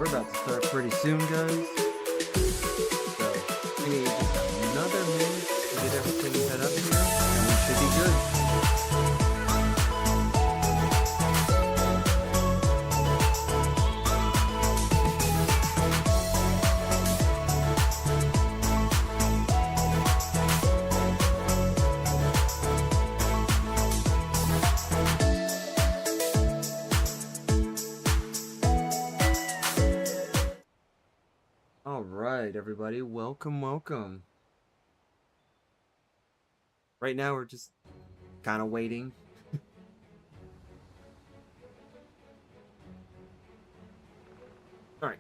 We're about to start pretty soon, guys. So, we need just another minute to get everything set up here, and we should be good. All right, everybody, welcome, welcome. Right now, we're just kind of waiting. All right.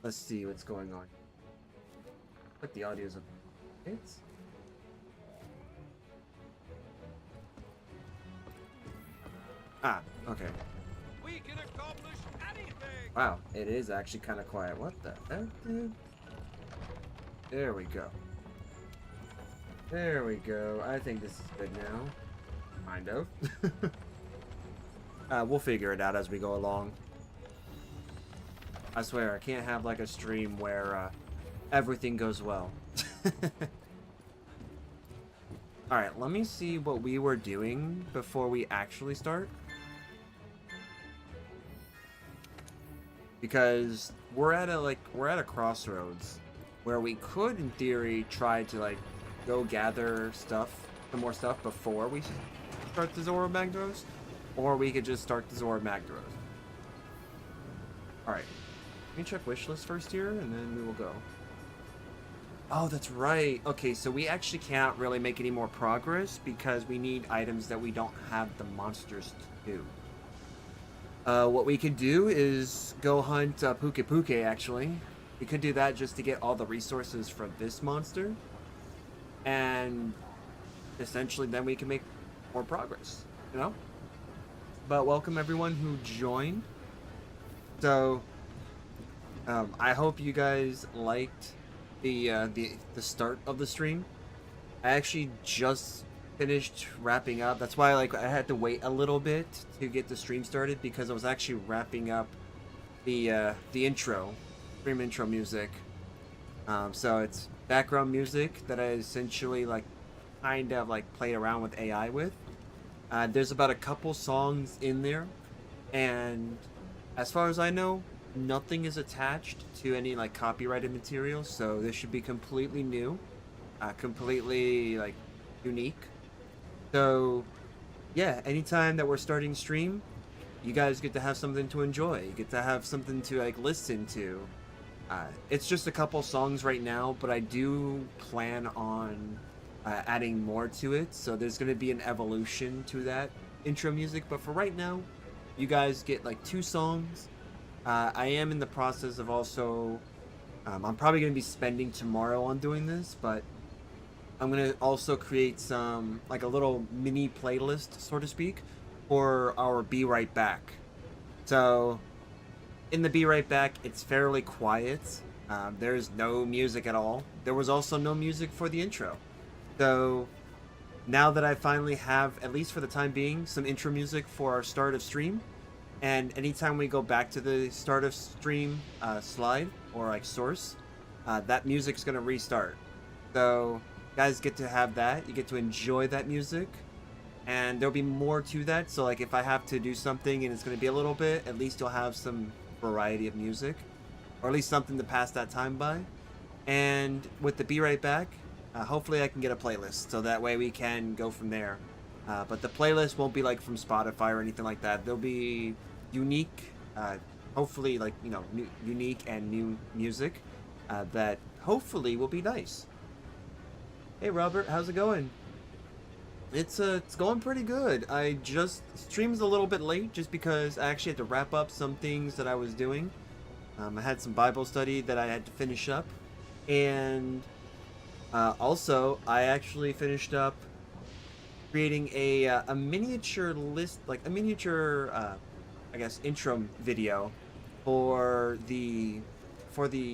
Let's see what's going on. Like the audio's up. It's okay. We can accomplish anything. Wow, it is actually kind of quiet. What the heck, dude? There we go. There we go. I think this is good now. Kind of. We'll figure it out as we go along. I swear, I can't have like a stream where everything goes well. Alright, let me see what we were doing before we actually start. Because we're at a crossroads where we could, in theory, try to go gather some more stuff before we start the Zora Magdaros, or we could just start the Zora Magdaros. All right, let me check wishlist first here, and then we will go. Oh, that's right. Okay, so we actually can't really make any more progress because we need items that we don't have the monsters to do. What we could do is go hunt Puke Puke, actually. We could do that just to get all the resources for this monster. And essentially then we can make more progress, you know? But welcome everyone who joined. So, I hope you guys liked the start of the stream. I actually just finished wrapping up. That's why I had to wait a little bit to get the stream started, because I was actually wrapping up the stream intro music. So it's background music that I essentially kind of played around with AI with. There's about a couple songs in there, and as far as I know, nothing is attached to any copyrighted material, so this should be completely new, completely unique. So, yeah, anytime that we're starting stream, you guys get to have something to enjoy. You get to have something to listen to. It's just a couple songs right now, but I do plan on adding more to it. So there's going to be an evolution to that intro music. But for right now, you guys get 2 songs. I am in the process of also... I'm probably going to be spending tomorrow on doing this, but I'm going to also create some, a little mini playlist, so to speak, for our Be Right Back. So, in the Be Right Back, it's fairly quiet. There's no music at all. There was also no music for the intro. So, now that I finally have, at least for the time being, some intro music for our start of stream, and anytime we go back to the start of stream slide, or source, that music's going to restart. So, guys get to have that. You get to enjoy that music, and there'll be more to that. So if I have to do something and it's going to be a little bit, at least you'll have some variety of music, or at least something to pass that time by. And with the Be Right Back, hopefully I can get a playlist, so that way we can go from there. But the playlist won't be from Spotify or anything like that. They'll be unique, hopefully unique and new music that hopefully will be nice. Hey Robert, how's it going? It's going pretty good. I just stream's a little bit late just because I actually had to wrap up some things that I was doing. I had some Bible study that I had to finish up, and also I actually finished up creating a miniature list, a miniature I guess intro video for the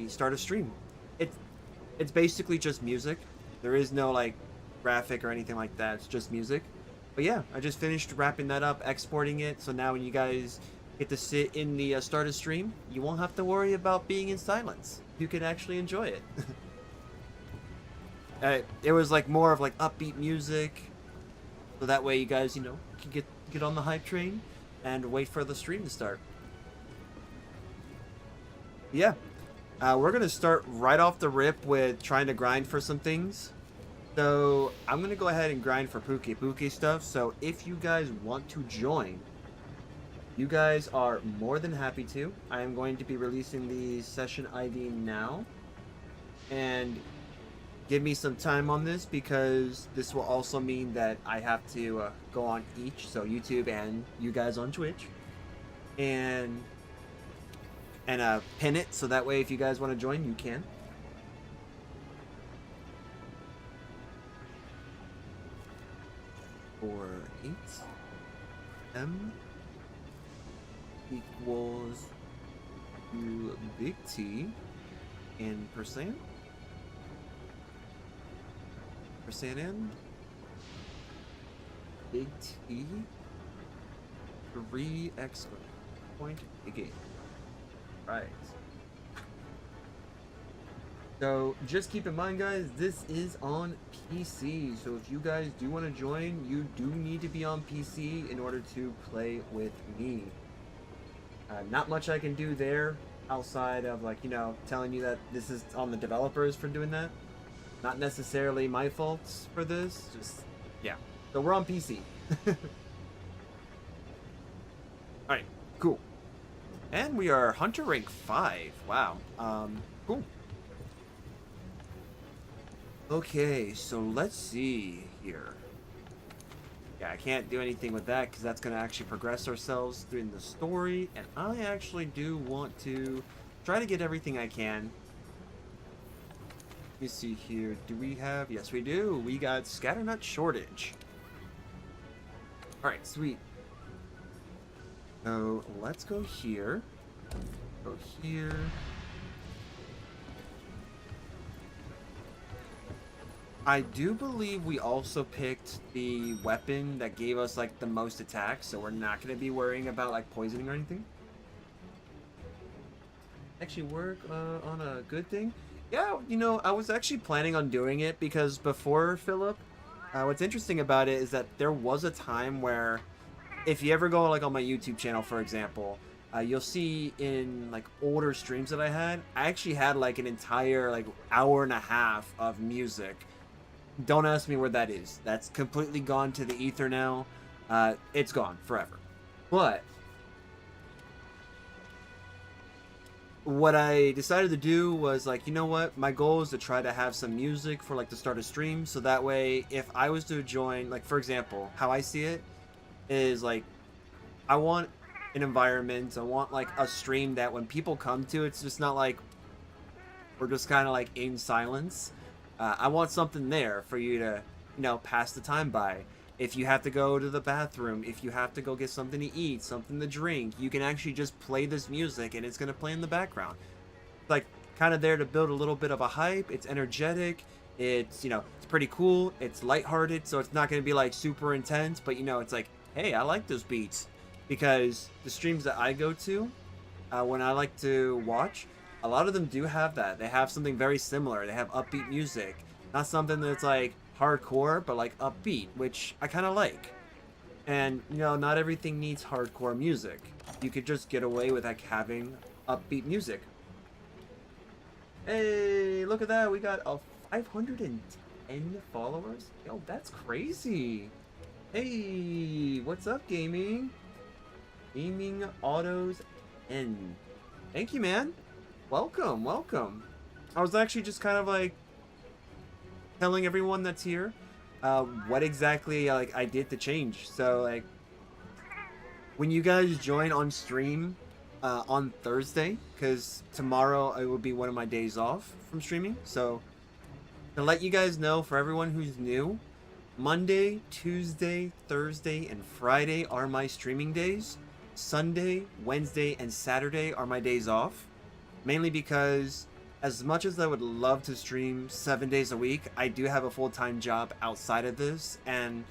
start of stream. It's basically just music. There is no graphic or anything like that. It's just music. But yeah, I just finished wrapping that up, exporting it. So now when you guys get to sit in the start of stream, you won't have to worry about being in silence. You can actually enjoy it. It was like more of like upbeat music, so that way you guys, you know, can get on the hype train and wait for the stream to start. Yeah, we're gonna start right off the rip with trying to grind for some things. So I'm gonna go ahead and grind for Puke stuff. So if you guys want to join, you guys are more than happy to. I am going to be releasing the session ID now, and give me some time on this because this will also mean that I have to go on each, so YouTube and you guys on Twitch, and pin it so that way if you guys want to join, you can. For 8 M equals to big T in percent. Percent in big T 3x point again. Right. So just keep in mind, guys, this is on PC. So if you guys do want to join, you do need to be on PC in order to play with me. Not much I can do there outside of, like, you know, telling you that this is on the developers for doing that. Not necessarily my faults for this, just, yeah. So we're on PC. Alright, cool. And we are Hunter rank 5. Wow. Cool. Okay, so let's see here. Yeah, I can't do anything with that because that's going to actually progress ourselves through the story. And I actually do want to try to get everything I can. Let me see here. Do we have... Yes, we do. We got Scatternut Shortage. Alright, sweet. So, let's go here. Go here. I do believe we also picked the weapon that gave us, like, the most attacks, so we're not going to be worrying about, like, poisoning or anything. Actually work on a good thing. Yeah, you know, I was actually planning on doing it because before Philip, what's interesting about it is that there was a time where, if you ever go like on my YouTube channel, for example, you'll see in like older streams that I actually had like an entire like hour and a half of music. Don't ask me where that is. That's completely gone to the ether now. It's gone forever. But what I decided to do was like, you know what, my goal is to try to have some music for like the start of stream, so that way if I was to join, like for example, how I see it is like, I want an environment, I want like a stream that when people come to, it's just not like we're just kind of like in silence. I want something there for you to, you know, pass the time by. If you have to go to the bathroom, if you have to go get something to eat, something to drink, you can actually just play this music and it's going to play in the background. Like, kind of there to build a little bit of a hype. It's energetic. It's, you know, it's pretty cool. It's lighthearted, so it's not going to be, like, super intense. But, you know, it's like, hey, I like those beats. Because the streams that I go to, when I like to watch, a lot of them do have that. They have something very similar. They have upbeat music. Not something that's, like, hardcore, but like upbeat, which I kind of like. And you know, not everything needs hardcore music. You could just get away with like having upbeat music. Hey, look at that, we got a 510 followers. Yo, that's crazy. Hey, what's up, gaming autos N. Thank you, man. Welcome. I was actually just kind of like telling everyone that's here what exactly like I did to change. So like when you guys join on stream on Thursday, because tomorrow it will be one of my days off from streaming, so to let you guys know, for everyone who's new, Monday, Tuesday, Thursday, and Friday are my streaming days. Sunday, Wednesday, and Saturday are my days off, mainly because as much as I would love to stream 7 days a week, I do have a full-time job outside of this, and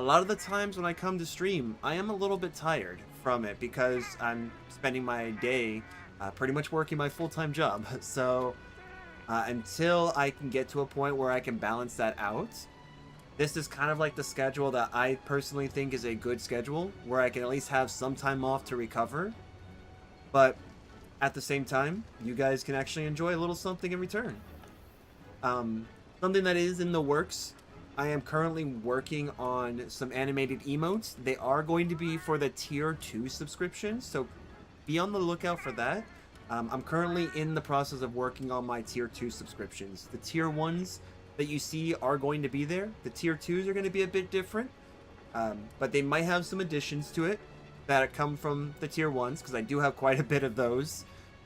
a lot of the times when I come to stream, I am a little bit tired from it because I'm spending my day pretty much working my full-time job. So until I can get to a point where I can balance that out, this is kind of like the schedule that I personally think is a good schedule, where I can at least have some time off to recover. But at the same time, you guys can actually enjoy a little something in return. Something that is in the works, I am currently working on some animated emotes. They are going to be for the tier 2 subscription, so be on the lookout for that. I'm currently in the process of working on my tier 2 subscriptions. The tier 1s that you see are going to be there. The tier 2s are going to be a bit different, but they might have some additions to it that come from the tier 1s, because I do have quite a bit of those.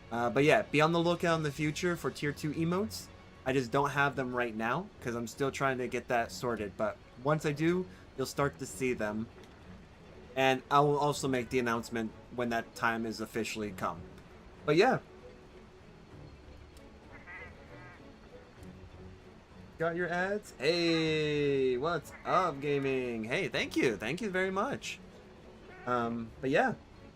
But yeah, be on the lookout in the future for tier 2 emotes. I just don't have them right now because I'm still trying to get that sorted, but once I do, you'll start to see them. And I will also make the announcement when that time is officially come. But yeah. Got your ads? Hey, what's up, gaming? Hey, thank you. Thank you very much. But yeah,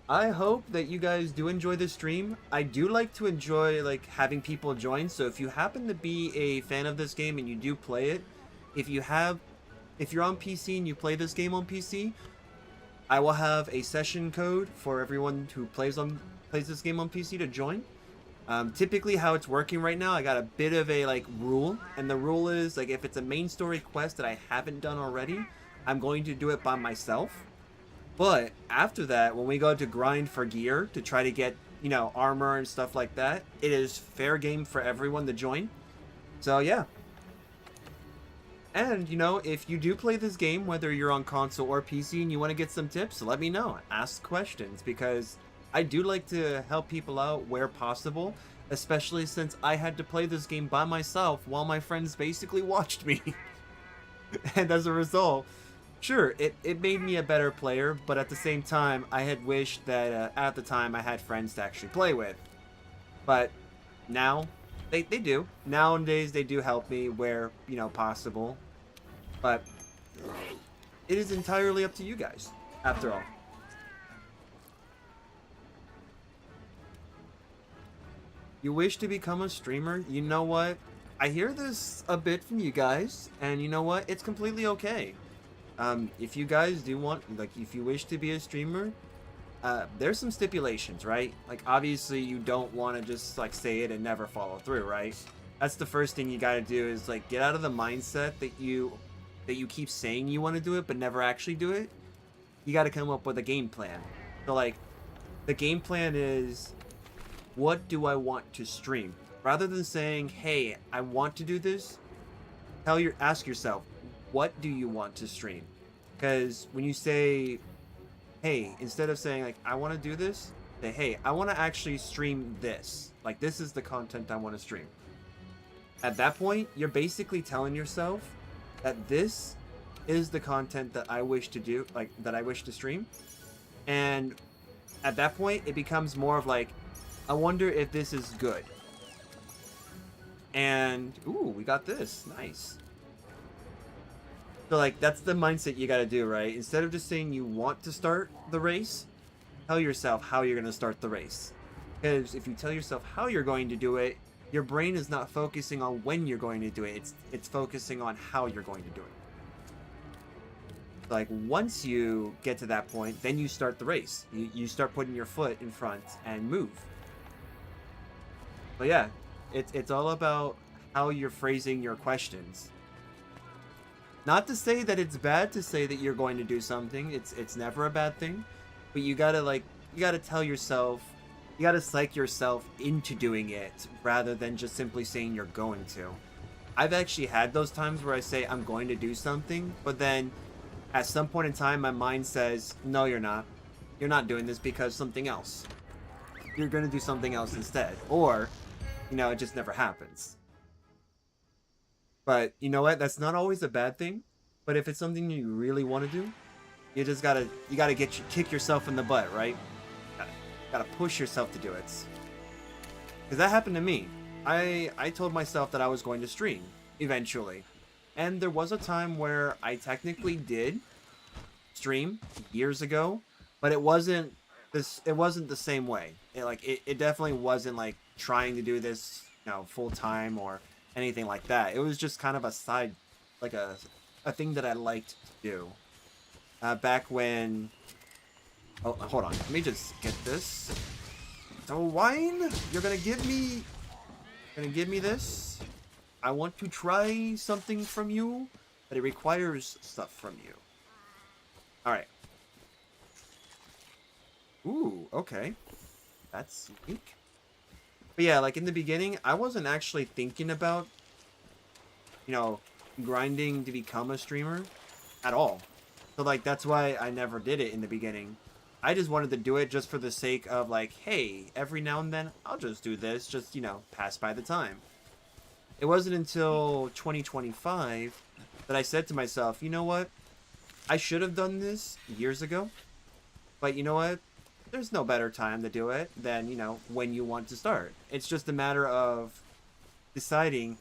I hope that you guys do enjoy this stream. I do like to enjoy like having people join. So if you happen to be a fan of this game and you do play it, if you're on PC and you play this game on PC, I will have a session code for everyone who plays this game on PC to join. Typically how it's working right now, I got a bit of a like rule, and the rule is like if it's a main story quest that I haven't done already, I'm going to do it by myself. But after that, when we go to grind for gear to try to get, you know, armor and stuff like that, it is fair game for everyone to join. So yeah. And, you know, if you do play this game, whether you're on console or PC and you want to get some tips, let me know. Ask questions, because I do like to help people out where possible, especially since I had to play this game by myself while my friends basically watched me. And as a result, sure, it made me a better player, but at the same time, I had wished that at the time I had friends to actually play with. But now, they do. Nowadays, they do help me where, you know, possible. But it is entirely up to you guys, after all. You wish to become a streamer? You know what? I hear this a bit from you guys, and you know what? It's completely okay. If you guys do want, like, if you wish to be a streamer, there's some stipulations, right? Like, obviously, you don't want to just, like, say it and never follow through, right? That's the first thing you gotta do is, like, get out of the mindset that you keep saying you want to do it, but never actually do it. You gotta come up with a game plan. So, like, the game plan is, what do I want to stream? Rather than saying, hey, I want to do this, ask yourself, what do you want to stream? Because when you say, hey, instead of saying like, I want to do this, say, hey, I want to actually stream this. Like, this is the content I want to stream. At that point, you're basically telling yourself that this is the content that I wish to do, like, that I wish to stream. And at that point, it becomes more of like, I wonder if this is good. And, ooh, we got this. Nice. So, like, that's the mindset you gotta do, right? Instead of just saying you want to start the race, tell yourself how you're gonna start the race. Because if you tell yourself how you're going to do it, your brain is not focusing on when you're going to do it. It's focusing on how you're going to do it. Like, once you get to that point, then you start the race. You start putting your foot in front and move. But yeah, it's all about how you're phrasing your questions. Not to say that it's bad to say that you're going to do something. It's never a bad thing. But you gotta tell yourself, you gotta psych yourself into doing it rather than just simply saying you're going to. I've actually had those times where I say I'm going to do something, but then at some point in time my mind says, no, you're not. You're not doing this because something else. You're gonna do something else instead. Or, you know, it just never happens. But you know what? That's not always a bad thing. But if it's something you really want to do, you just gotta kick yourself in the butt, right? Gotta push yourself to do it. Because that happened to me. I told myself that I was going to stream eventually, and there was a time where I technically did, stream years ago, but it wasn't this. It wasn't the same way. It definitely wasn't like trying to do this, full time or anything like that. It was just kind of a side, like a thing that I liked to do. Back when. Oh, hold on. Let me just get this. So wine, you're gonna give me. Gonna give me this. I want to try something from you, but it requires stuff from you. All right. Ooh, okay. That's unique. But yeah, like in the beginning, I wasn't actually thinking about, you know, grinding to become a streamer at all. So like that's why I never did it in the beginning. I just wanted to do it just for the sake of like, hey, every now and then I'll just do this, just, pass by the time. It wasn't until 2025 that I said to myself, you know what? I should have done this years ago. But you know what? There's no better time to do it than, when you want to start. It's just a matter of deciding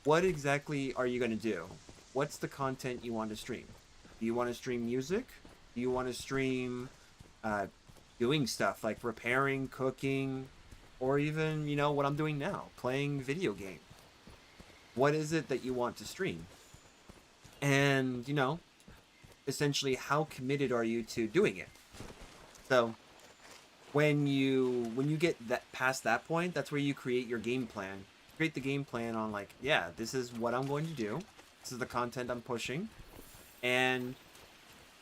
what exactly are you going to do? What's the content you want to stream? Do you want to stream music? Do you want to stream doing stuff like repairing, cooking, or even, what I'm doing now, playing video game? What is it that you want to stream? And, essentially how committed are you to doing it? So when you get that past that point, that's where you create your game plan. Create the game plan on like, yeah, this is what I'm going to do. This is the content I'm pushing. And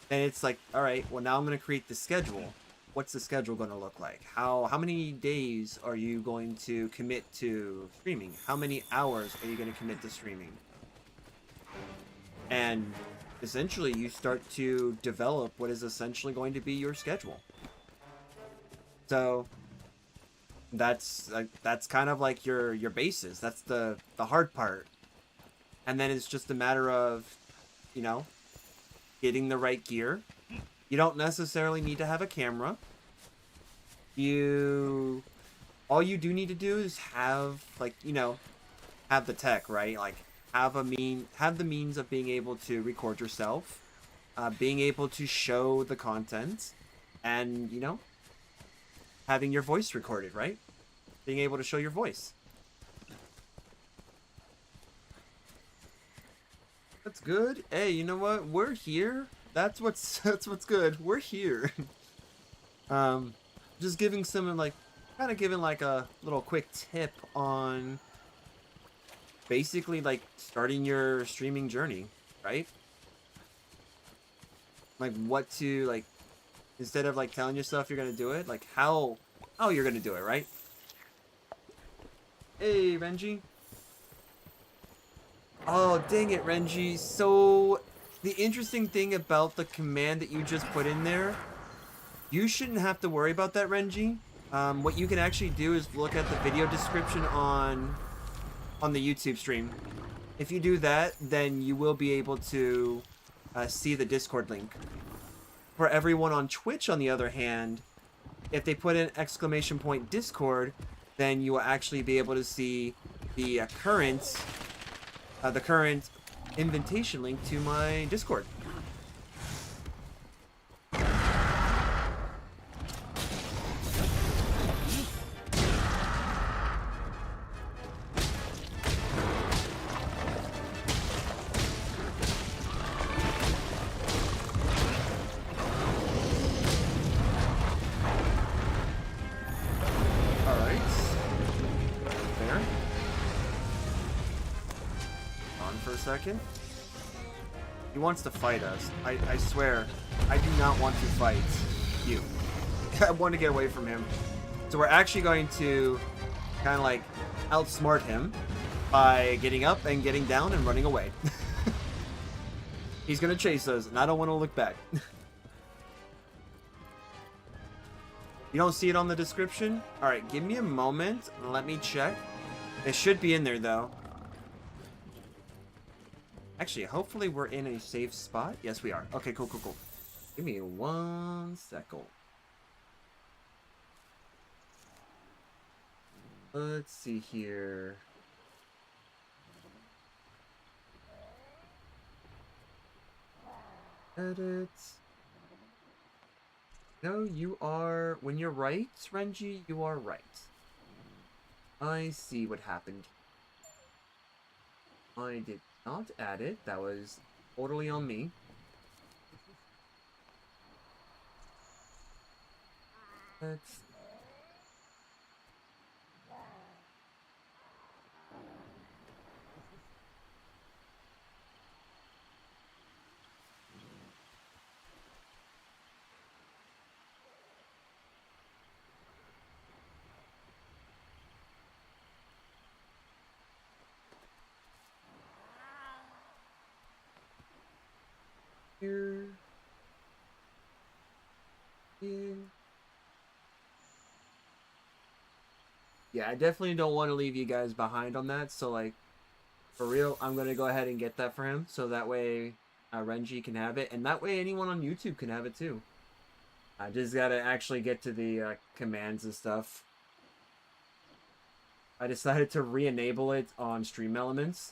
then it's like, all right, well now I'm going to create the schedule. What's the schedule going to look like? How many days are you going to commit to streaming? How many hours are you going to commit to streaming? And essentially you start to develop what is essentially going to be your schedule. So that's kind of like your basis. That's the hard part. And then it's just a matter of, getting the right gear. You don't necessarily need to have a camera. All you do need to do is have have the tech, right? Like have the means of being able to record yourself, being able to show the content, and having your voice recorded, right? Being able to show your voice. That's good. Hey, you know what? We're here. That's what's good. We're here. Just giving someone kind of giving like a little quick tip on basically like starting your streaming journey, right? Like what to like instead of like telling yourself you're gonna do it, like how you're gonna do it, right? Hey, Renji. Oh, dang it, Renji. So, the interesting thing about the command that you just put in there, you shouldn't have to worry about that, Renji. What you can actually do is look at the video description on the YouTube stream. If you do that, then you will be able to see the Discord link. For everyone on Twitch, on the other hand, if they put in ! Discord, then you will actually be able to see the current invitation link to my Discord. Second. He wants to fight us. I swear, I do not want to fight you. I want to get away from him. So we're actually going to kind of like outsmart him by getting up and getting down and running away. He's going to chase us, and I don't want to look back. You don't see it on the description? Alright, give me a moment and let me check. It should be in there, though. Actually, hopefully we're in a safe spot. Yes, we are. Okay, cool. Give me 1 second. Let's see here. Edit. No, you are... When you're right, Renji, you are right. I see what happened. I did not add it. That was totally on me. Let's... Here. Here. Yeah, I definitely don't want to leave you guys behind on that. So, like, for real, I'm going to go ahead and get that for him. So that way Renji can have it. And that way anyone on YouTube can have it too. I just got to actually get to the commands and stuff. I decided to re-enable it on Stream Elements.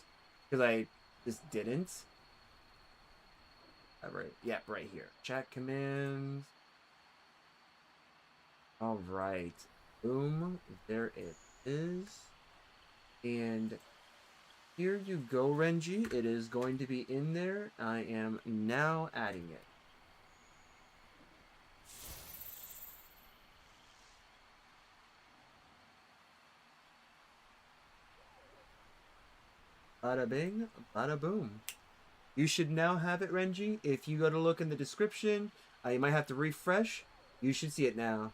Because I just didn't. Right, yeah, right here. Chat commands. Alright. Boom. There it is. And here you go, Renji. It is going to be in there. I am now adding it. Bada bing, bada boom. You should now have it, Renji. If you go to look in the description, you might have to refresh. You should see it now.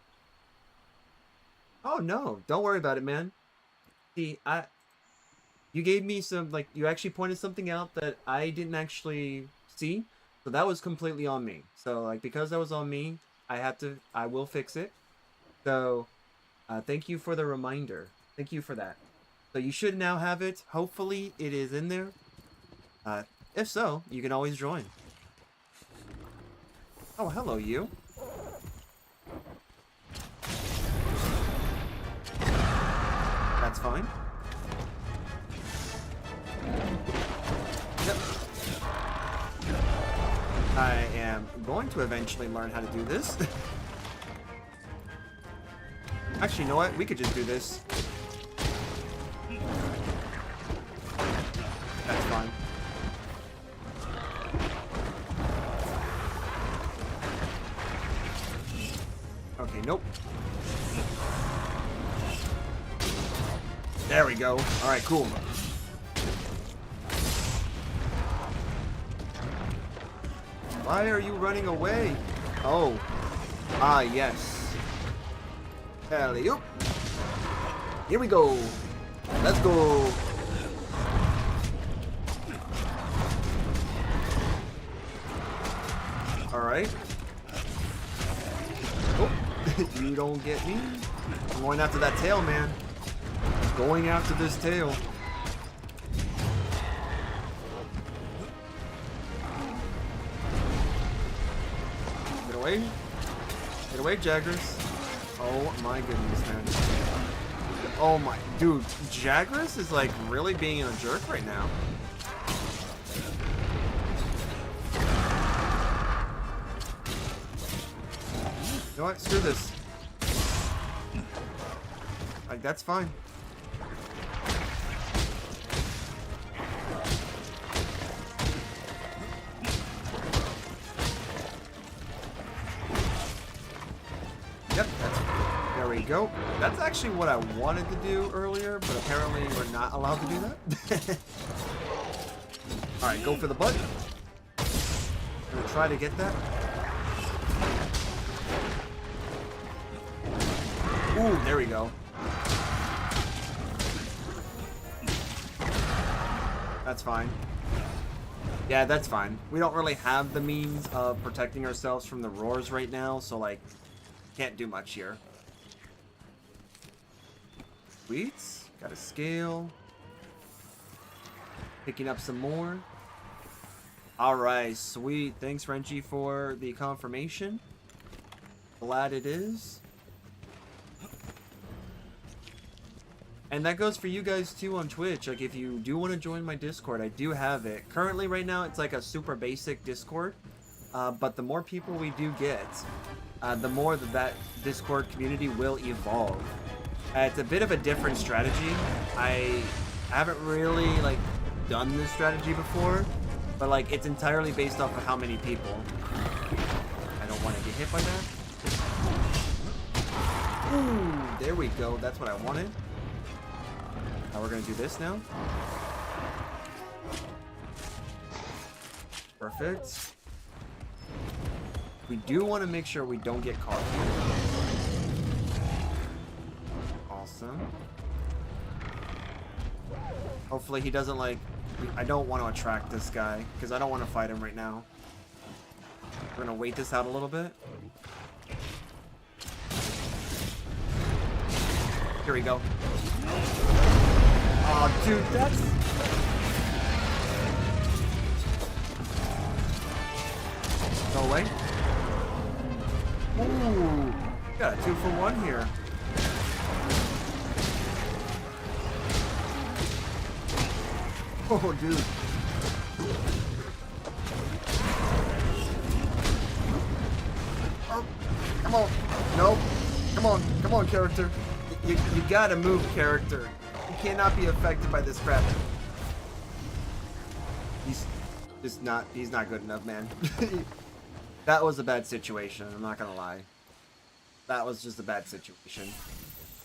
Oh no, don't worry about it, man. See, you gave me some, like, you actually pointed something out that I didn't actually see. So that was completely on me. So, like, because that was on me, I will fix it. So, thank you for the reminder. Thank you for that. So you should now have it. Hopefully it is in there. If so, you can always join. Oh, hello, you. That's fine. Yep. I am going to eventually learn how to do this. Actually, you know what? We could just do this. That's fine. Okay, nope. There we go. Alright, cool. Why are you running away? Oh. Ah, yes. Alley-oop. Here we go. Let's go. Alright. Oh, you don't get me. I'm going after that tail, man. Going after this tail. Get away. Get away, Jagras. Oh my goodness, man. Oh my, dude, Jagras is like really being a jerk right now. You know what? Screw this. Like, that's fine. Yep, there we go. That's actually what I wanted to do earlier, but apparently we're not allowed to do that. Alright, go for the butt. I'm gonna try to get that. Ooh, there we go. That's fine. Yeah, that's fine. We don't really have the means of protecting ourselves from the roars right now, so, like, can't do much here. Sweet. Got a scale. Picking up some more. Alright, sweet. Thanks, Renji, for the confirmation. Glad it is. And that goes for you guys too on Twitch. Like, if you do want to join my Discord, I do have it. Currently, right now, it's like a super basic Discord. but the more people we do get, the more that Discord community will evolve. It's a bit of a different strategy. I haven't really like done this strategy before, but like it's entirely based off of how many people. I don't want to get hit by that. Ooh, there we go. That's what I wanted. Now we're gonna do this now. Perfect. We do want to make sure we don't get caught here. Awesome. Hopefully he doesn't like... I don't want to attract this guy, because I don't want to fight him right now. We're going to wait this out a little bit. Here we go. Oh, dude, that's... Go away. Ooh, got a 2-for-1 here. Oh, dude. Oh, come on. Nope. Come on, character. You gotta move, character. You cannot be affected by this crap. He's not good enough, man. That was a bad situation, I'm not gonna lie. That was just a bad situation.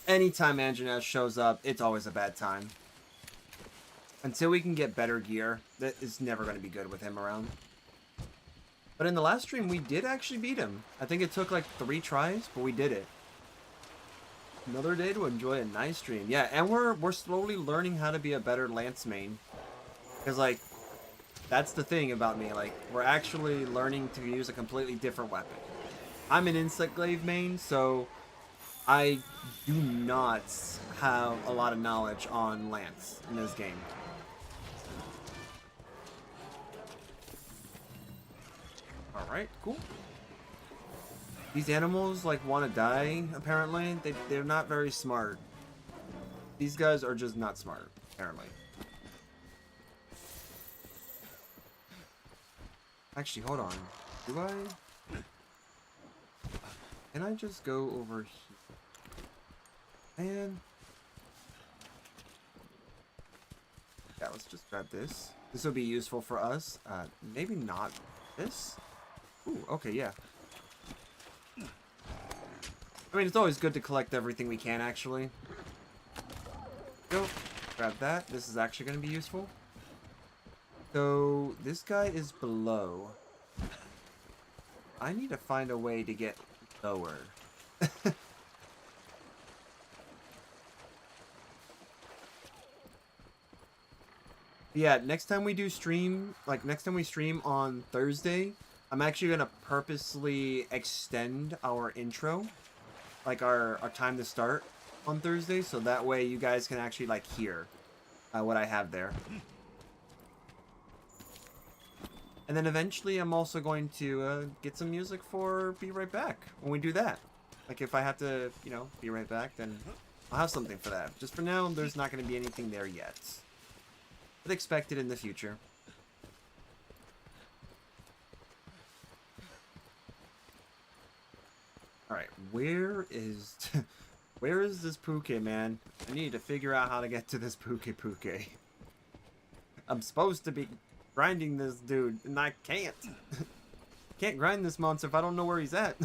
Anytime Andronach shows up, it's always a bad time. Until we can get better gear, that is never going to be good with him around. But in the last stream, we did actually beat him. I think it took like 3 tries, but we did it. Another day to enjoy a nice stream. Yeah, and we're slowly learning how to be a better Lance main. Because like, that's the thing about me, like, we're actually learning to use a completely different weapon. I'm an Insect Glaive main, so I do not have a lot of knowledge on Lance in this game. Alright, cool. These animals, like, want to die, apparently. They're not very smart. These guys are just not smart, apparently. Actually, hold on. Do I? Can I just go over here? Man. Yeah, let's just grab this. This will be useful for us. Maybe not this? Ooh, okay, yeah. I mean, it's always good to collect everything we can, actually. Go. Grab that. This is actually going to be useful. So, this guy is below. I need to find a way to get lower. Yeah, next time we do stream, like next time we stream on Thursday, I'm actually going to purposely extend our intro. Like our time to start on Thursday, so that way you guys can actually like hear what I have there. And then eventually I'm also going to get some music for Be Right Back when we do that. Like if I have to, you know, be right back, then I'll have something for that. Just for now, there's not going to be anything there yet. But expect it in the future. Alright, where is this Puke, man? I need to figure out how to get to this Puke. I'm supposed to be grinding this dude, and I can't. Can't grind this monster if I don't know where he's at.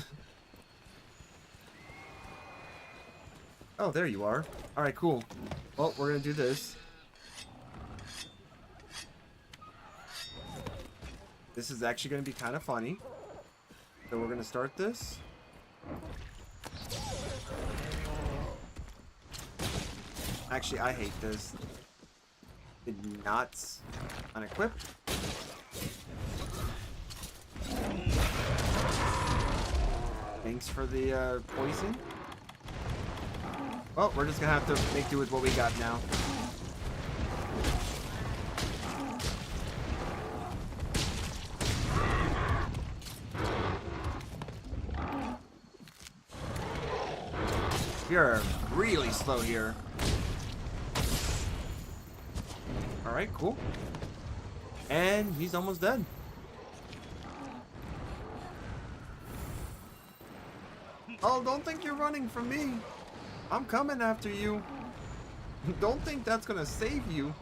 Oh, there you are. Alright, cool. Well, we're gonna do this. This is actually gonna be kind of funny. So we're gonna start this. Actually, I hate this. Did not unequip. Thanks for the poison. Well, we're just gonna have to make do with what we got now. You're really slow here. Alright, cool. And he's almost dead. Oh, don't think you're running from me. I'm coming after you. Don't think that's gonna save you.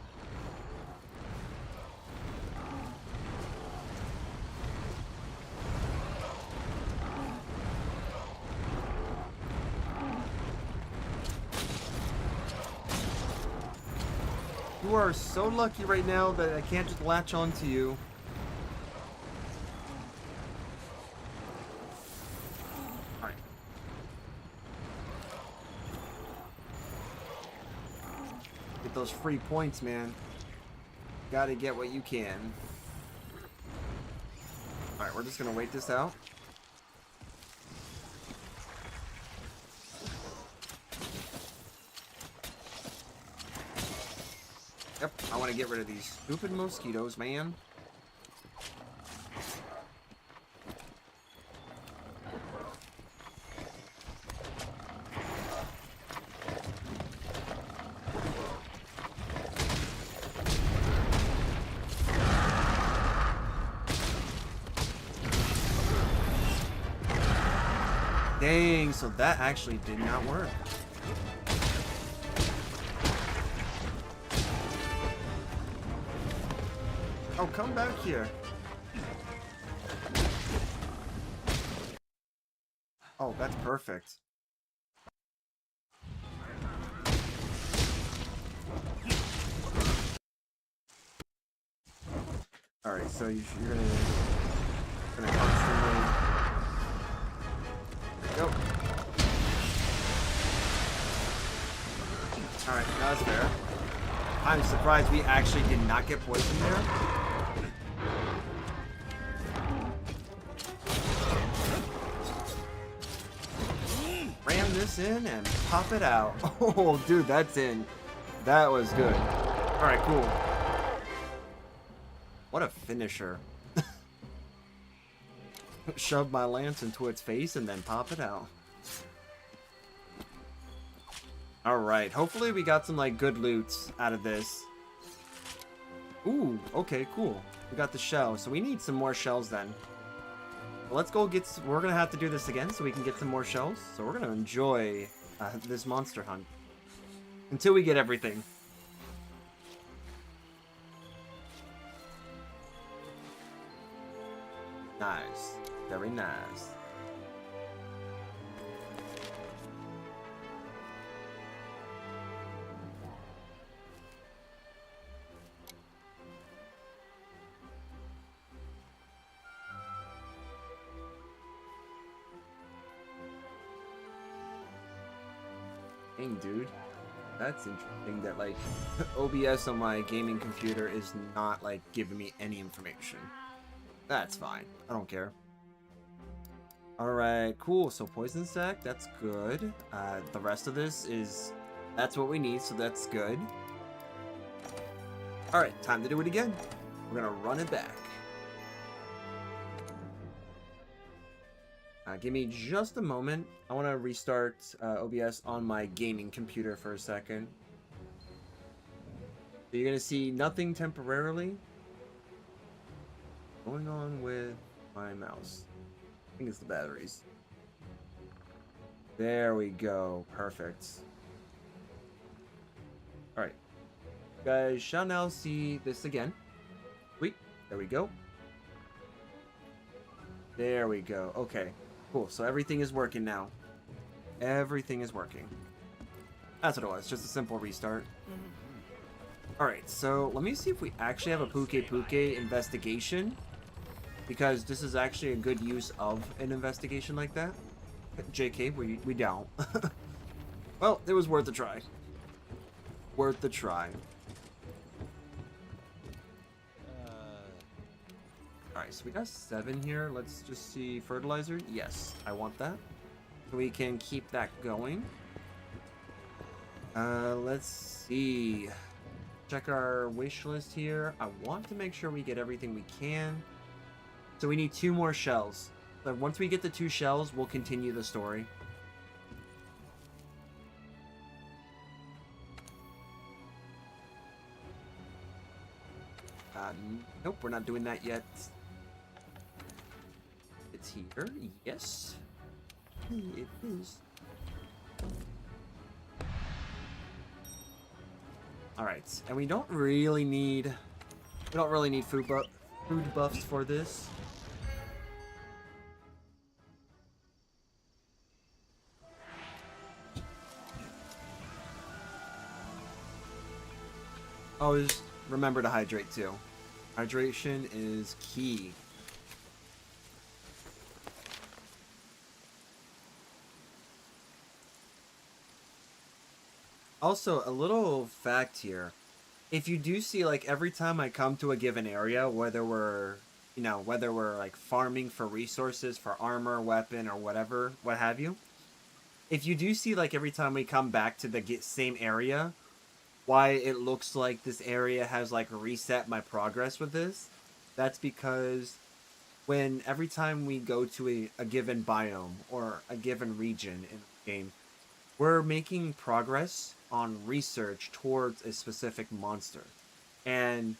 You are so lucky right now that I can't just latch onto you. Alright. Get those free points, man. Gotta get what you can. Alright, we're just gonna wait this out. Yep, I want to get rid of these stupid mosquitoes, man. Dang, so that actually did not work. Oh, come back here. Oh, that's perfect. Alright, so you're gonna constantly... There we go. Alright, that's fair. I'm surprised we actually did not get poisoned there. Ram this in and pop it out. Oh, dude, that's in. That was good. Alright, cool. What a finisher. Shove my lance into its face and then pop it out. Alright, hopefully we got some, like, good loots out of this. Ooh, okay, cool. We got the shell, so we need some more shells then. Well, let's go get... We're gonna have to do this again so we can get some more shells. So we're gonna enjoy this monster hunt. Until we get everything. Nice. Very nice. Dang, dude. That's interesting that, like, OBS on my gaming computer is not, like, giving me any information. That's fine. I don't care. Alright, cool. So poison sac, that's good. The rest of this is... That's what we need, so that's good. Alright, time to do it again. We're gonna run it back. Give me just a moment. I want to restart OBS on my gaming computer for a second. So you're going to see nothing temporarily going on with my mouse. I think it's the batteries. There we go. Perfect. Alright. You guys shall now see this again. Sweet. There we go. There we go. Okay. Cool, so everything is working now. Everything is working. That's what it was, just a simple restart. Alright, so let me see if we actually have a Puke investigation. Because this is actually a good use of an investigation like that. JK, we don't. Well, it was worth a try. Worth the try. Alright, so we got 7 here. Let's just see. Fertilizer? Yes, I want that. So we can keep that going. Let's see. Check our wish list here. I want to make sure we get everything we can. So we need 2 more shells. But once we get the 2 shells, we'll continue the story. Nope, we're not doing that yet. It's here, yes. It is. Alright, and we don't really need food buffs for this. Always remember to hydrate too. Hydration is key. Also, a little fact here. If you do see, like, every time I come to a given area, whether we're like farming for resources, for armor, weapon, or whatever, what have you. If you do see, like, every time we come back to the same area, why it looks like this area has, like, reset my progress with this, that's because every time we go to a given biome or a given region in the game, we're making progress on research towards a specific monster. And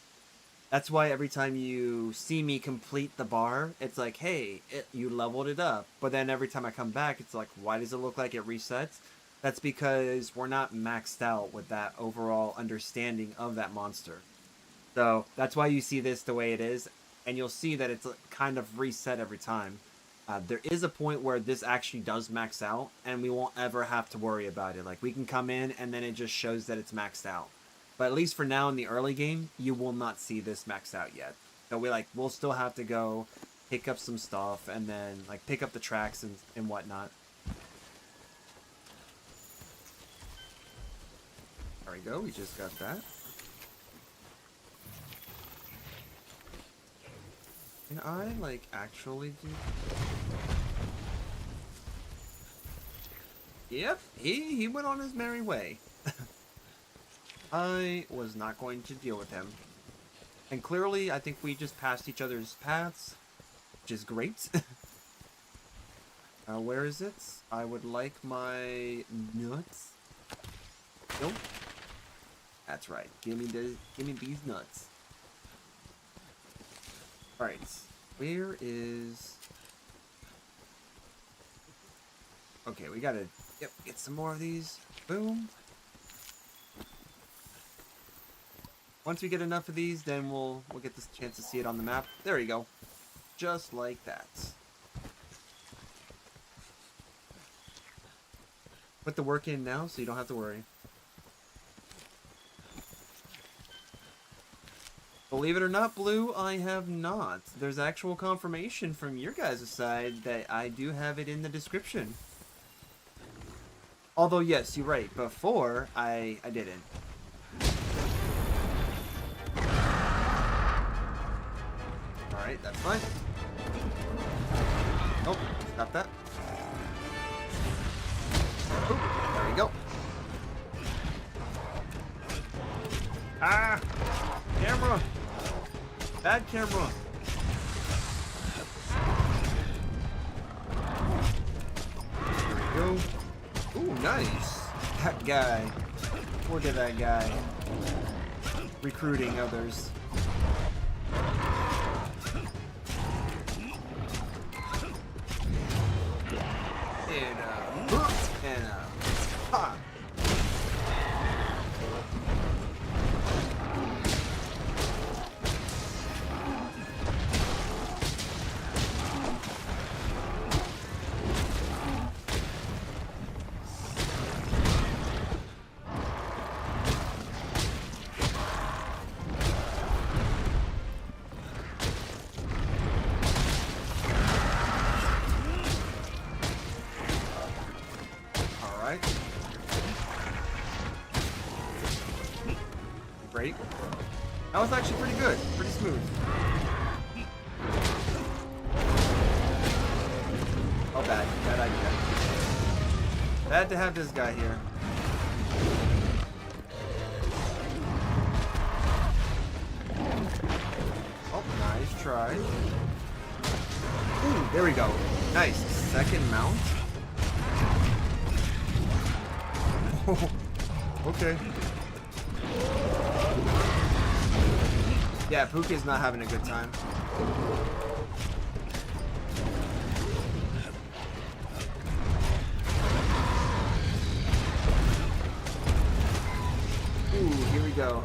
that's why every time you see me complete the bar, it's like, hey, you leveled it up. But then every time I come back, it's like, why does it look like it resets? That's because we're not maxed out with that overall understanding of that monster. So that's why you see this the way it is. And you'll see that it's kind of reset every time. There is a point where this actually does max out, and we won't ever have to worry about it. Like, we can come in, and then it just shows that it's maxed out. But at least for now in the early game, you will not see this maxed out yet. So we'll still have to go pick up some stuff, and then, like, pick up the tracks and whatnot. There we go, we just got that. Can I, like, actually do... Yep, he went on his merry way. I was not going to deal with him. And clearly, I think we just passed each other's paths, which is great. Where is it? I would like my nuts. Nope. That's right. Give me these nuts. Alright, where is... Okay, we gotta get some more of these. Boom. Once we get enough of these, then we'll get this chance to see it on the map. There you go. Just like that. Put the work in now so you don't have to worry. Believe it or not, Blue, I have not. There's actual confirmation from your guys' side that I do have it in the description. Although, yes, you're right. Before, I didn't. Alright, that's fine. Oh, stop that. Ooh, there we go. Ah! Camera! Bad camera! There we go. Ooh, nice! That guy. Look at that guy. Recruiting others. And ha! Great. That was actually pretty good. Pretty smooth. Oh, bad. Bad idea. Bad to have this guy here. Oh, nice try. Ooh, there we go. Nice. Second mount. Okay. Yeah, Puka's not having a good time. go.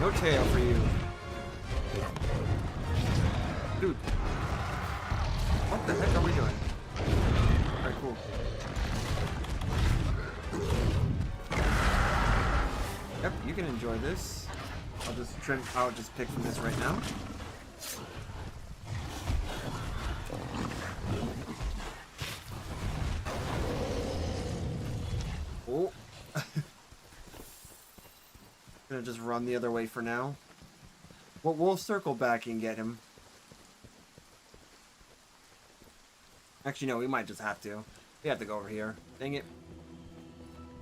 No tail for you. Dude. What the heck are we doing? Alright, cool. Yep, you can enjoy this. I'll just pick from this right now. Oh. Gonna just run the other way for now. Well, we'll circle back and get him. Actually, no, we might just have to. We have to go over here. Dang it.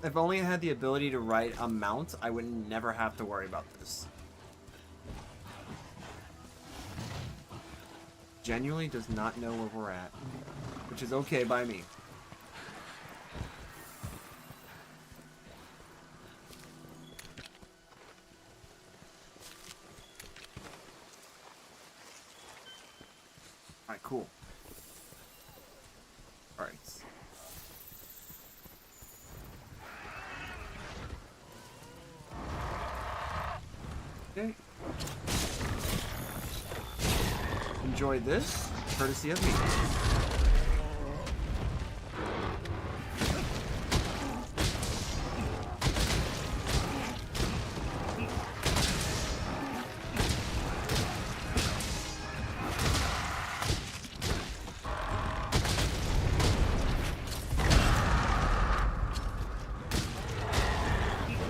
If only I had the ability to ride a mount, I would never have to worry about this. Genuinely does not know where we're at, which is okay by me. Alright, cool. Alright. Okay. Enjoy this, courtesy of me.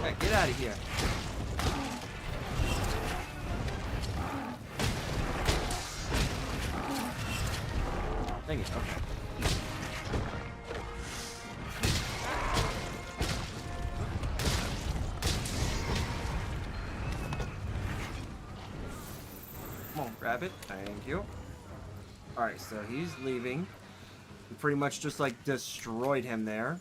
Okay, get out of here. Dang it, okay. Come on, grab it. Thank you. Alright, so he's leaving. We pretty much just like destroyed him there.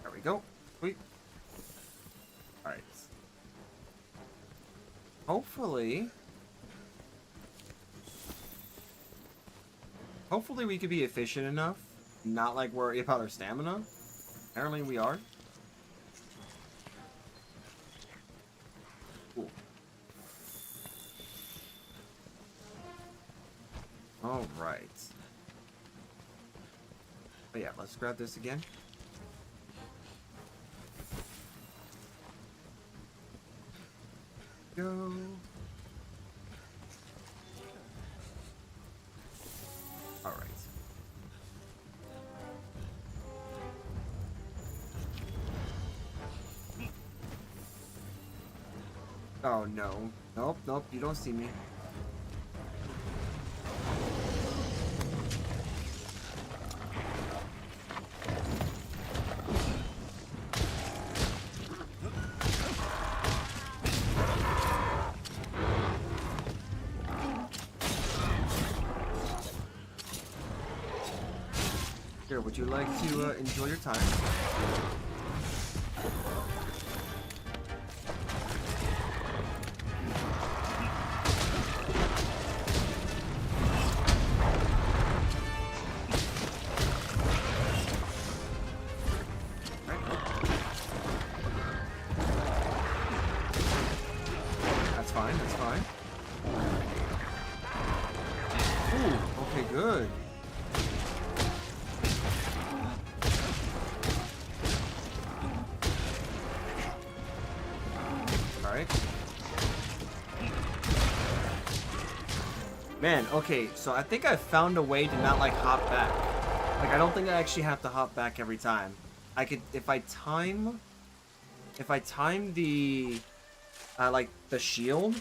There we go. Sweet. Alright. Hopefully we could be efficient enough, not like worry about our stamina. Apparently we are. Cool. Alright. But yeah, let's grab this again. Go. Alright. Oh no. Nope, nope, you don't see me. Here, would you like to enjoy your time? That's fine, that's fine. Ooh, okay, good. Man, okay, so I think I found a way to not like hop back. Like I don't think I actually have to hop back every time. I could if I time the like the shield,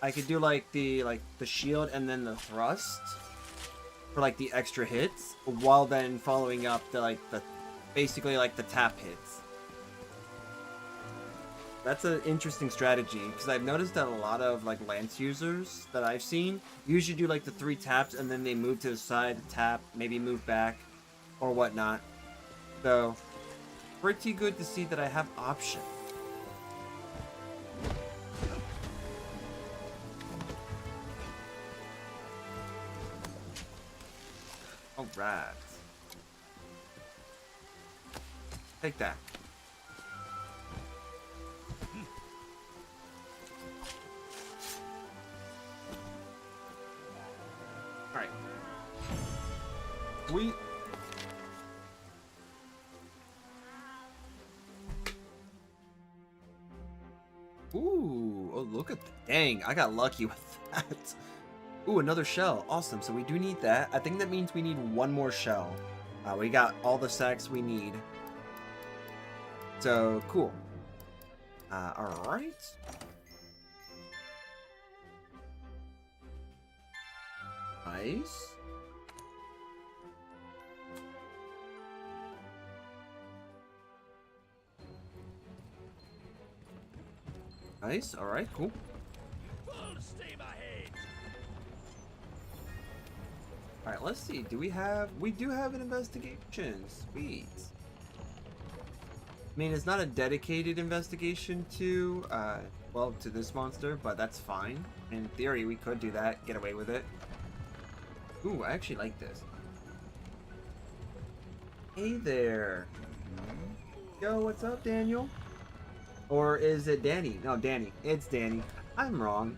I could do like the shield and then the thrust for like the extra hits while then following up the basically like the tap hits. That's an interesting strategy, because I've noticed that a lot of like Lance users that I've seen usually do like the 3 taps and then they move to the side, tap, maybe move back, or whatnot. So, pretty good to see that I have options. rats. Take that. Alright. Sweet. Ooh, oh look at dang, I got lucky with that. Ooh, another shell. Awesome. So we do need that. I think that means we need one more shell. We got all the sacks we need. So cool. Alright. Nice. Nice. Alright, cool. Full steam ahead. Alright, let's see. Do we have... We do have an investigation. Sweet. I mean, it's not a dedicated investigation to, well, to this monster, but that's fine. In theory, we could do that, get away with it. Ooh, I actually like this. Hey there. Yo, what's up, Daniel? Or is it Danny? No, Danny. It's Danny. I'm wrong.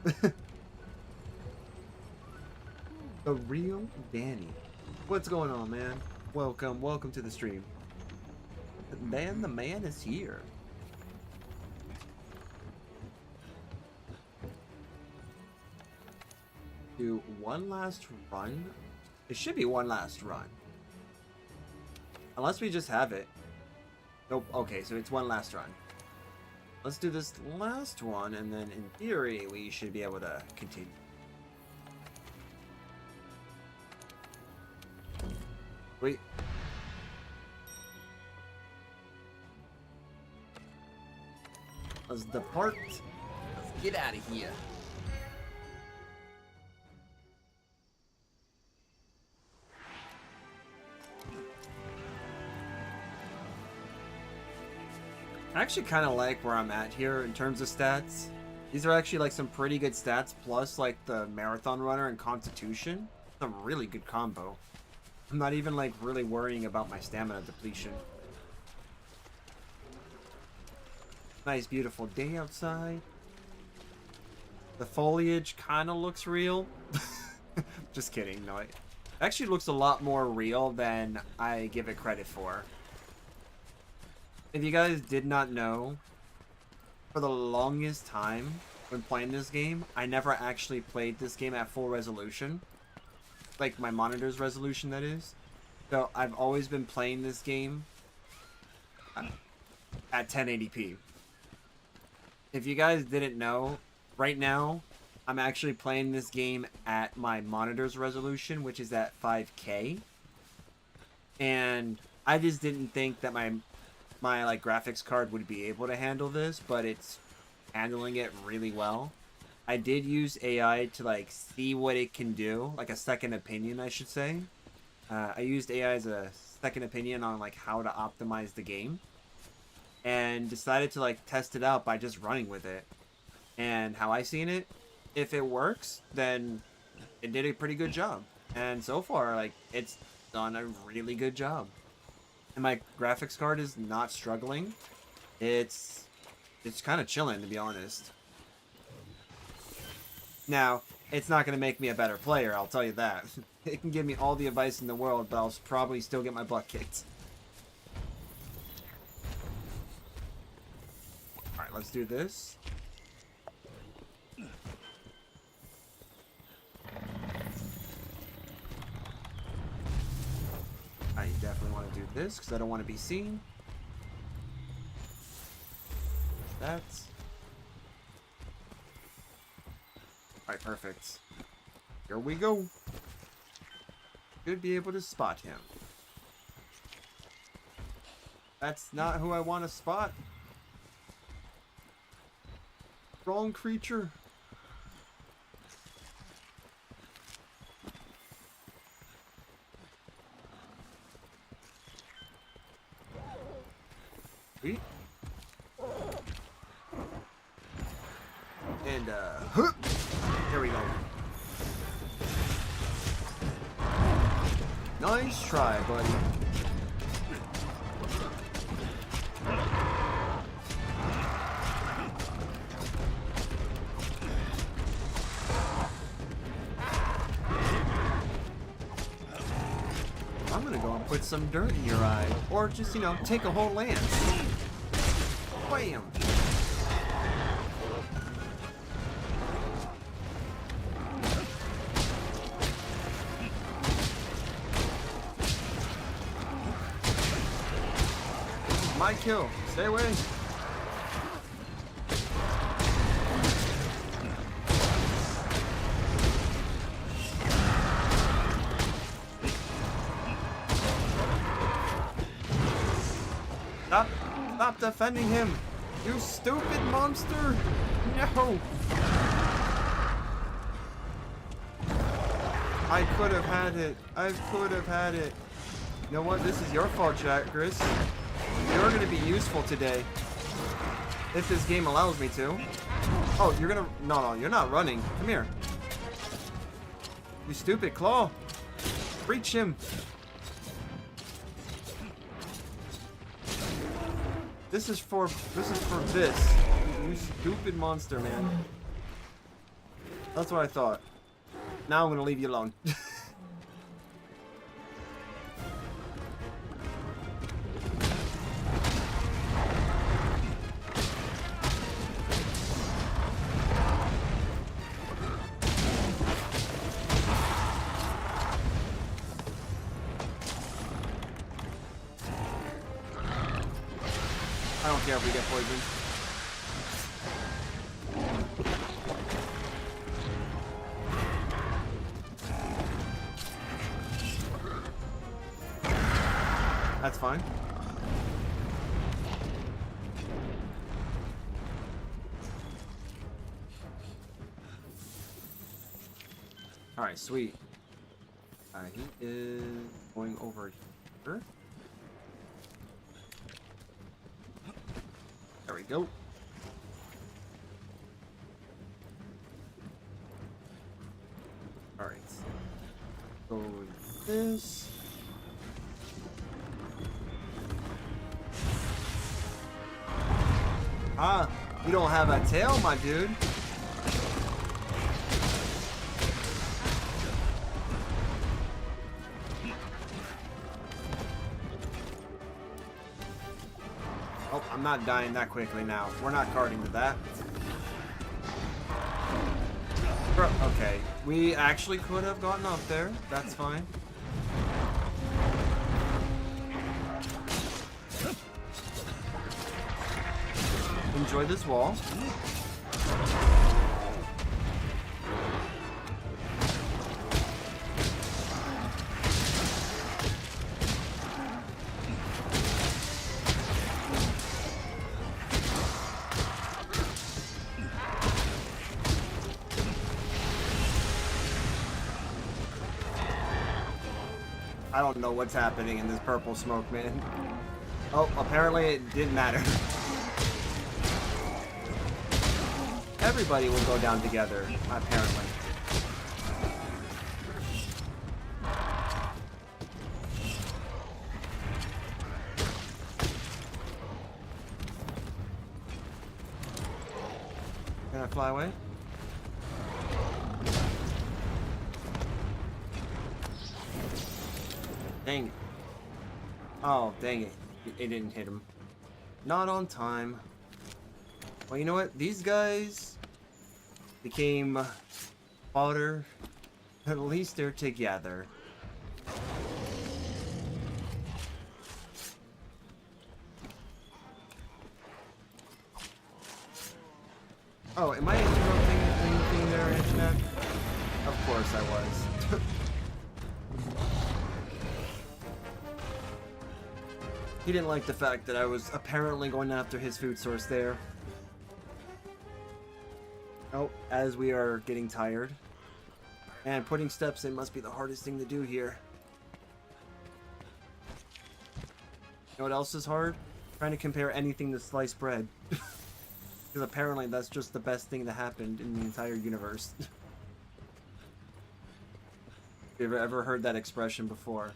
The real Danny. What's going on, man? Welcome to the stream. The man is here. Do one last run? It should be one last run. Unless we just have it. Nope. Okay, so it's one last run. Let's do this last one, and then in theory, we should be able to continue. Wait. Let's depart. Let's get out of here. I actually kind of like where I'm at here in terms of stats. These are actually like some pretty good stats, plus like the Marathon Runner and Constitution. It's a really good combo. I'm not even like really worrying about my stamina depletion. Nice, beautiful day outside. The foliage kind of looks real. Just kidding. No, it actually looks a lot more real than I give it credit for. If you guys did not know, for the longest time when playing this game, I never actually played this game at full resolution. Like my monitor's resolution, that is. So I've always been playing this game at 1080p. If you guys didn't know, right now I'm actually playing this game at my monitor's resolution, which is at 5K. And I just didn't think that my like graphics card would be able to handle this, but it's handling it really well. I did use AI to like see what it can do, like a second opinion, I should say. I used AI as a second opinion on like how to optimize the game, and decided to like test it out by just running with it. And how I seen it, if it works, then it did a pretty good job. And so far, like, it's done a really good job. And my graphics card is not struggling. It's kind of chilling, to be honest. Now, it's not going to make me a better player, I'll tell you that. It can give me all the advice in the world, but I'll probably still get my butt kicked. Alright, let's do this. I definitely want to do this because I don't want to be seen. That's... Alright, perfect. Here we go. Should be able to spot him. That's not who I want to spot. Wrong creature. Sweet. And, there we go. Nice try, buddy. I'm gonna go and put some dirt in your eye. Or just, you know, take a whole lance. Wham! My kill. Stay away. Stop defending him. You stupid monster. No. I could have had it. I could have had it. You know what? This is your fault, Chris. You're gonna be useful today. If this game allows me to. Oh, you're gonna... No, you're not running. Come here. You stupid claw. Reach him. This is for this. You stupid monster, man. That's what I thought. Now I'm gonna leave you alone. I don't care if we get poisoned. That's fine. Alright, sweet. He is going over here. There we go. Alright. Go with this. Ah, you don't have a tail, my dude. Oh, I'm not dying that quickly now. We're not carding with that. Bro, okay. We actually could have gotten up there. That's fine. Enjoy this wall. I don't know what's happening in this purple smoke, man. Oh, apparently it didn't matter. Everybody will go down together, apparently. Can I fly away? Dang it. Oh, dang it. It didn't hit him. Not on time. Well, you know what? These guys became fodder. At least they're together. Oh, am I interrupting anything there, Internet? Of course I was. He didn't like the fact that I was apparently going after his food source there. Oh, as we are getting tired. And putting steps in must be the hardest thing to do here. You know what else is hard? Trying to compare anything to sliced bread. Because apparently that's just the best thing that happened in the entire universe. Have you ever heard that expression before?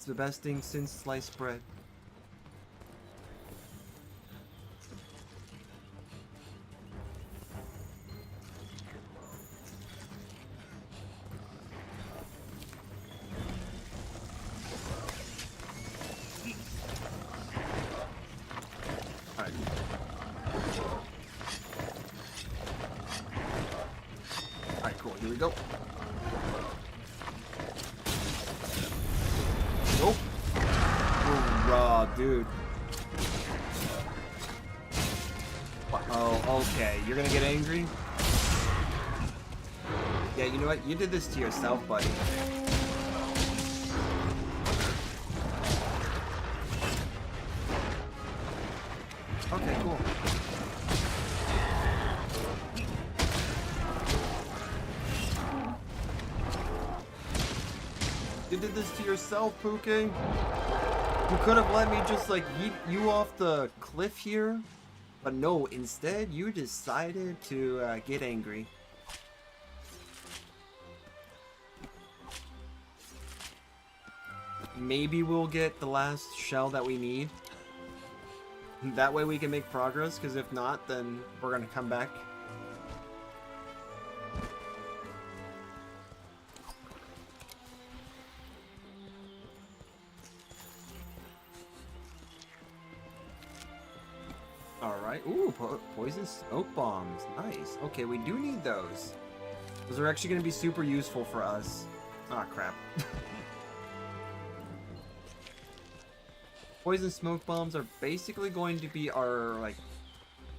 It's the best thing since sliced bread. Alright. Alright, cool. Here we go. Nope. Raw, dude. Oh, okay. You're gonna get angry? Yeah, you know what? You did this to yourself, buddy. Okay, cool. You did this to yourself, Pookie. You could have let me just like yeet you off the cliff here, but no, instead you decided to get angry. Maybe we'll get the last shell that we need. That way we can make progress, because if not, then we're gonna come back. Alright, ooh, poison smoke bombs, nice. Okay, we do need those. Those are actually gonna be super useful for us. Ah, crap. Poison smoke bombs are basically going to be our, like,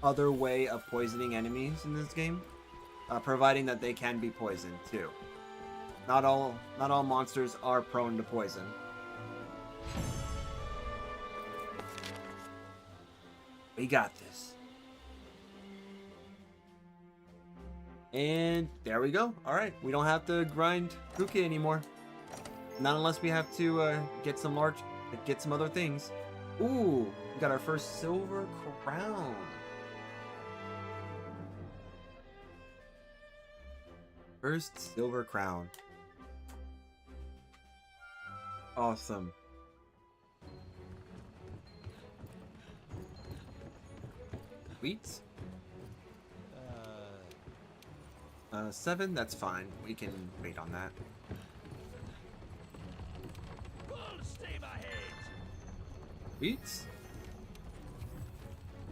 other way of poisoning enemies in this game. Providing that they can be poisoned, too. Not all monsters are prone to poison. We got this. And there we go. Alright, we don't have to grind Kuki anymore. Not unless we have to get some other things. Ooh, we got our first silver crown. First silver crown. Awesome. Sweet. 7, that's fine. We can wait on that. Full steam ahead. Sweet.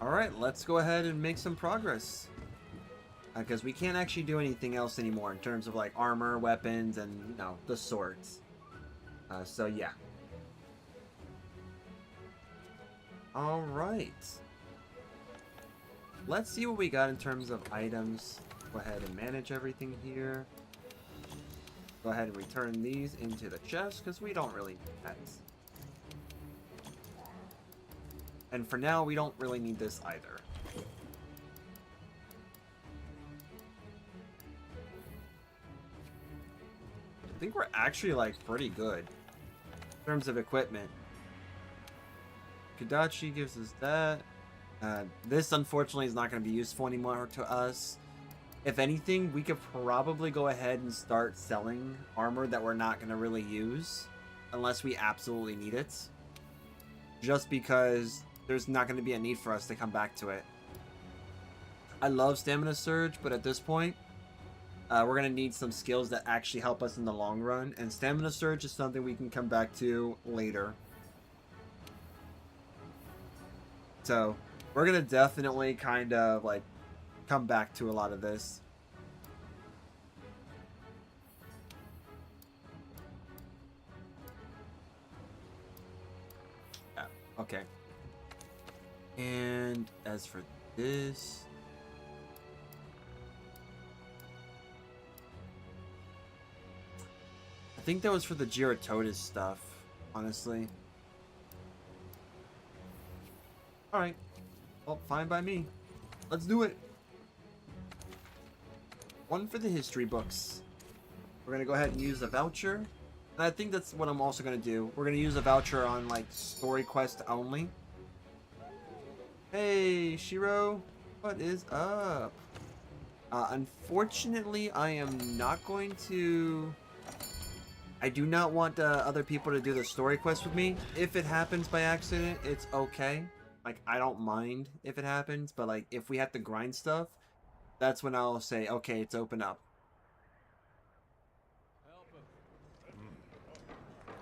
Alright, let's go ahead and make some progress. Because we can't actually do anything else anymore in terms of like armor, weapons, and you know, the swords. So yeah. Alright. Let's see what we got in terms of items. Go ahead and manage everything here. Go ahead and return these into the chest because we don't really need that. And for now, we don't really need this either. I think we're actually like pretty good in terms of equipment. Kodachi gives us that. This unfortunately is not going to be useful anymore to us. If anything, we could probably go ahead and start selling armor that we're not going to really use unless we absolutely need it. Just because there's not going to be a need for us to come back to it. I love Stamina Surge, but at this point, we're going to need some skills that actually help us in the long run. And Stamina Surge is something we can come back to later. So, we're going to definitely kind of like come back to a lot of this. Yeah, okay. And as for this, I think that was for the Giratotis stuff, honestly. Alright. Well, fine by me. Let's do it. One for the history books. We're going to go ahead and use a voucher. And I think that's what I'm also going to do. We're going to use a voucher on, like, story quest only. Hey, Shiro. What is up? Unfortunately, I am not going to I do not want other people to do the story quest with me. If it happens by accident, it's okay. Like, I don't mind if it happens, but like, if we have to grind stuff, that's when I'll say, okay, it's open up.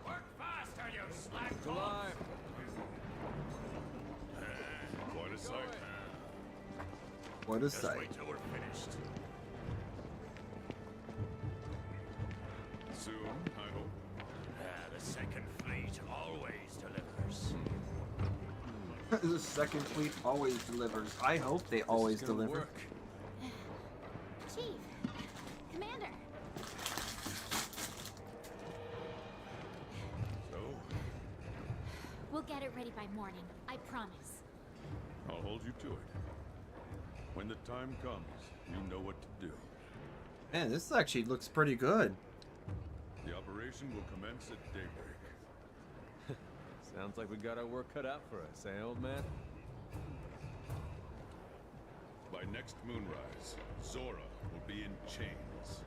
Work faster, you slack Alive. Quite a sight. What a Just sight. wait till we're finished. Soon, I hope. The second fleet always delivers. The second fleet always delivers. I hope they always It's gonna deliver. work. Chief, Commander, So, we'll get it ready by morning. I promise. I'll hold you to it. When the time comes, you know what to do. Man, this actually looks pretty good. The operation will commence at daybreak. Sounds like we got our work cut out for us, eh, old man? By next moonrise, Zora will be in chains.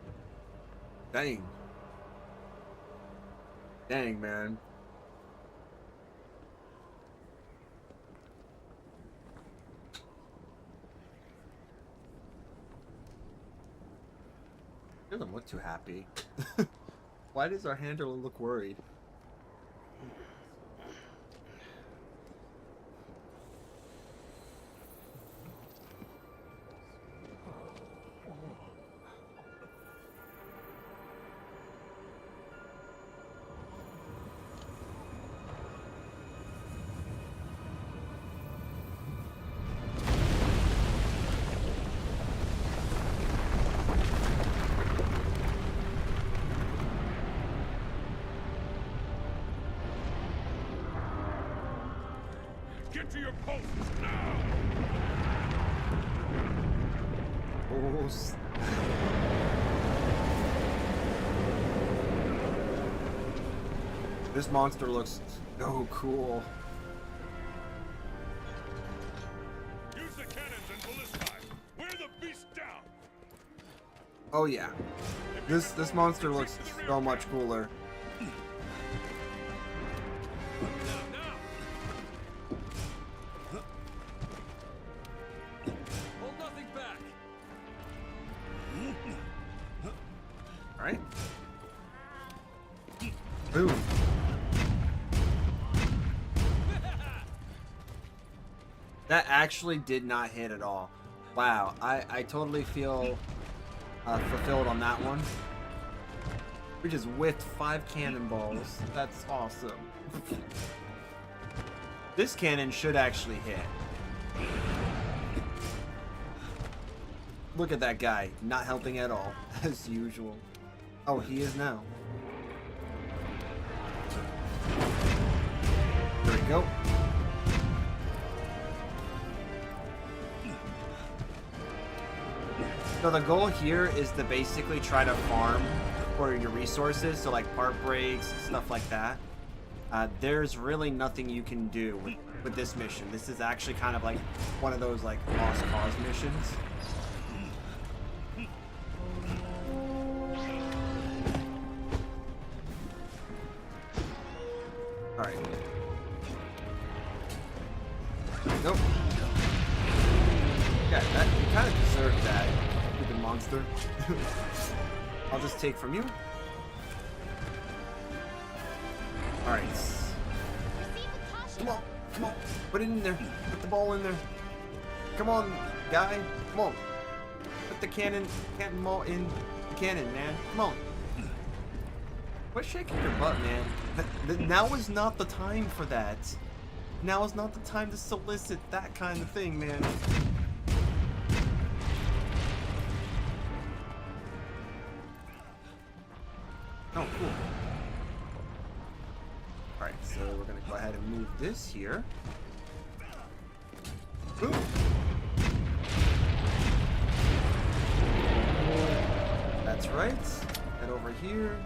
Dang. Dang, man. He doesn't look too happy. Why does our handler look worried? Get to your posts now! Oh, this monster looks so cool. Use the cannons and ballistae! Wear the beast down! Oh yeah. This monster looks so much cooler. Hold nothing back. Alright. Boom. That actually did not hit at all. Wow, I totally feel fulfilled on that one. We just whiffed 5 cannonballs. That's awesome. This cannon should actually hit. Look at that guy, not helping at all, as usual. Oh, he is now. There we go. So the goal here is to basically try to farm for your resources, so like part breaks, stuff like that. There's really nothing you can do with this mission. This is actually kind of like one of those like lost cause missions. Alright. Nope. Yeah, that you kind of deserve that, stupid monster. I'll just take from you. Alright. Come on, come on. Put it in there. Put the ball in there. Come on, guy. Come on. Put the cannon ball in the cannon, man. Come on. Quit shaking your butt, man. Now is not the time for that. Now is not the time to solicit that kind of thing, man. Oh, cool. Alright, so we're gonna go ahead and move this here. Boom. That's right. Head over here.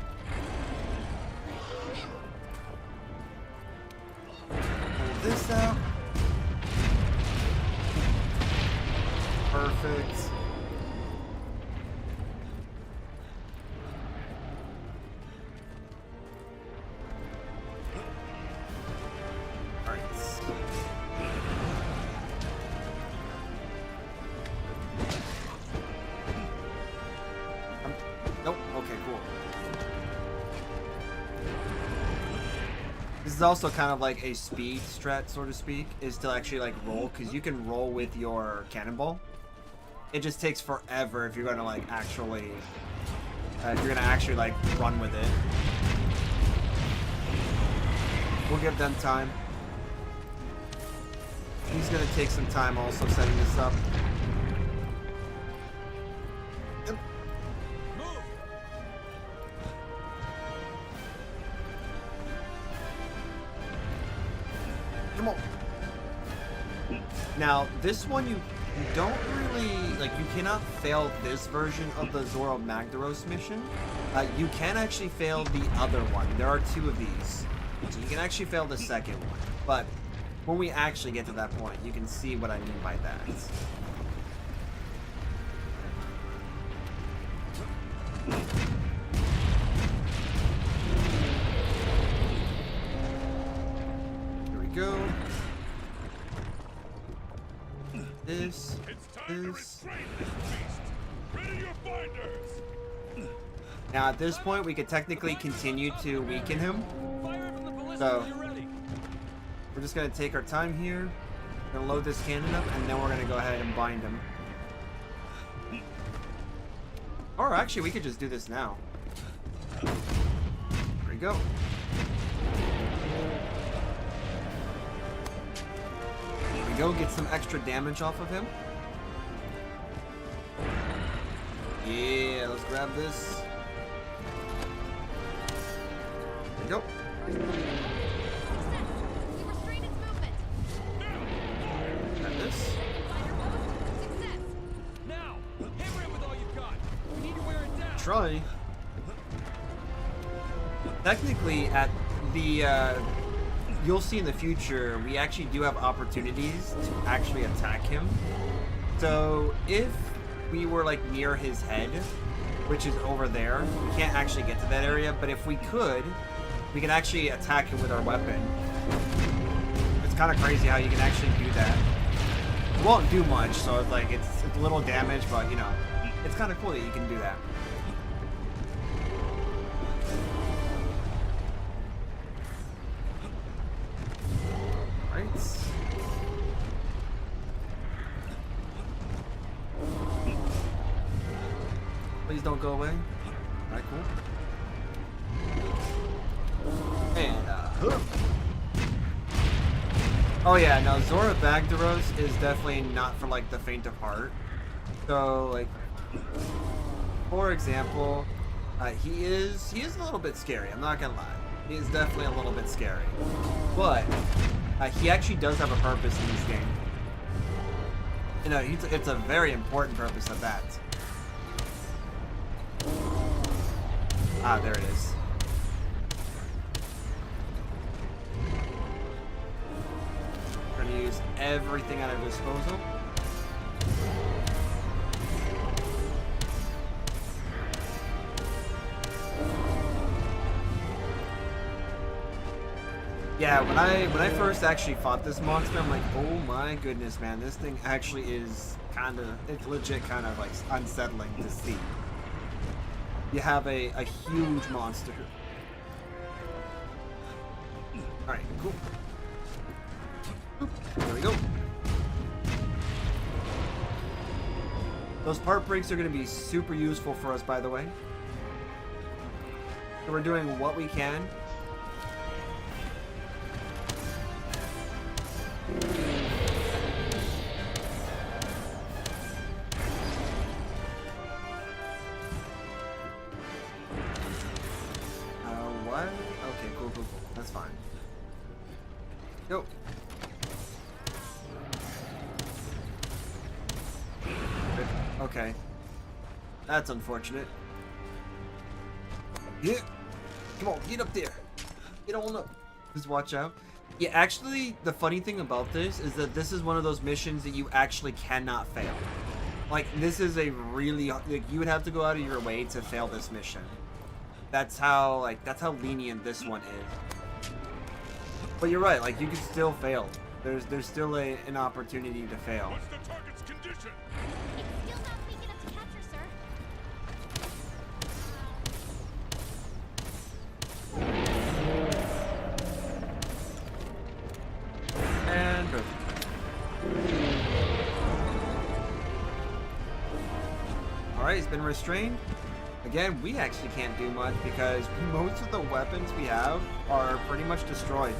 Pull this out. Perfect. This is also kind of like a speed strat, so to speak, is to actually like roll, because you can roll with your cannonball. It just takes forever if you're gonna like actually, like run with it. We'll give them time. He's gonna take some time also setting this up. Yep. Come on. Now, this one you don't really, like, you cannot fail this version of the Zorro Magdaros mission. You can actually fail the other one. There are 2 of these. So you can actually fail the second one. But when we actually get to that point, you can see what I mean by that. Here we go. This. Ready your binders! Now at this point, we could technically continue to weaken him. Fire from the ballista So- when you're ready. We're just gonna take our time here. Gonna load this cannon up, and then we're gonna go ahead and bind him. Or actually, we could just do this now. There we go. There we go. Get some extra damage off of him. Yeah, let's grab this. There we go. We restrained its movement. Grab this. Fire mode. Success. Now, hammer it with all you've got. We need to wear it down. Try. Technically, at the you'll see in the future, we actually do have opportunities to actually attack him. So if we were like near his head, which is over there, we can't actually get to that area. But if we could, we can actually attack him with our weapon. It's kind of crazy how you can actually do that. It won't do much, so it's like it's a little damage, but you know, it's kind of cool that you can do that. Right. Please don't go away. Alright, cool. And, oh yeah, no, Zorro Magdaros is definitely not for, like, the faint of heart. So, like, for example, he is a little bit scary, I'm not gonna lie. He is definitely a little bit scary. But, he actually does have a purpose in this game. You know, it's a very important purpose of that. Ah, there it is. We're gonna use everything at our disposal. Yeah, when I first actually fought this monster, I'm like, oh my goodness, man, this thing actually is it's legit kind of like unsettling to see. You have a huge monster. Alright, cool. Oop, there we go. Those part breaks are going to be super useful for us, by the way. So we're doing what we can. What? Okay, cool. That's fine. Go. Okay. That's unfortunate. Yeah. Come on, get up there. Get on up. Just watch out. Yeah, actually, the funny thing about this is that this is one of those missions that you actually cannot fail. Like, this is a really... Like, you would have to go out of your way to fail this mission. That's how lenient this one is. But you're right, like, you can still fail. There's still an opportunity to fail. What's the target's condition? It's still not weak enough to capture, sir. Alright, he's been restrained. Again, we actually can't do much because most of the weapons we have are pretty much destroyed.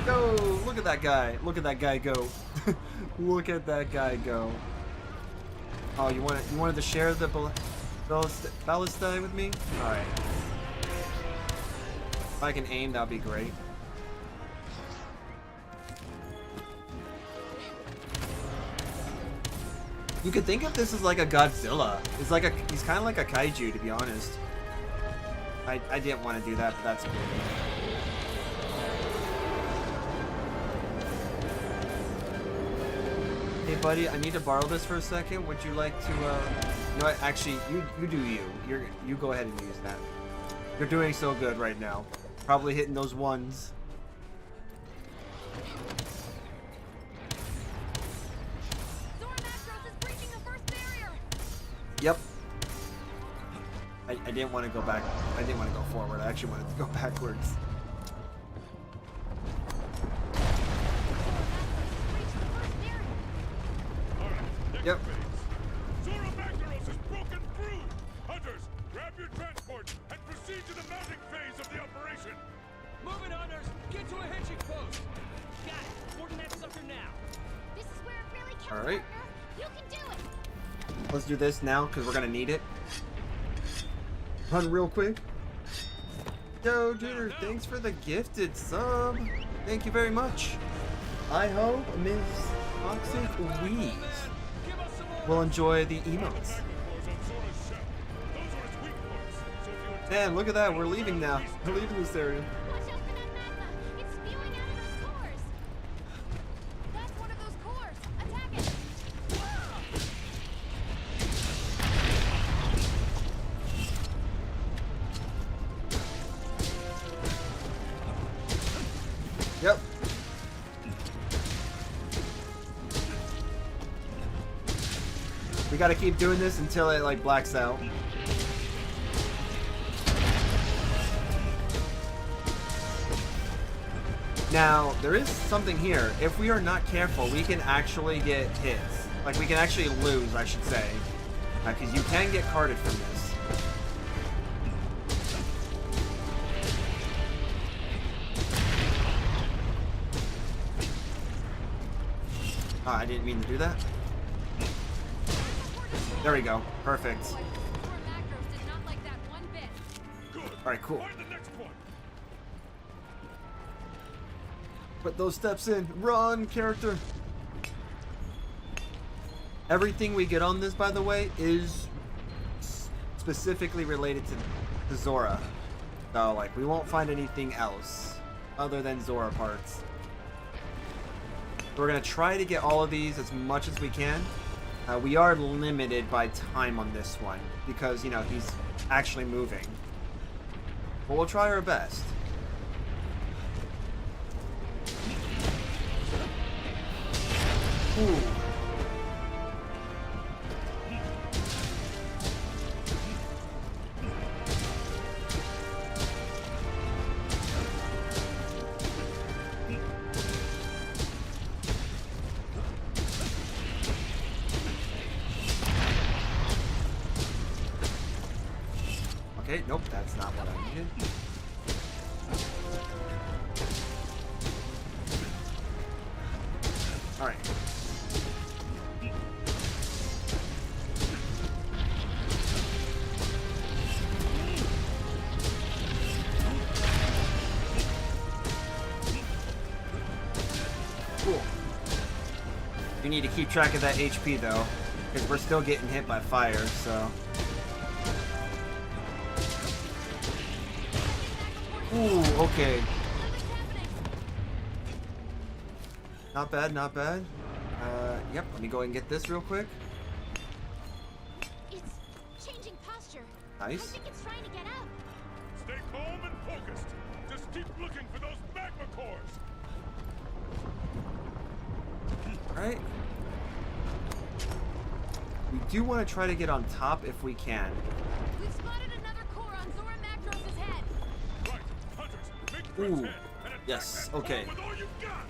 Go! Look at that guy. Look at that guy go. Look at that guy go. Oh, you wanted to share the ballista with me? Alright. If I can aim, that'd be great. You could think of this as like a Godzilla. He's kind of like a kaiju, to be honest. I didn't want to do that, but that's cool. Hey buddy, I need to borrow this for a second. Would you like to, you know what, actually, you do you. You go ahead and use that. You're doing so good right now. Probably hitting those ones. Zora Macros is breaching the first barrier. Yep. I didn't want to go back. I didn't want to go forward. I actually wanted to go backwards. Yep. Zora Magdaros is broken through! Hunters, grab your transport and proceed to the mounting phase of the operation! Move it, hunters! Get to a hitching post! Got it! Boarding that sucker now! This is where it really counts, All right. partner. You can do it. Let's do this now because we're gonna need it. Run real quick. Yo, Junior, thanks for the gifted sub. Thank you very much. I hope Miss Toxic Wheeze Give us some more! will enjoy the emotes. Man, look at that. We're leaving now. We're leaving this area. Watch out for that magma. It's spewing out of those cores. That's one of those cores. Attack it. Yep. We gotta keep doing this until it like blacks out. Now, there is something here. If we are not careful, we can actually get hits. Like, we can actually lose, I should say. Because you can get carded from this. Ah, I didn't mean to do that. There we go. Perfect. Zora Macros did not like that one bit. Good. Alright, cool. Find the next one. Put those steps in. Run, character. Everything we get on this, by the way, is specifically related to Zora. So, like, we won't find anything else other than Zora parts. We're going to try to get all of these as much as we can. We are limited by time on this one because, you know, he's actually moving. But we'll try our best. Ooh. Okay, nope, that's not what I needed. Alright. Cool. You need to keep track of that HP though, because we're still getting hit by fire, so. Ooh, okay. Not bad, not bad. Yep, let me go and get this real quick. It's changing posture. I Nice. think it's trying to get out. Stay calm and focused. Just keep looking for those magma cores. Alright. We do want to try to get on top if we can. We've spotted another core on Zora Macros' head. Right, hunters, make for its Ooh, head and attack yes, that core okay. with all you've got.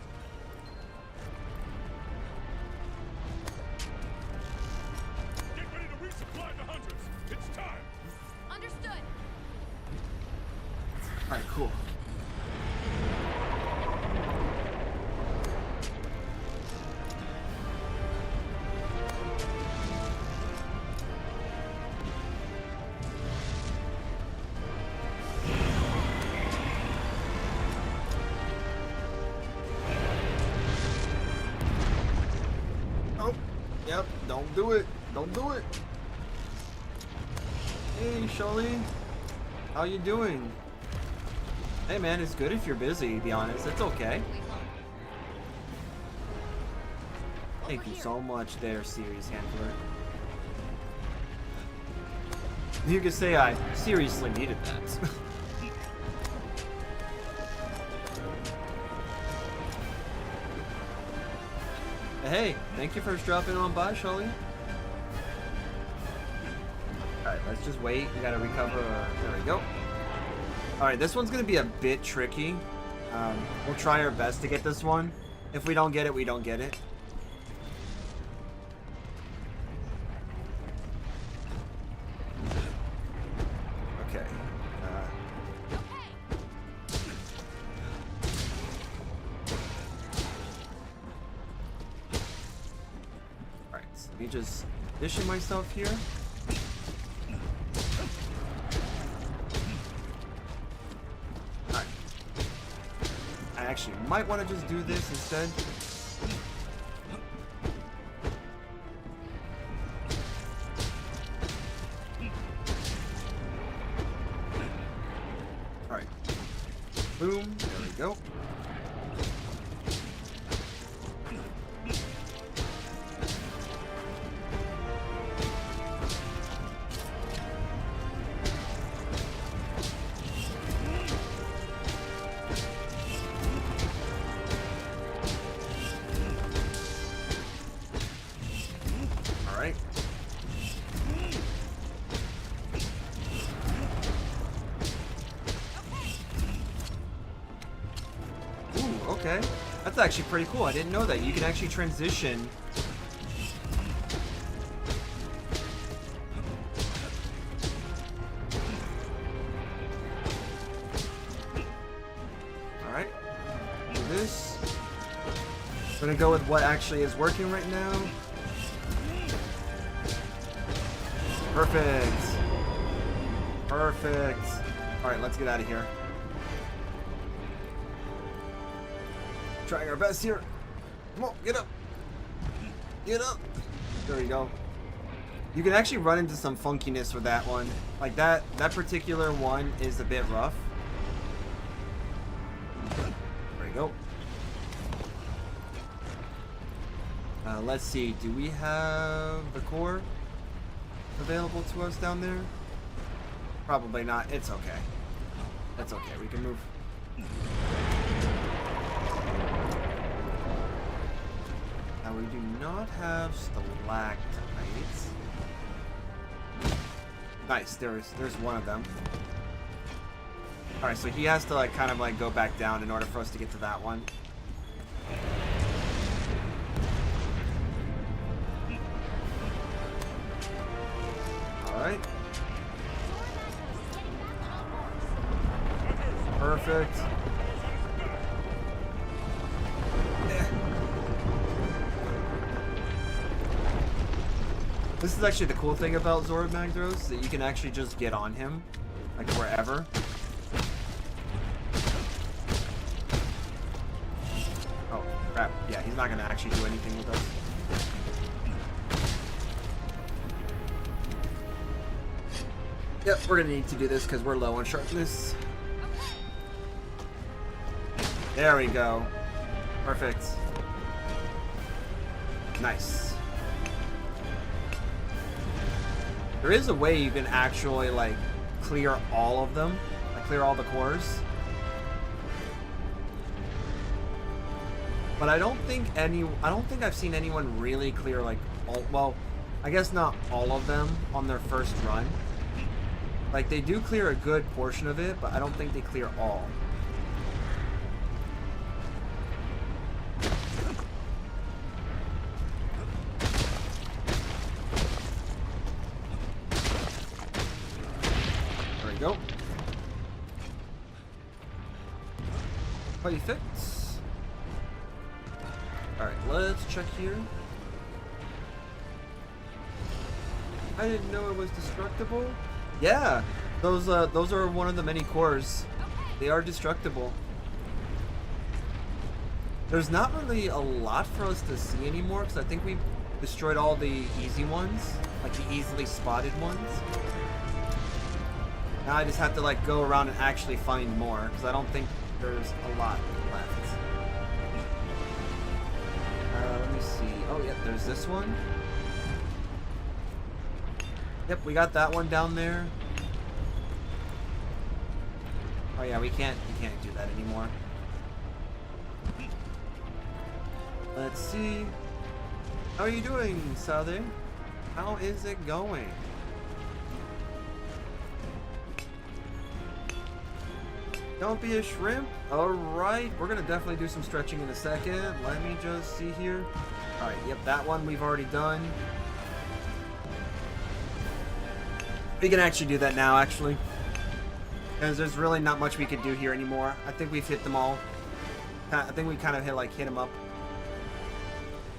Yep, don't do it. Don't do it. Hey, Shully. How you doing? Hey, man, it's good if you're busy, to be honest. It's okay. Thank you so much there, series handler. You could say I seriously needed that. Hey, thank you for dropping on by, Shully. Alright, let's just wait. We gotta recover. There we go. Alright, this one's gonna be a bit tricky. We'll try our best to get this one. If we don't get it, we don't get it. Okay. Alright, so let me just position myself here. Alright. I actually might want to just do this instead. Alright. Boom. There we go. Alright. Ooh, okay. That's actually pretty cool. I didn't know that. You can actually transition. Alright. Do this. I'm gonna go with what actually is working right now. Perfect. Perfect. Alright, let's get out of here. Trying our best here. Come on, get up. Get up. There we go. You can actually run into some funkiness with that one. Like that particular one is a bit rough. There we go. Let's see. Do we have the core available to us down there? Probably not. It's okay. That's okay. We can move. Now we do not have stalactites. Nice. There's one of them. All right. So he has to like kind of like go back down in order for us to get to that one. Alright. Perfect. This is actually the cool thing about Zorah Magdaros, that you can actually just get on him, like wherever. Oh, crap. Yeah, he's not going to actually do anything with us. Yep, we're gonna need to do this because we're low on sharpness. There we go. Perfect. Nice. There is a way you can actually like clear all of them, like clear all the cores. But I don't think I've seen anyone really clear like all, well, I guess not all of them on their first run. Like, they do clear a good portion of it, but I don't think they clear all. There we go. Perfect. Alright, let's check here. I didn't know it was destructible. Yeah, those are one of the many cores. They are destructible. There's not really a lot for us to see anymore because I think we destroyed all the easy ones, like the easily spotted ones. Now I just have to like go around and actually find more, because I don't think there's a lot left. Let me see. Oh, yep, there's this one. Yep, we got that one down there. Oh yeah, we can't do that anymore. Let's see. How are you doing, Sade? How is it going? Don't be a shrimp. Alright, we're gonna definitely do some stretching in a second. Let me just see here. Alright, yep, that one we've already done. We can actually do that now, actually. Because there's really not much we could do here anymore. I think we've hit them all. I think we kind of hit them up.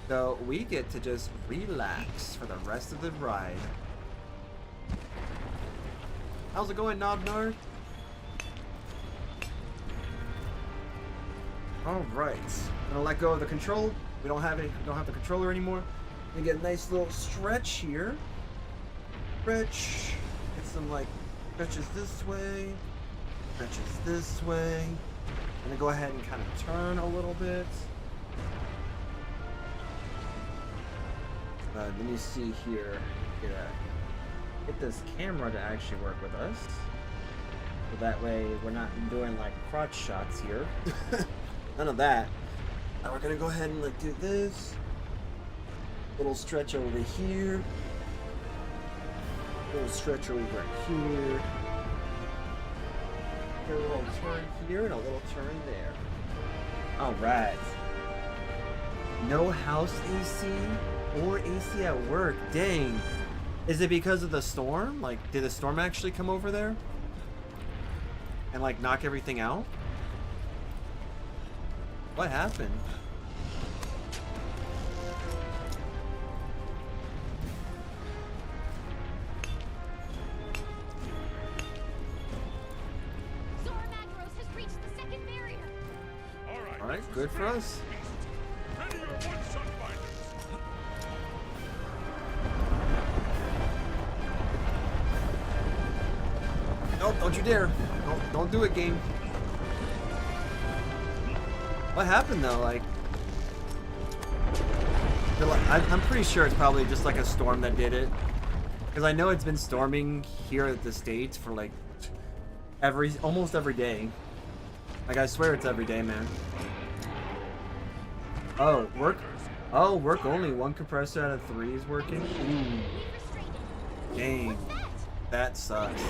So we get to just relax for the rest of the ride. How's it going, Nobnard? Alright. Gonna let go of the control. We don't have the controller anymore. We get a nice little stretch here. Stretch. Get some like stretches this way. Stretches this way. I'm gonna go ahead and kind of turn a little bit. Let me see here. Get this camera to actually work with us. So that way we're not doing like crotch shots here. None of that. Now we're gonna go ahead and like do this. Little stretch over here. Little stretch over here. A little turn here and a little turn there. Alright. No house AC or AC at work. Dang. Is it because of the storm? Like, did the storm actually come over there? And like knock everything out? What happened? Zora Magdaros has reached the second barrier. All Alright, good for us. Ready your one-shot fighters. Nope, don't you dare. Don't do it, game. What happened though? Like, I'm pretty sure it's probably just like a storm that did it. Because I know it's been storming here at the States for like almost every day. Like, I swear it's every day, man. Oh, work? Oh, work only. One compressor out of 3 is working? Ooh. Dang. That sucks. Oh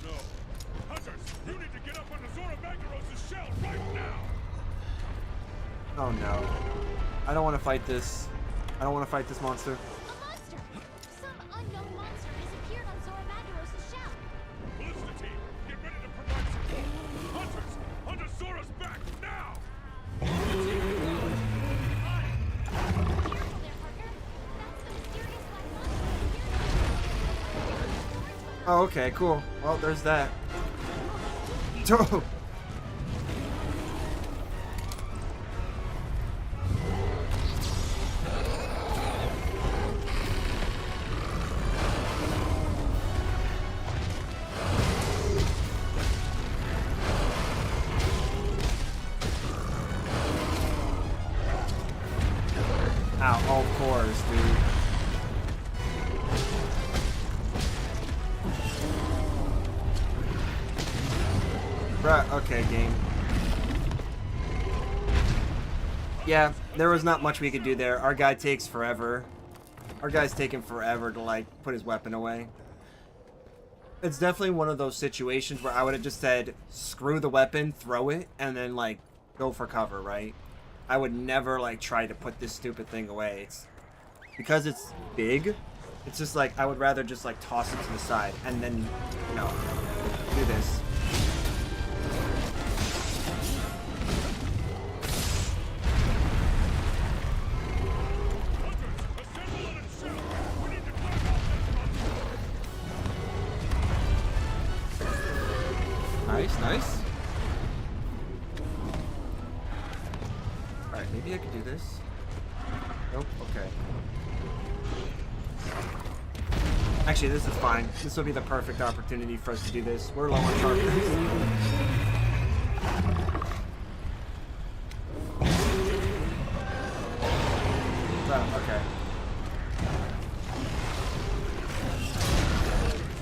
no. Hunters, you need to get up on the Zora Magdaros' shell right now. Oh no. I don't want to fight this. I don't want to fight this monster. A monster! Some unknown monster has appeared on Zora Magdaros' shell. Ballista team, get ready to provide support. Hunters, under Zora's back now. Careful there, Parker. That's the mysterious black monster. Oh, okay, cool. Well, there's that. Ow, oh, of course, dude. Right, okay, game. Yeah, there was not much we could do there. Our guy takes forever. Our guy's taking forever to, like, put his weapon away. It's definitely one of those situations where I would have just said, screw the weapon, throw it, and then, like, go for cover, right? I would never, like, try to put this stupid thing away. It's because it's big, it's just, like, I would rather just, like, toss it to the side and then, you know, do this. Nice, nice. Alright, maybe I could do this. Nope. Okay. Actually, this is fine. This will be the perfect opportunity for us to do this. We're low on charges. Oh, okay.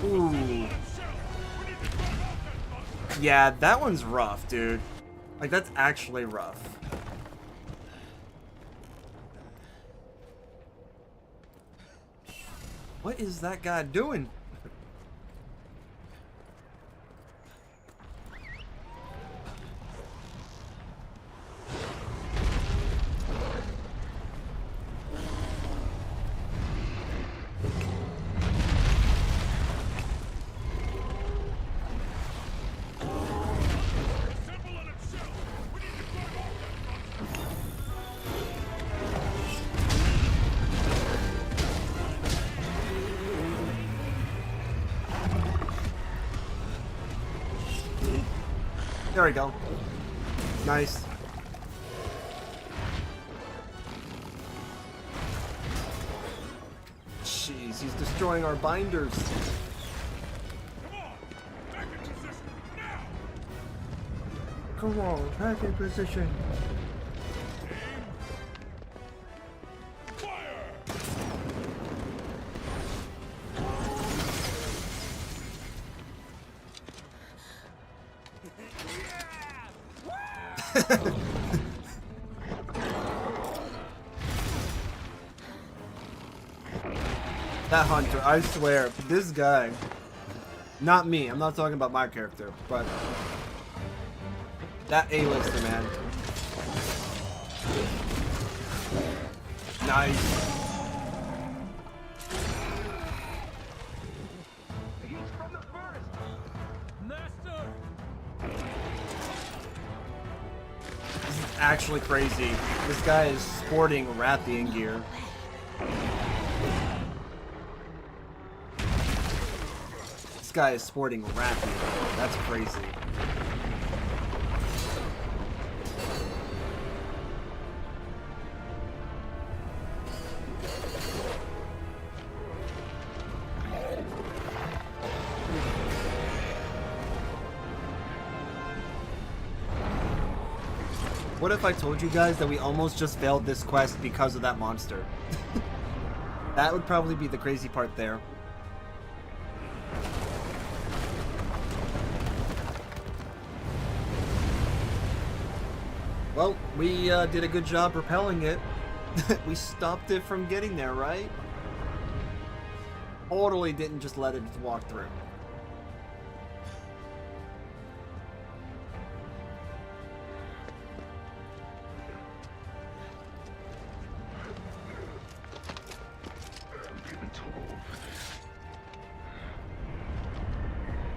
Ooh. Yeah, that one's rough, dude. Like, that's actually rough. What is that guy doing? There we go. Nice. Jeez, he's destroying our binders. Come on, back in position now! Come on, back in position. Fire! That hunter, I swear, this guy, not me, I'm not talking about my character, but that A-lister, man. Nice. Master! This is actually crazy. This guy is sporting Rathian gear. This guy is sporting Rathian. That's crazy. What if I told you guys that we almost just failed this quest because of that monster? That would probably be the crazy part there. Well, we did a good job repelling it. We stopped it from getting there, right? Totally didn't just let it walk through.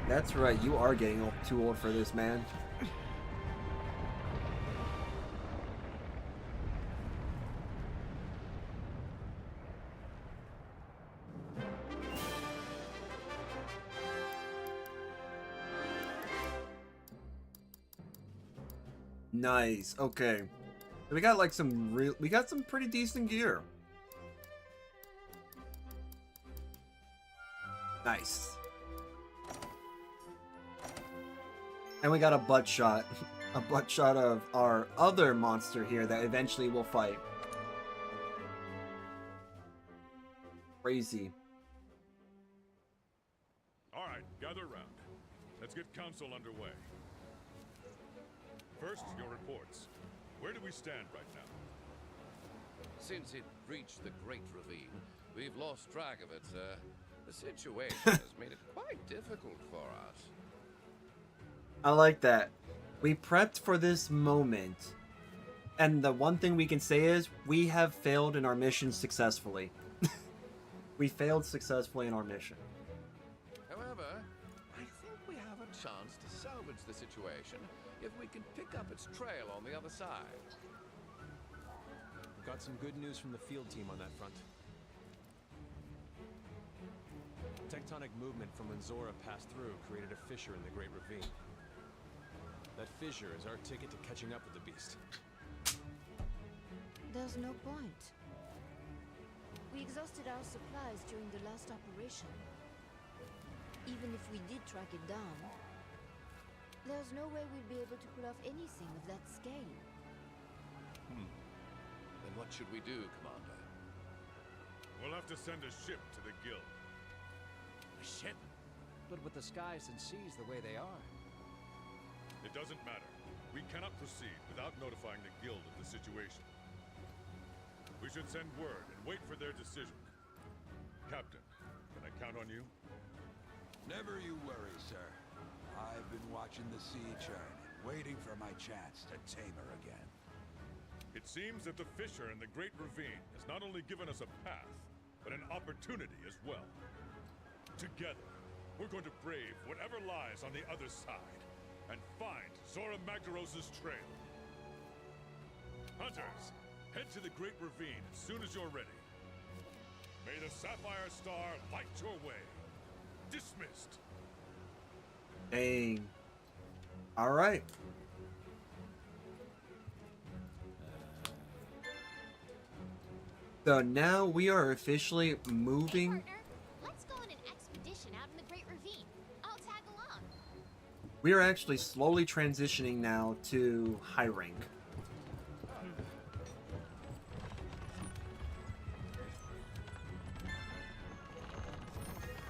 That's right, you are getting too old for this, man. Nice. Okay. We got like we got some pretty decent gear. Nice. And we got a butt shot. A butt shot of our other monster here that eventually we'll fight. Crazy. Alright, gather round. Let's get council underway. First, your reports. Where do we stand right now? Since it reached the Great Ravine, we've lost track of it, sir. The situation has made it quite difficult for us. I like that. We prepped for this moment. And the one thing we can say is, we have failed in our mission successfully. We failed successfully in our mission. However, I think we have a chance to salvage the situation if we can pick up its trail on the other side. We've got some good news from the field team on that front. Tectonic movement from when Zora passed through created a fissure in the Great Ravine. That fissure is our ticket to catching up with the beast. There's no point. We exhausted our supplies during the last operation. Even if we did track it down, there's no way we'd be able to pull off anything of that scale. Then what should we do, Commander? We'll have to send a ship to the guild. A ship? But with the skies and seas the way they are. It doesn't matter. We cannot proceed without notifying the guild of the situation. We should send word and wait for their decision. Captain, can I count on you? Never you worry, sir. I've been watching the sea churn, waiting for my chance to tame her again. It seems that the fissure in the Great Ravine has not only given us a path, but an opportunity as well. Together, we're going to brave whatever lies on the other side, and find Zora Magdaros' trail. Hunters, head to the Great Ravine as soon as you're ready. May the Sapphire Star light your way. Dismissed. Dang. All right. So now we are officially moving. Partner, let's go on an expedition out in the Great Ravine. I'll tag along. We are actually slowly transitioning now to high rank.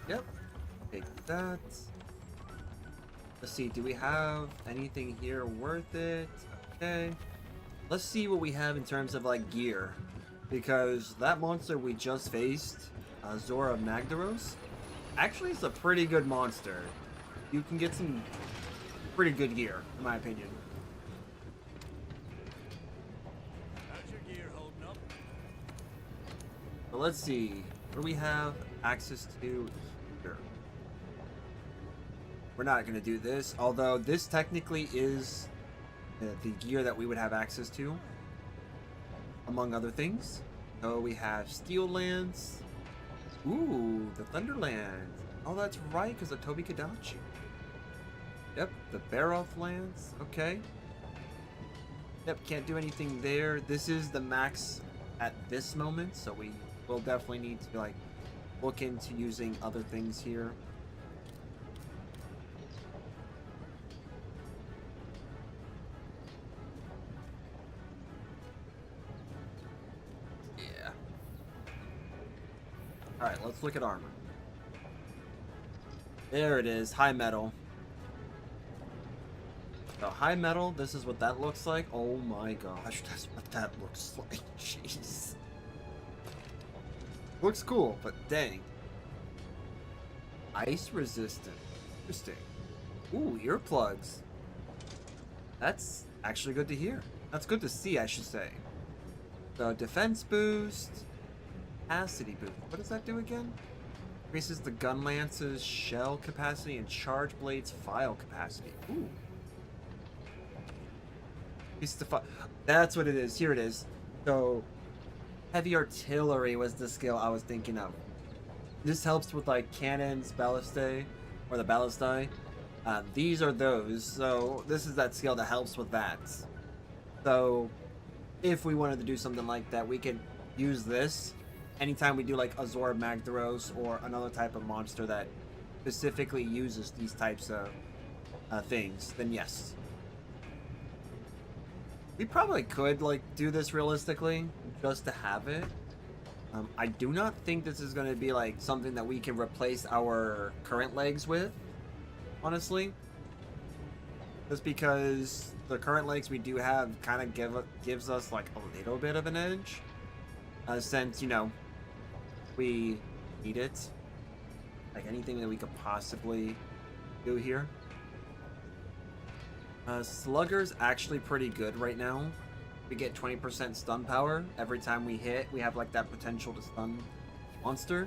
Yep. Take that. Let's see, do we have anything here worth it? Okay. Let's see what we have in terms of like gear. Because that monster we just faced, Zora Magdaros, actually is a pretty good monster. You can get some pretty good gear, in my opinion. How's your gear holding up? But let's see, what do we have access to here? We're not going to do this, although this technically is the gear that we would have access to, among other things. So we have Steel Lance. Ooh, the Thunderlands. Oh, that's right, because of Tobi Kadachi. Yep, the Baroth Lance. Okay. Yep, can't do anything there. This is the max at this moment, so we will definitely need to like look into using other things here. Yeah. Alright, let's look at armor. There it is, high metal. So high metal, this is what that looks like. Oh my gosh, that's what that looks like. Jeez. Looks cool, but dang. Ice resistant. Interesting. Ooh, earplugs. That's actually good to hear. That's good to see, I should say. So defense boost. Capacity boost. What does that do again? Increases the gun lance's shell capacity and charge blade's file capacity. Ooh. That's what it is. Here it is. So, heavy artillery was the skill I was thinking of. This helps with like cannons, ballistae, or the ballistae. These are those. So this is that skill that helps with that. So, if we wanted to do something like that, we could use this anytime we do like a Zora Magdaros or another type of monster that specifically uses these types of things. Then yes. We probably could like do this realistically just to have it. I do not think this is going to be like something that we can replace our current legs with, honestly. Just because the current legs we do have kind of gives us like a little bit of an edge, since, you know, we need it. Like anything that we could possibly do here. Slugger's actually pretty good right now. We get 20% stun power every time we hit. We have like that potential to stun monster.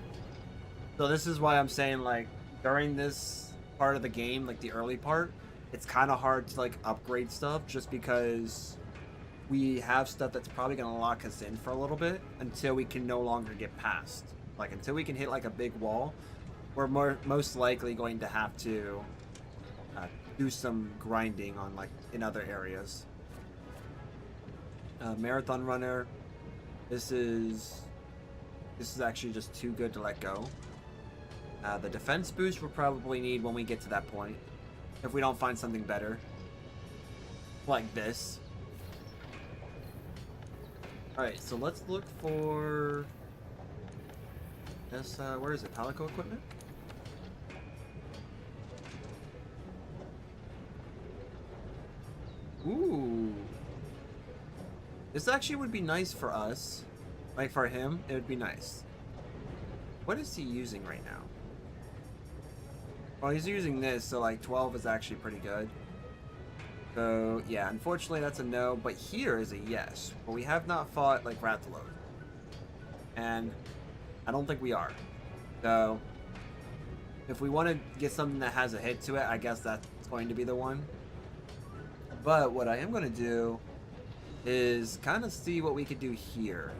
So this is why I'm saying like during this part of the game, like the early part, it's kind of hard to like upgrade stuff just because we have stuff that's probably going to lock us in for a little bit until we can no longer get past. Like until we can hit like a big wall, we're most likely going to have to do some grinding on like in other areas. Marathon runner. This is This is actually just too good to let go. The defense boost we'll probably need when we get to that point. If we don't find something better. Like this. Alright, so let's look for... this, where is it? Palico equipment? Ooh. This actually would be nice for us. Like for him, it would be nice. What is he using right now? Well, he's using this, so like 12 is actually pretty good. So yeah, unfortunately that's a no, but here is a yes. But we have not fought like Rathalos. And I don't think we are. So if we want to get something that has a hit to it, I guess that's going to be the one. But what I am going to do is kind of see what we could do here.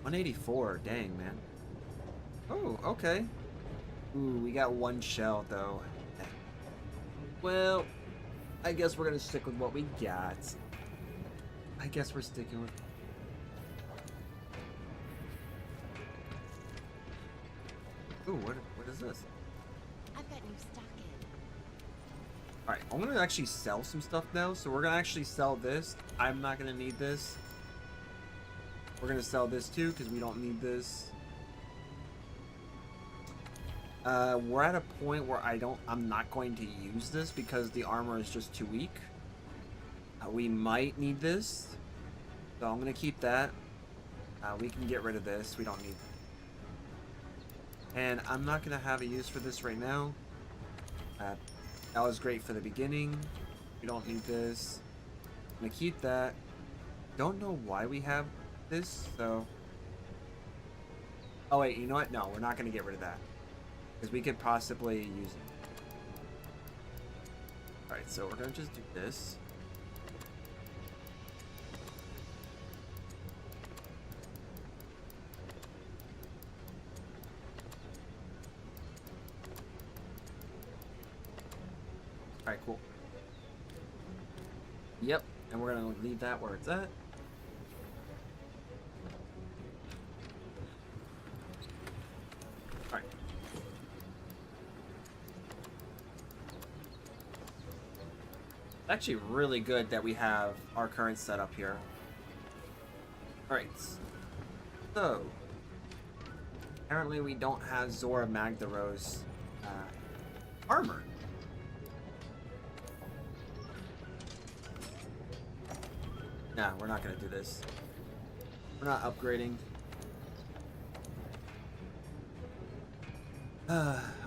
184, dang, man. Oh, okay. Ooh, we got one shell, though. Well, I guess we're going to stick with what we got. I guess we're sticking with... Ooh, what is this? I've got new stock in. Alright, I'm going to actually sell some stuff now. So we're going to actually sell this. I'm not going to need this. We're going to sell this too because we don't need this. We're at a point where I'm not going to use this because the armor is just too weak. We might need this. So I'm going to keep that. We can get rid of this. We don't need it. And I'm not going to have a use for this right now. That was great for the beginning. We don't need this. I'm going to keep that. Don't know why we have this, so... Oh wait, you know what? No, we're not going to get rid of that. Because we could possibly use it. Alright, so we're going to just do this. Alright, cool. Yep, and we're going to leave that where it's at. Alright. Actually really good that we have our current setup here. Alright. So, apparently we don't have Zora Magdaros armor. Nah, we're not gonna do this. We're not upgrading.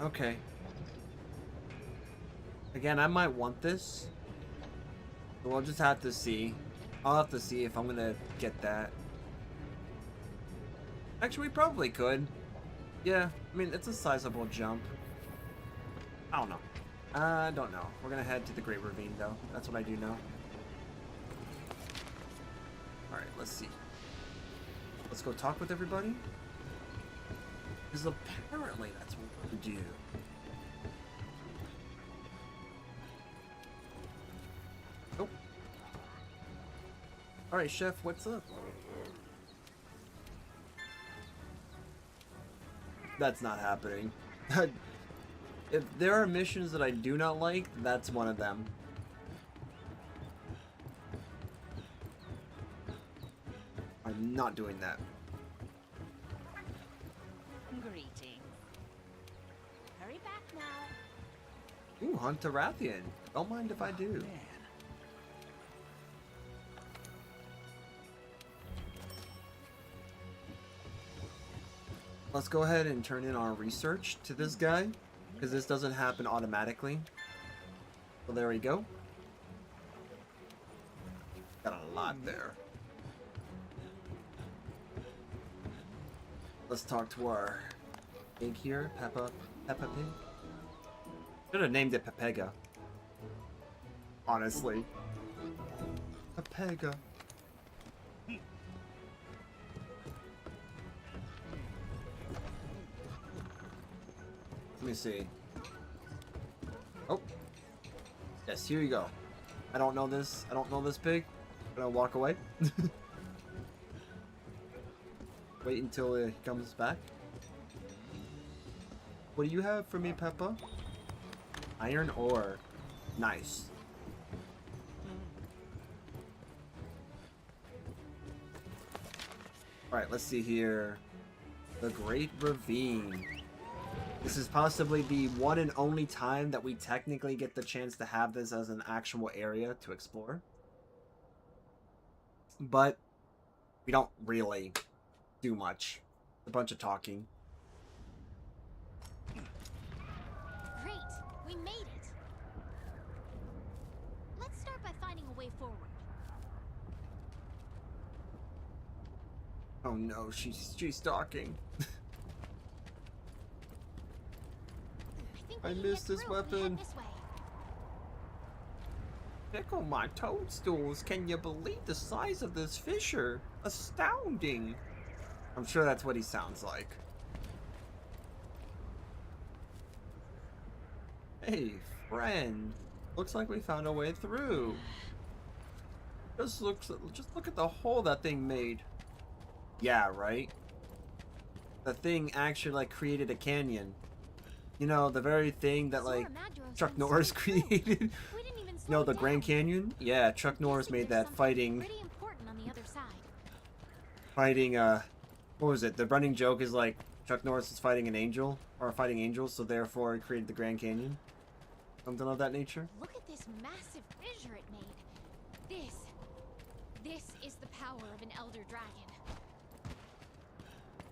Okay. Again, I might want this. But we'll just have to see. I'll have to see if I'm gonna get that. Actually, we probably could. Yeah, I mean, it's a sizable jump. I don't know. I don't know. We're gonna head to the Great Ravine, though. That's what I do know. Alright, let's see. Let's go talk with everybody. Because apparently that's what we do. Oh. Alright, Chef, what's up? That's not happening. If there are missions that I do not like, that's one of them. I'm not doing that. Greetings. Hurry back now. Ooh, Hunt Tarathian. Don't mind if I do. Man. Let's go ahead and turn in our research to this guy, because this doesn't happen automatically. So there we go. Got a lot there. Let's talk to our pig here, Peppa Pig. Should have named it Pepega. Honestly. Pepega. Let me see. Oh. Yes, here you go. I don't know this. I don't know this pig. I'm gonna walk away. Wait until he comes back. What do you have for me, Peppa? Iron ore. Nice. Alright, let's see here. The Great Ravine. This is possibly the one and only time that we technically get the chance to have this as an actual area to explore. But we don't really do much. A bunch of talking. Great! We made it! Let's start by finding a way forward. Oh no, she's talking. I think I we can missed get this through if we head weapon. this way. Tickle my toadstools. Can you believe the size of this fissure? Astounding. I'm sure that's what he sounds like. Hey, friend. Looks like we found a way through. Just look at the hole that thing made. Yeah, right? The thing actually like created a canyon. You know, the very thing that like Zora Magdaros Chuck went Norris straight through. created. We didn't even You slow know, the down. Grand Canyon? Yeah, Chuck I'm Norris guessing made there's that something pretty important on the other side. fighting, what was it? The running joke is like, Chuck Norris is fighting an angel, or fighting angels, so therefore he created the Grand Canyon. Something of that nature. Look at this massive fissure it made. This is the power of an Elder Dragon.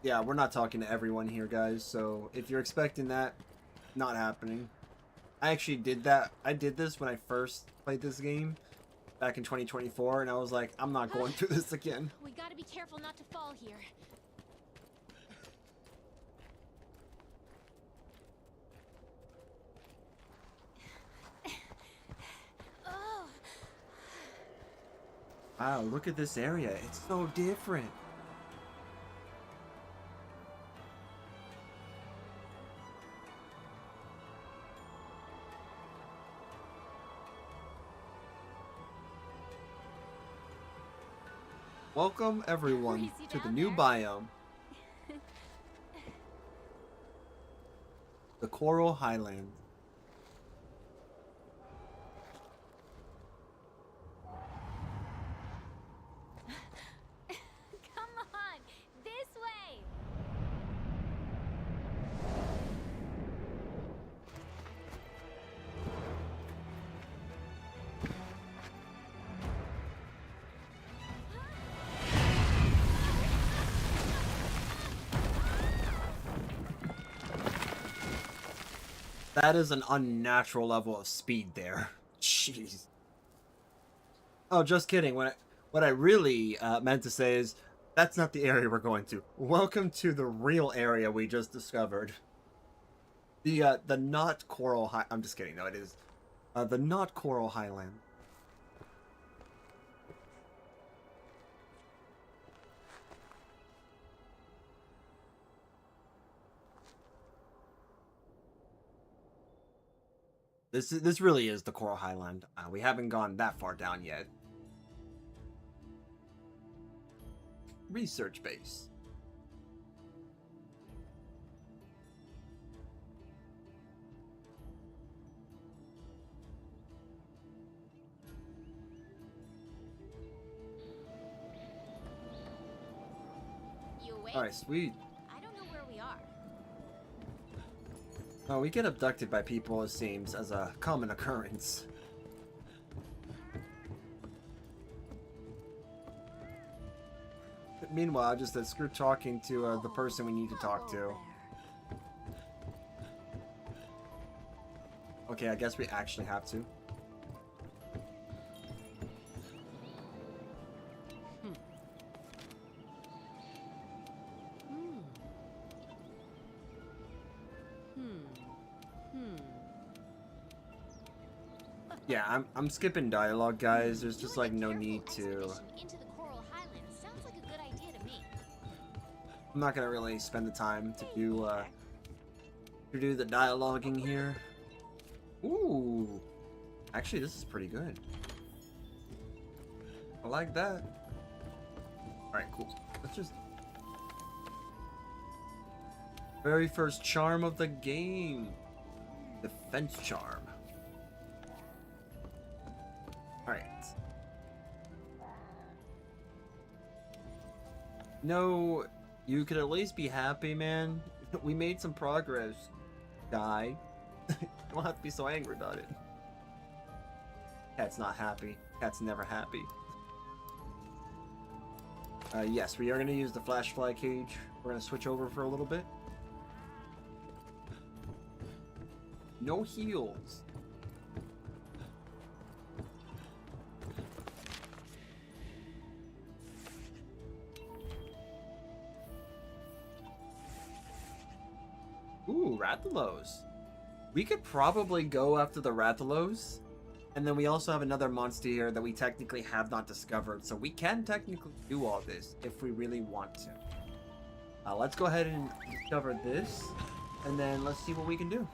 Yeah, we're not talking to everyone here, guys, so if you're expecting that, not happening. I actually did that. I did this when I first played this game, back in 2024, and I was like, I'm not going through this again. We gotta be careful not to fall here. Oh, Wow, look at this area. It's so different. Welcome everyone Crazy to the down new there. biome. The Coral Highlands. come on, this way. That is an unnatural level of speed there. Jeez. Oh, just kidding. What I really meant to say is, that's not the area we're going to. Welcome to the real area we just discovered. The not Coral High. I'm just kidding. No, it is the not Coral Highland. This really is the Coral Highland. We haven't gone that far down yet. Research base. You awake? Alright, sweet. I don't know where we are. Oh, we get abducted by people, it seems, as a common occurrence. Meanwhile, just screw talking to the person we need to talk to. Okay, I guess we actually have to. Yeah, I'm skipping dialogue, guys. There's just like no need to. Into the Coral Highlands sounds like a good idea to me. I'm not gonna really spend the time to do the dialoguing here. Ooh, actually, this is pretty good. I like that. All right, cool. Let's just Very first charm of the game. Defense charm. Alright. No, you could at least be happy, man. We made some progress, guy. You don't have to be so angry about it. Cat's not happy. Cat's never happy. Yes, we are going to use the flash fly cage. We're going to switch over for a little bit. No heals. Ooh, Rathalos. We could probably go after the Rathalos. And then we also have another monster here that we technically have not discovered. So we can technically do all this if we really want to. Let's go ahead and discover this. And then let's see what we can do.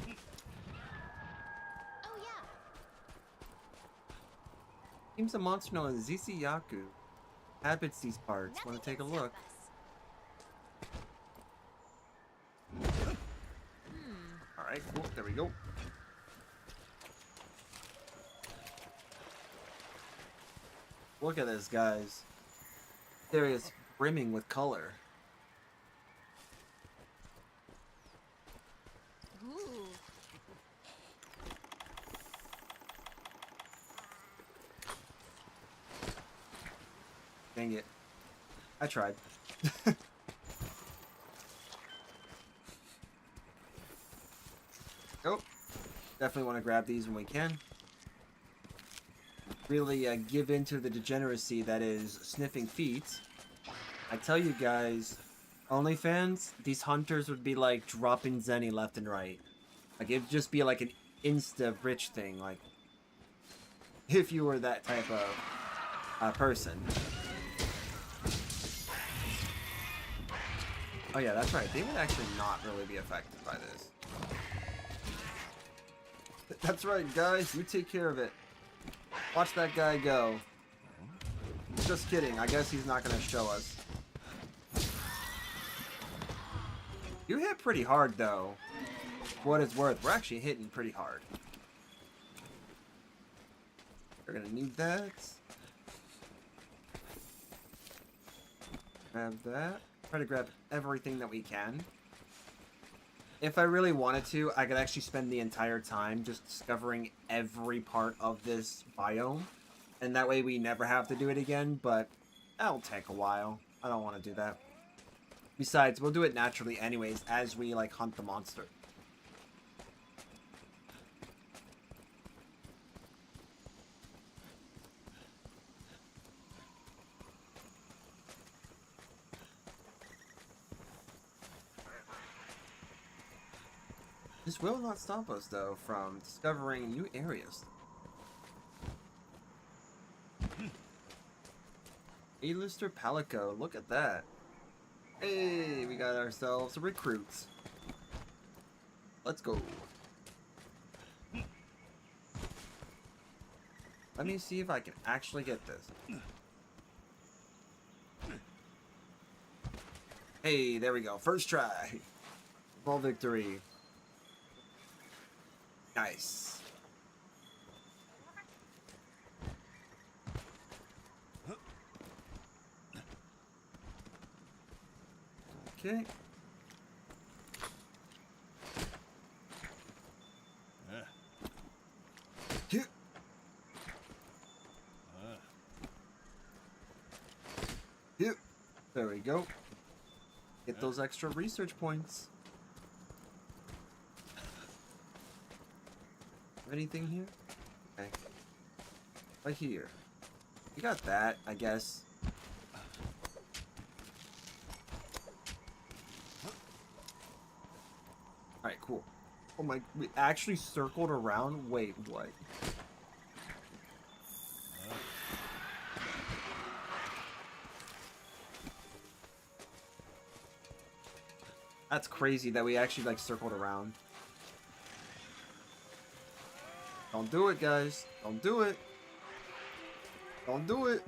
Oh yeah. Seems a monster known as Zisiyaku habits these parts. Want to take a look? Alright, cool. There we go. Look at this, guys. There is brimming with color. Ooh. Dang it. I tried. Oh. Definitely want to grab these when we can. Really give into the degeneracy that is sniffing feet. I tell you guys, OnlyFans, these hunters would be like dropping Zenny left and right. Like it'd just be like an insta-rich thing. Like if you were that type of person. Oh yeah, that's right. They would actually not really be affected by this. That's right, guys. You take care of it. Watch that guy go. Just kidding. I guess he's not going to show us. You hit pretty hard, though. For what it's worth, we're actually hitting pretty hard. We're going to need that. Grab that. Try to grab everything that we can. If I really wanted to, I could actually spend the entire time just discovering every part of this biome. And that way we never have to do it again, but that'll take a while. I don't want to do that. Besides, we'll do it naturally anyways as we like hunt the monster. This will not stop us, though, from discovering new areas. A-lister Palico, look at that. Hey, we got ourselves a recruit. Let's go. Let me see if I can actually get this. Hey, there we go. First try. Full victory. Nice. Okay. Here. There we go. Get those extra research points. Anything here? Okay. Right here. You got that, I guess. Alright, cool. Oh my, we actually circled around? Wait, what? That's crazy that we actually like circled around. Don't do it, guys. Don't do it. Don't do it.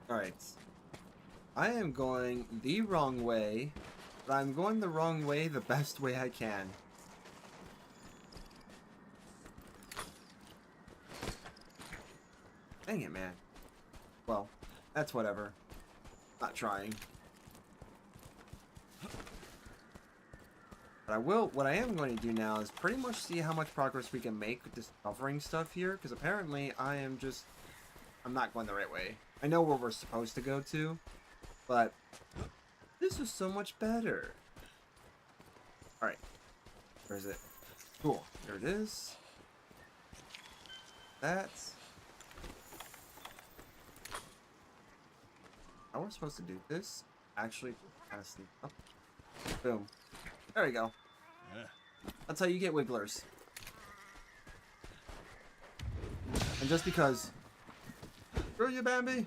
Alright. I am going the wrong way, but I'm going the wrong way the best way I can. Dang it, man. Well, that's whatever. Not trying. But what I am going to do now is pretty much see how much progress we can make with discovering stuff here, because apparently I'm not going the right way. I know where we're supposed to go to, but this is so much better. Alright. Where is it? Cool. There it is. That's... How we're supposed to do this? Actually, kind of sneak up. Boom. There we go. That's how you get wigglers. And just because... Screw you, Bambi!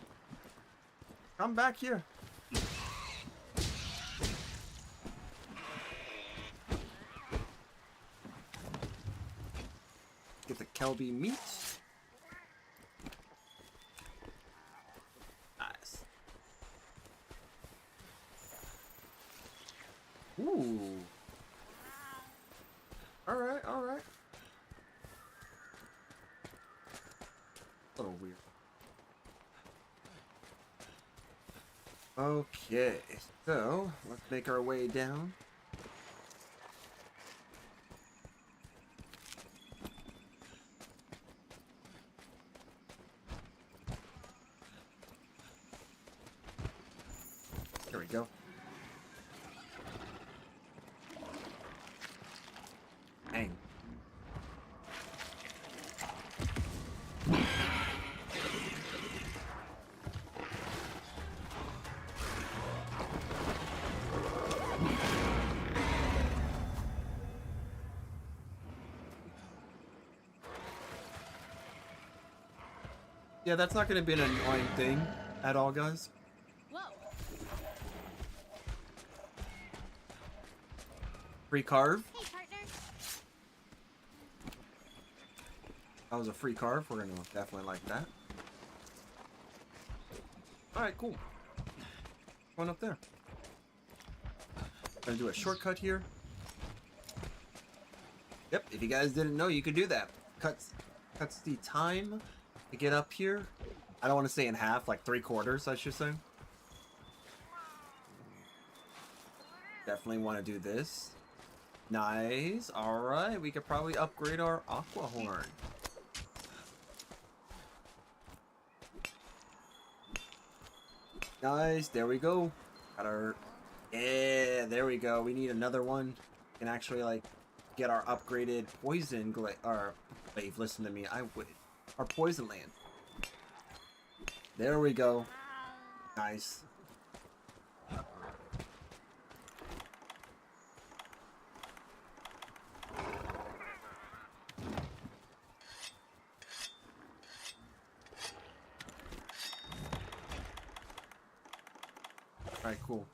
Come back here! Get the Kelby meat. Nice. Ooh. Alright, alright. A little weird. Okay, so let's make our way down. There we go. Dang. Yeah, that's not going to be an annoying thing at all, guys. Whoa. Free carve. Hey, partner. That was a free carve. We're going to definitely like that. Alright, cool. Going up there. Gonna do a shortcut here. Yep, if you guys didn't know, you could do that. Cuts the time to get up here. I don't want to say in half, like 3/4, I should say. Definitely want to do this. Nice. Alright, we could probably upgrade our aqua horn. Nice, there we go. Got our... Yeah, there we go. We need another one. Can actually, like, get our upgraded poison glaive. Listen to me, I would. Our poison land. There we go. Nice. Alright, cool.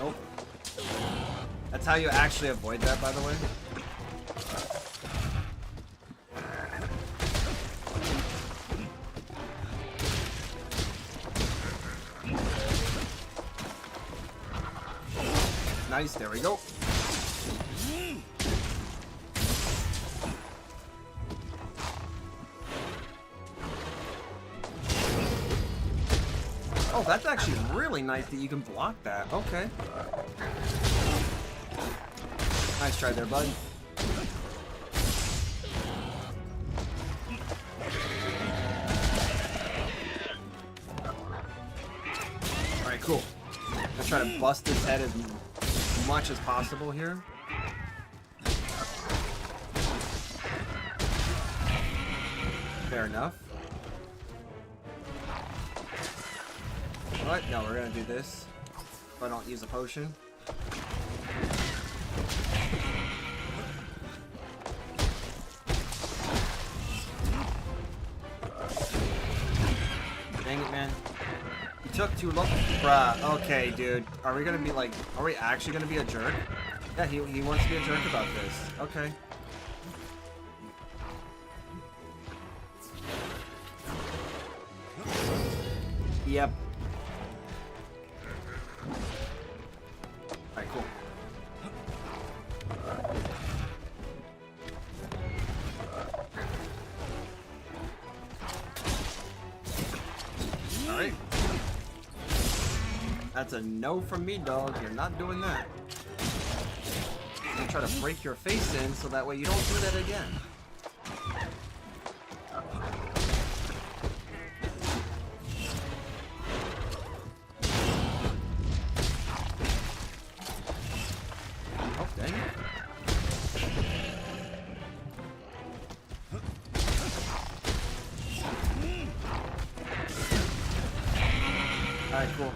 Oh. That's how you actually avoid that, by the way. Nice, there we go. Oh, that's actually really nice that you can block that. Okay. Nice try there, bud. Alright, cool. Let's try to bust his head as much as possible here. Fair enough. What? No, we're gonna do this. If I don't use a potion. Dang it, man. You took too long. Bruh, okay, dude. Are we gonna be like, are we actually gonna be a jerk? Yeah, he wants to be a jerk about this. Okay. Yep. Alright, cool. Alright. That's a no from me, dog. You're not doing that. I'm gonna try to break your face in so that way you don't do that again. Oh, dang it. Alright, cool.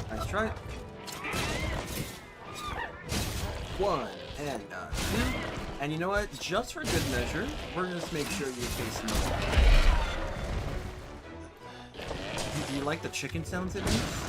Nice try. 1 and 2. And you know what? Just for good measure, we're gonna just make sure you face no. Do you like the chicken sounds it makes?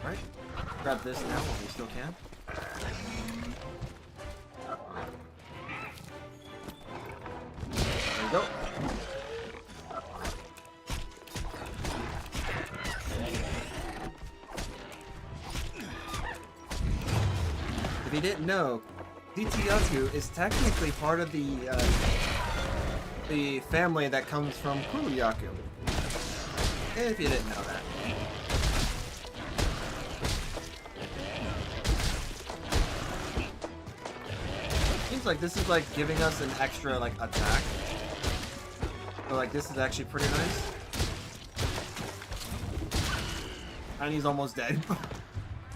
Right? Grab this now while we still can. There we go. If you didn't know, Titiyaku is technically part of the family that comes from Kuruyaku. If you didn't know that. Seems like this is like giving us an extra like attack. So like this is actually pretty nice. And he's almost dead.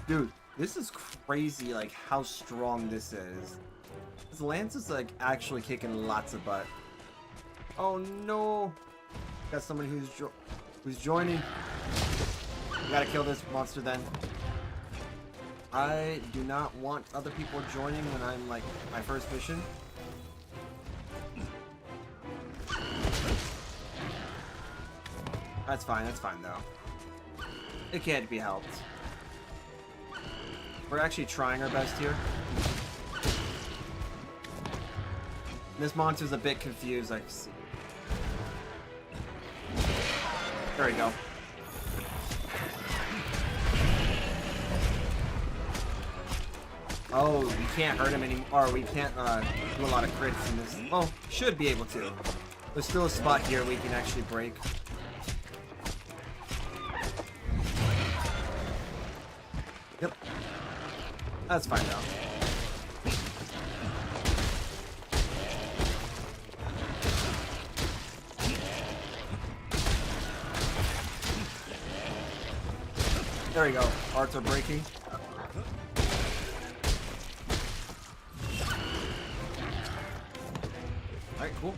Dude, this is crazy like how strong this is. This lance is like actually kicking lots of butt. Oh no. Got somebody who's joining. We gotta kill this monster then. I do not want other people joining when I'm like my first mission. That's fine though. It can't be helped. We're actually trying our best here. This monster's a bit confused, I see. There we go. Oh, we can't hurt him anymore, or we can't do a lot of crits in this. Oh, should be able to. There's still a spot here we can actually break. Yep. That's fine though. There we go. Arts are breaking. Alright, cool.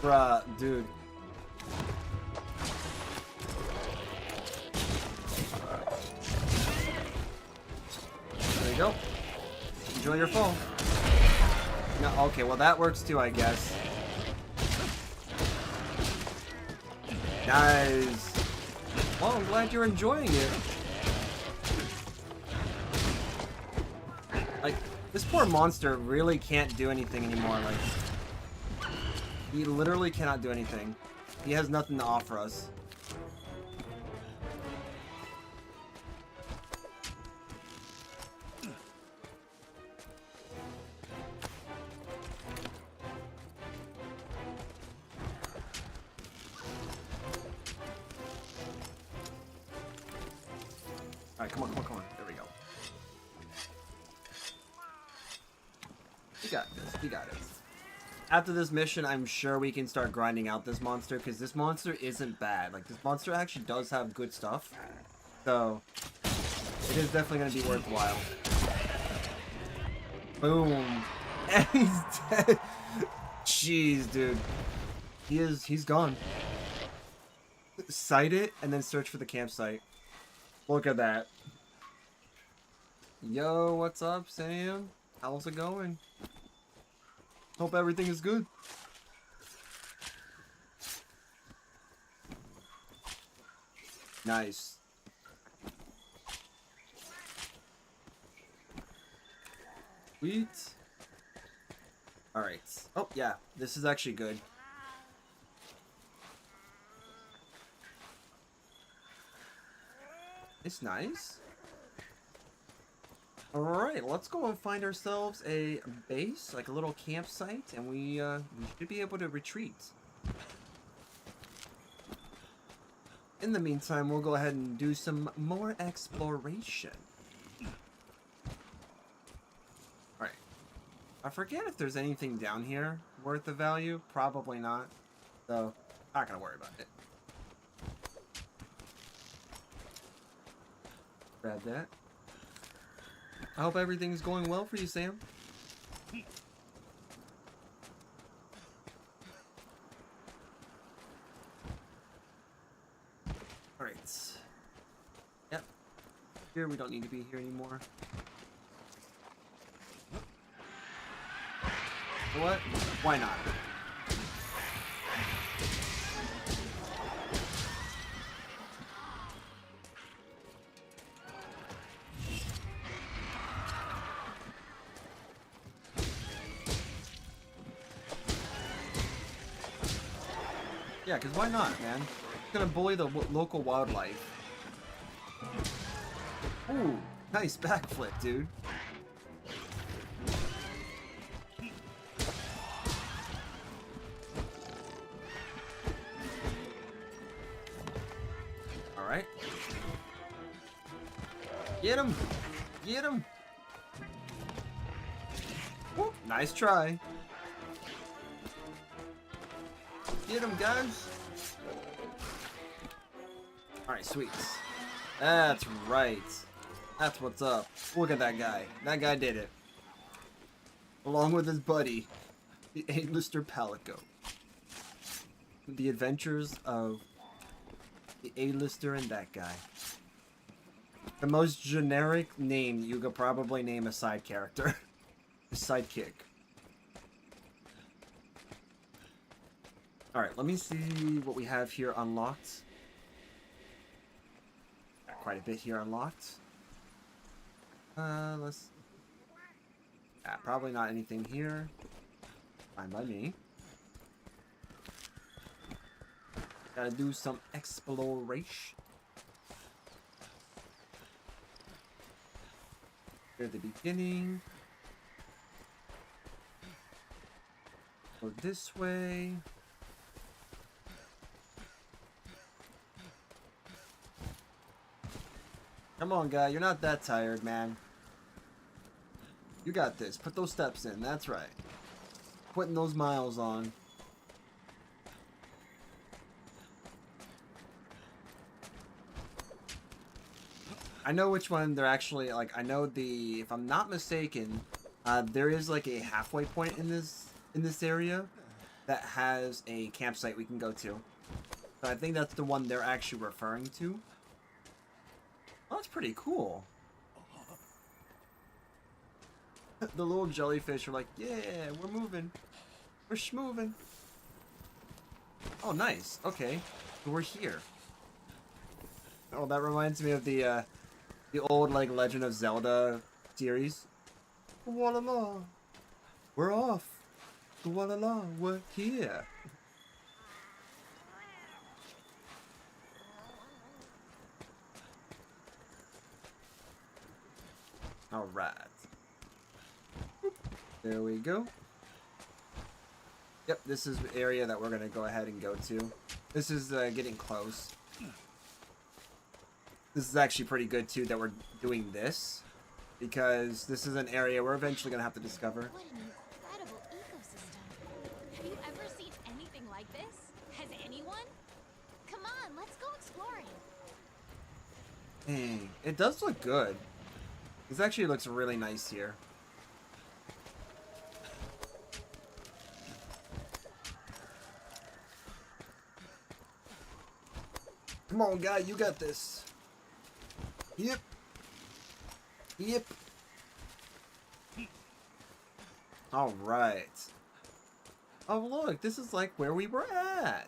Bruh, dude. There you go. Enjoy your fall. No, okay, well that works too, I guess. Nice. Well, I'm glad you're enjoying it. Like, this poor monster really can't do anything anymore. Like, he literally cannot do anything. He has nothing to offer us. on, come on, come on, come on. There we go. We got this. We got it. After this mission, I'm sure we can start grinding out this monster, because this monster isn't bad. Like, this monster actually does have good stuff. So, it is definitely going to be worthwhile. Boom. And he's dead. Jeez, dude. He's gone. Sight it, and then search for the campsite. Look at that. Yo, what's up, Sam? How's it going? Hope everything is good. Nice. Sweet. Alright. Oh, yeah. This is actually good. It's nice. Alright, let's go and find ourselves a base, like a little campsite, and we should be able to retreat. In the meantime, we'll go ahead and do some more exploration. Alright. I forget if there's anything down here worth the value. Probably not. So, not gonna worry about it. Grab that. I hope everything's going well for you, Sam. Alright. Yep. Here, we don't need to be here anymore. You know what? Why not? Yeah, because why not, man? It's gonna bully the local wildlife. Ooh, nice backflip, dude. Alright. Get him! Get him! Whoop, nice try. Get him, guys! Alright, sweet. That's right. That's what's up. Look at that guy. That guy did it. Along with his buddy, the A-lister Palico. The adventures of the A-lister and that guy. The most generic name you could probably name a side character. A sidekick. Alright, let me see what we have here unlocked. Got quite a bit here unlocked. Let's... probably not anything here. Fine by me. Gotta do some exploration. Here at the beginning. Go this way. Come on, guy. You're not that tired, man. You got this. Put those steps in. That's right. Putting those miles on. I know which one they're actually, like, I know the, if I'm not mistaken, there is like a halfway point in this area that has a campsite we can go to. So I think that's the one they're actually referring to. Oh, that's pretty cool. The little jellyfish are like, yeah, we're moving. We're schmoving. Oh, nice. Okay. We're here. Oh, that reminds me of the old, like, Legend of Zelda series. Voila! We're off. Voila! We're here. Alright. There we go. Yep, this is the area that we're going to go ahead and go to. This is getting close. This is actually pretty good too that we're doing this, because this is an area we're eventually gonna have to discover. What an incredible ecosystem. Have you ever seen anything like this? Has anyone? Come on, let's go exploring. Dang, it does look good. This actually looks really nice here. Come on, guy, you got this. Yep. Yep. All right. Oh, look, this is like where we were at.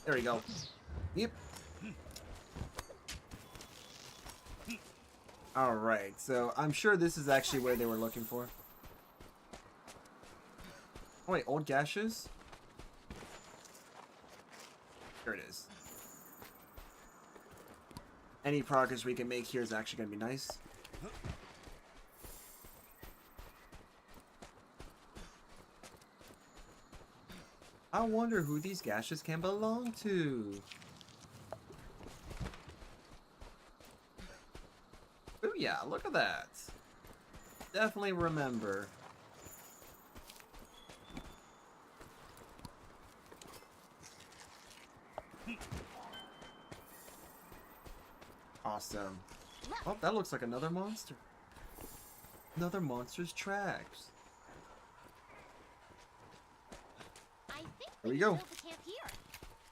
There we go. Yep. All right, so I'm sure this is actually where they were looking for. Oh, wait, old gashes? Here it is. Any progress we can make here is actually going to be nice. I wonder who these gashes can belong to. Oh yeah, look at that. Definitely remember. Awesome. Oh, that looks like another monster. Another monster's tracks. I think There we can go. build a camp here.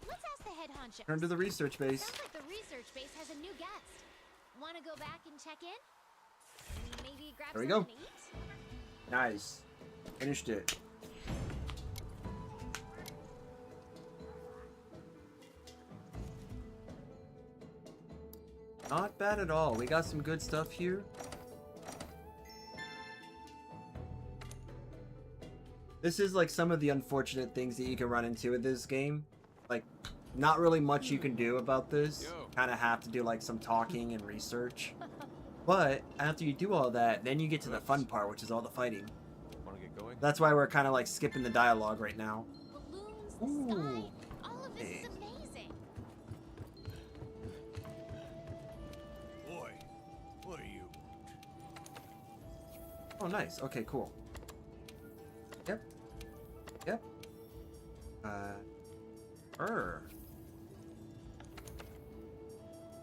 Let's ask the head honcho. Turn to the research base. Sounds like the research base has a new guest. Want to go back and check in? Maybe grab There we something go. to eat? Nice. Finished it. Not bad at all. We got some good stuff here. This is like some of the unfortunate things that you can run into in this game. Like, not really much you can do about this. Kind of have to do like some talking and research. But after you do all that, then you get to the fun part, which is all the fighting. Want to get going? That's why we're kind of like skipping the dialogue right now. Balloons, the Ooh. sky, all of this Hey. is amazing. Boy, what are you? Oh, nice. Okay, cool. Yep. Yep.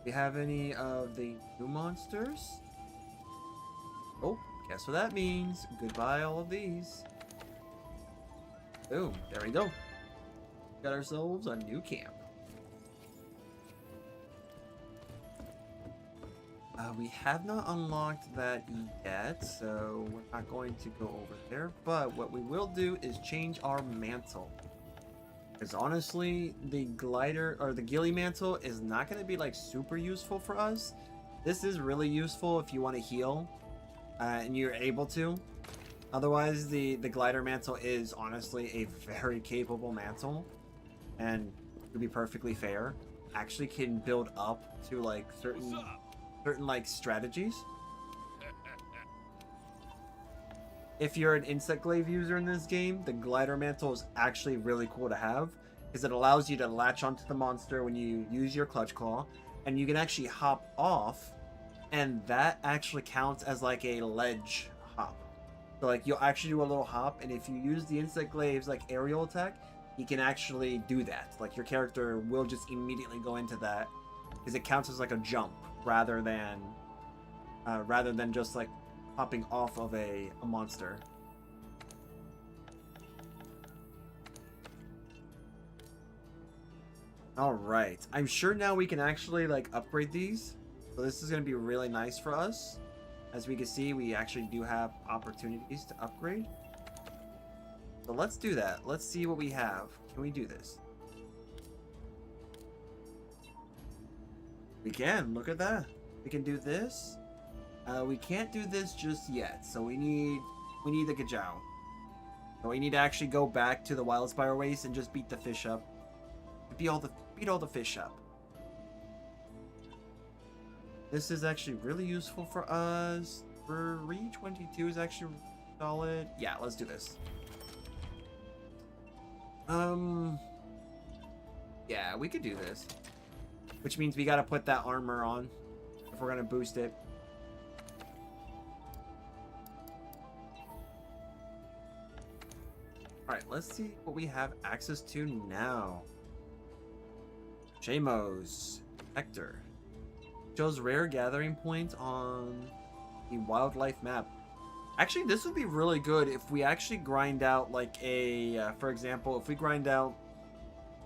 We have any of the new monsters? Oh, guess what that means. Goodbye, all of these. Boom. There we go. Got ourselves a new camp. We have not unlocked that yet, so we're not going to go over there. But what we will do is change our mantle. Because honestly, the glider or the ghillie mantle is not going to be like super useful for us. This is really useful if you want to heal and you're able to. Otherwise, the glider mantle is honestly a very capable mantle, and to be perfectly fair, actually can build up to like certain like strategies. If you're an insect glaive user in this game, the glider mantle is actually really cool to have, because it allows you to latch onto the monster when you use your clutch claw, and you can actually hop off, and that actually counts as like a ledge hop. So like you'll actually do a little hop, and if you use the insect glaive's like aerial attack, you can actually do that. Like your character will just immediately go into that, because it counts as like a jump rather than just like hopping off of a monster. Alright, I'm sure now we can actually like upgrade these. So this is going to be really nice for us. As we can see, we actually do have opportunities to upgrade. So let's do that. Let's see what we have. Can we do this? We can, look at that. We can do this. We can't do this just yet, so we need the Gajau. So we need to actually go back to the Wildspire Waste and just beat the fish up. Beat all the fish up. This is actually really useful for us. 322 is actually solid. Yeah, let's do this. Yeah, we could do this. which means we got to put that armor on if we're going to boost it. Alright, let's see what we have access to now. Shamos. Hector. Shows rare gathering points on the wildlife map. Actually, this would be really good if we actually grind out like a, for example, if we grind out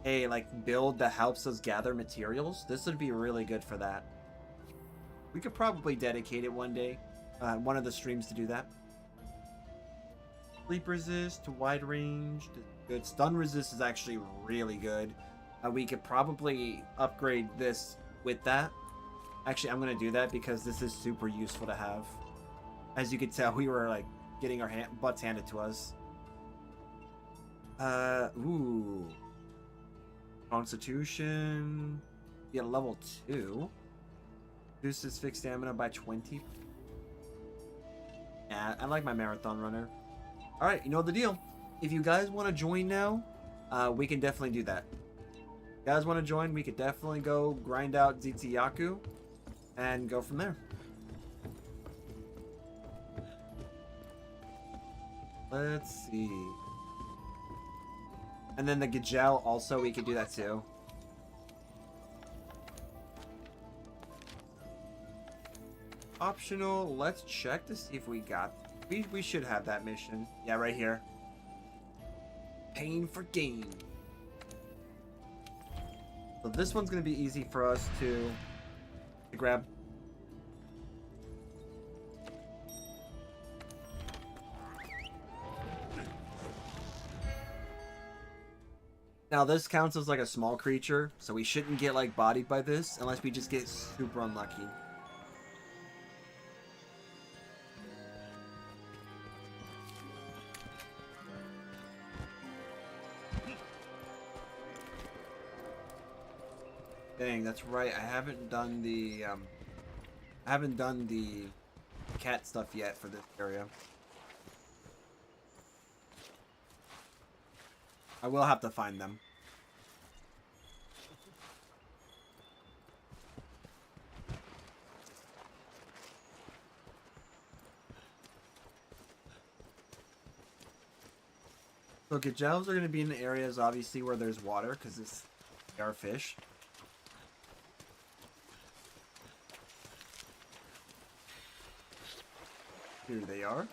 a like build that helps us gather materials. This would be really good for that. We could probably dedicate it one day, one of the streams to do that. Sleep resist to wide range, good. Stun resist is actually really good. We could probably upgrade this with that. Actually, I'm gonna do that because this is super useful to have. As you can tell, we were like getting our butts handed to us. Ooh. Constitution. Yeah, level 2. Reduces fixed stamina by 20. Yeah, I like my marathon runner. Alright, you know the deal. If you guys want to join now, we can definitely do that. If you guys want to join, we could definitely go grind out Zetsuyaku and go from there. Let's see. And then the Gajel also, we could do that too. Optional, let's check to see if we got... We should have that mission. Yeah, right here. Pain for gain. So this one's going to be easy for us to grab. Now this counts as like a small creature, so we shouldn't get like bodied by this unless we just get super unlucky. Dang, that's right. I haven't done the cat stuff yet for this area. I will have to find them. So Gajels are going to be in the areas obviously where there's water because they are fish. Here they are.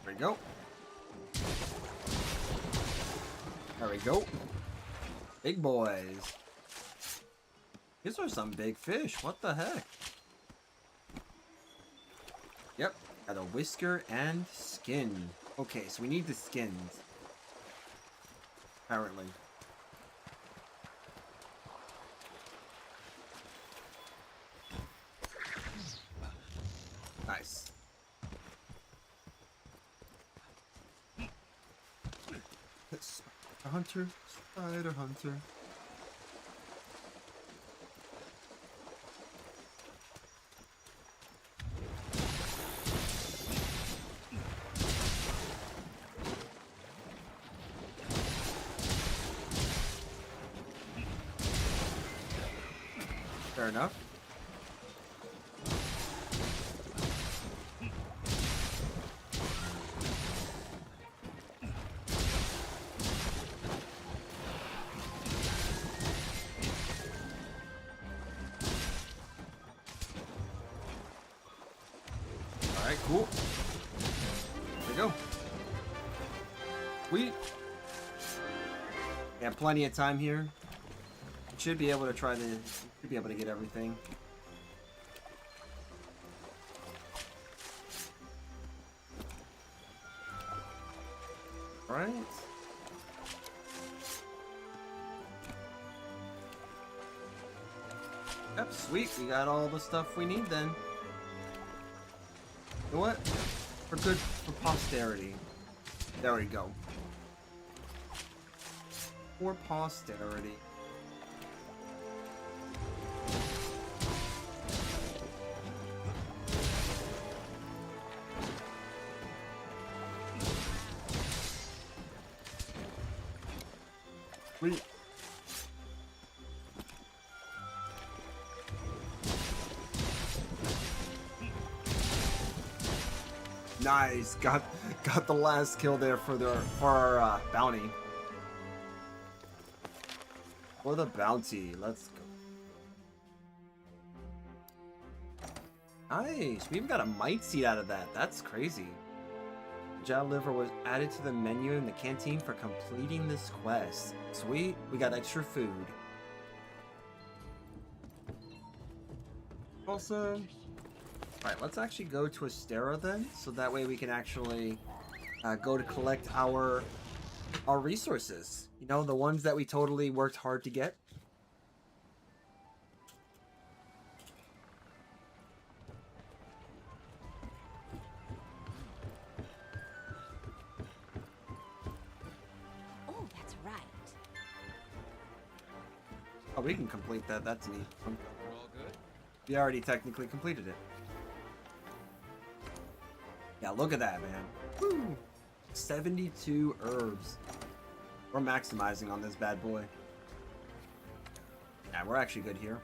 There we go. There we go. Big boys. These are some big fish. What the heck? Yep. Got a whisker and skin. Okay, so we need the skins. Apparently. Nice. A hunter, spider hunter. Fair enough. Alright, cool. There we go. We have plenty of time here. Should be able to should be able to get everything. Right. Yep, sweet. We got all the stuff we need then. You know what? For good for posterity. There we go. For posterity. Nice. Got the last kill there for our bounty. For the bounty. Let's go. Nice. We even got a might seed out of that. That's crazy. Jiao liver was added to the menu in the canteen for completing this quest. Sweet. We got extra food. Awesome. Alright, let's actually go to Astera then, so that way we can actually go to collect our resources. You know, the ones that we totally worked hard to get. Oh, that's right. Oh, we can complete that. That's neat. All good? We already technically completed it. Yeah, look at that, man. Woo! 72 herbs. We're maximizing on this bad boy. Yeah, we're actually good here.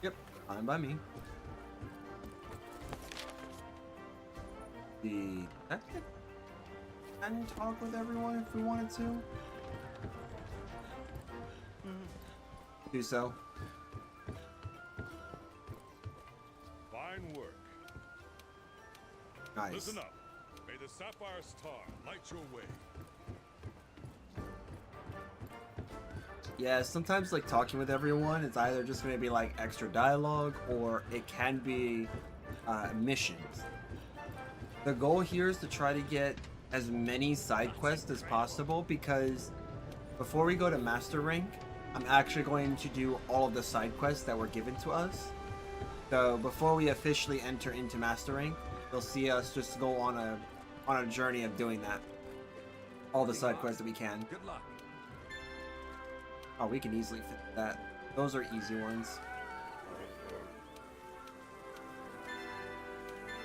Yep, fine by me. I can talk with everyone if we wanted to. Do so. Fine work. Nice. Listen up. May the Sapphire Star light your way. Yeah, sometimes like talking with everyone, it's either just going to be like extra dialogue or it can be missions. The goal here is to try to get as many side quests as possible because before we go to Master Rank, I'm actually going to do all of the side quests that were given to us. So before we officially enter into Master Rank, you'll see us just go on a journey of doing that. All the side quests that we can. Good luck. Oh, we can easily fit that. Those are easy ones.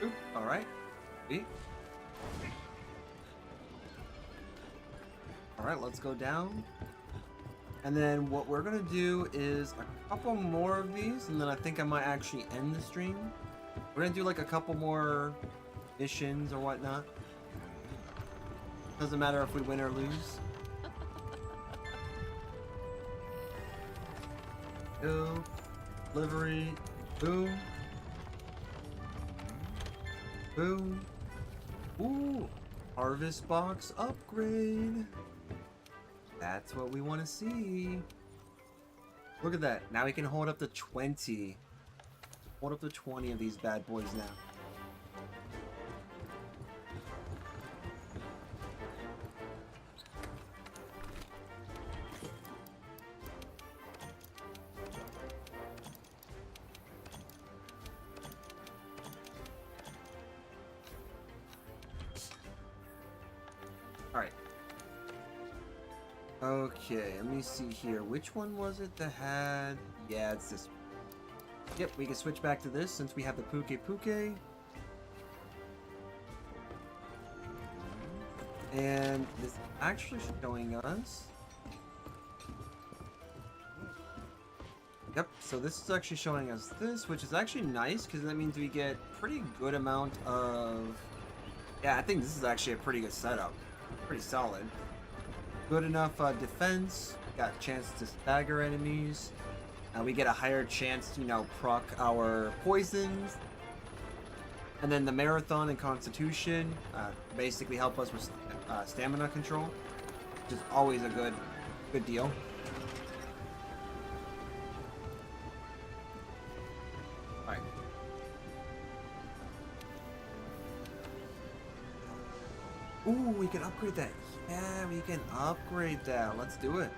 Oop, alright. Alright, let's go down. And then what we're gonna do is a couple more of these, and then I think I might actually end the stream. We're gonna do like a couple more missions or whatnot. Doesn't matter if we win or lose. Go. Delivery. Boom. Boom. Ooh. Harvest box upgrade. That's what we want to see. Look at that. Now we can hold up to 20. Hold up to 20 of these bad boys now. Alright. Okay, let me see here. Which one was it that had... Yeah, it's this. Yep, we can switch back to this since we have the Puke Puke. And this is actually showing us... Yep, so this is actually showing us this, which is actually nice because that means we get pretty good amount of... Yeah, I think this is actually a pretty good setup. Pretty solid. Good enough defense. Got a chance to stagger enemies. We get a higher chance to, you know, proc our poisons. And then the Marathon and Constitution basically help us with stamina control, which is always a good deal. Alright. Ooh, we can upgrade that. Yeah, we can upgrade that. Let's do it.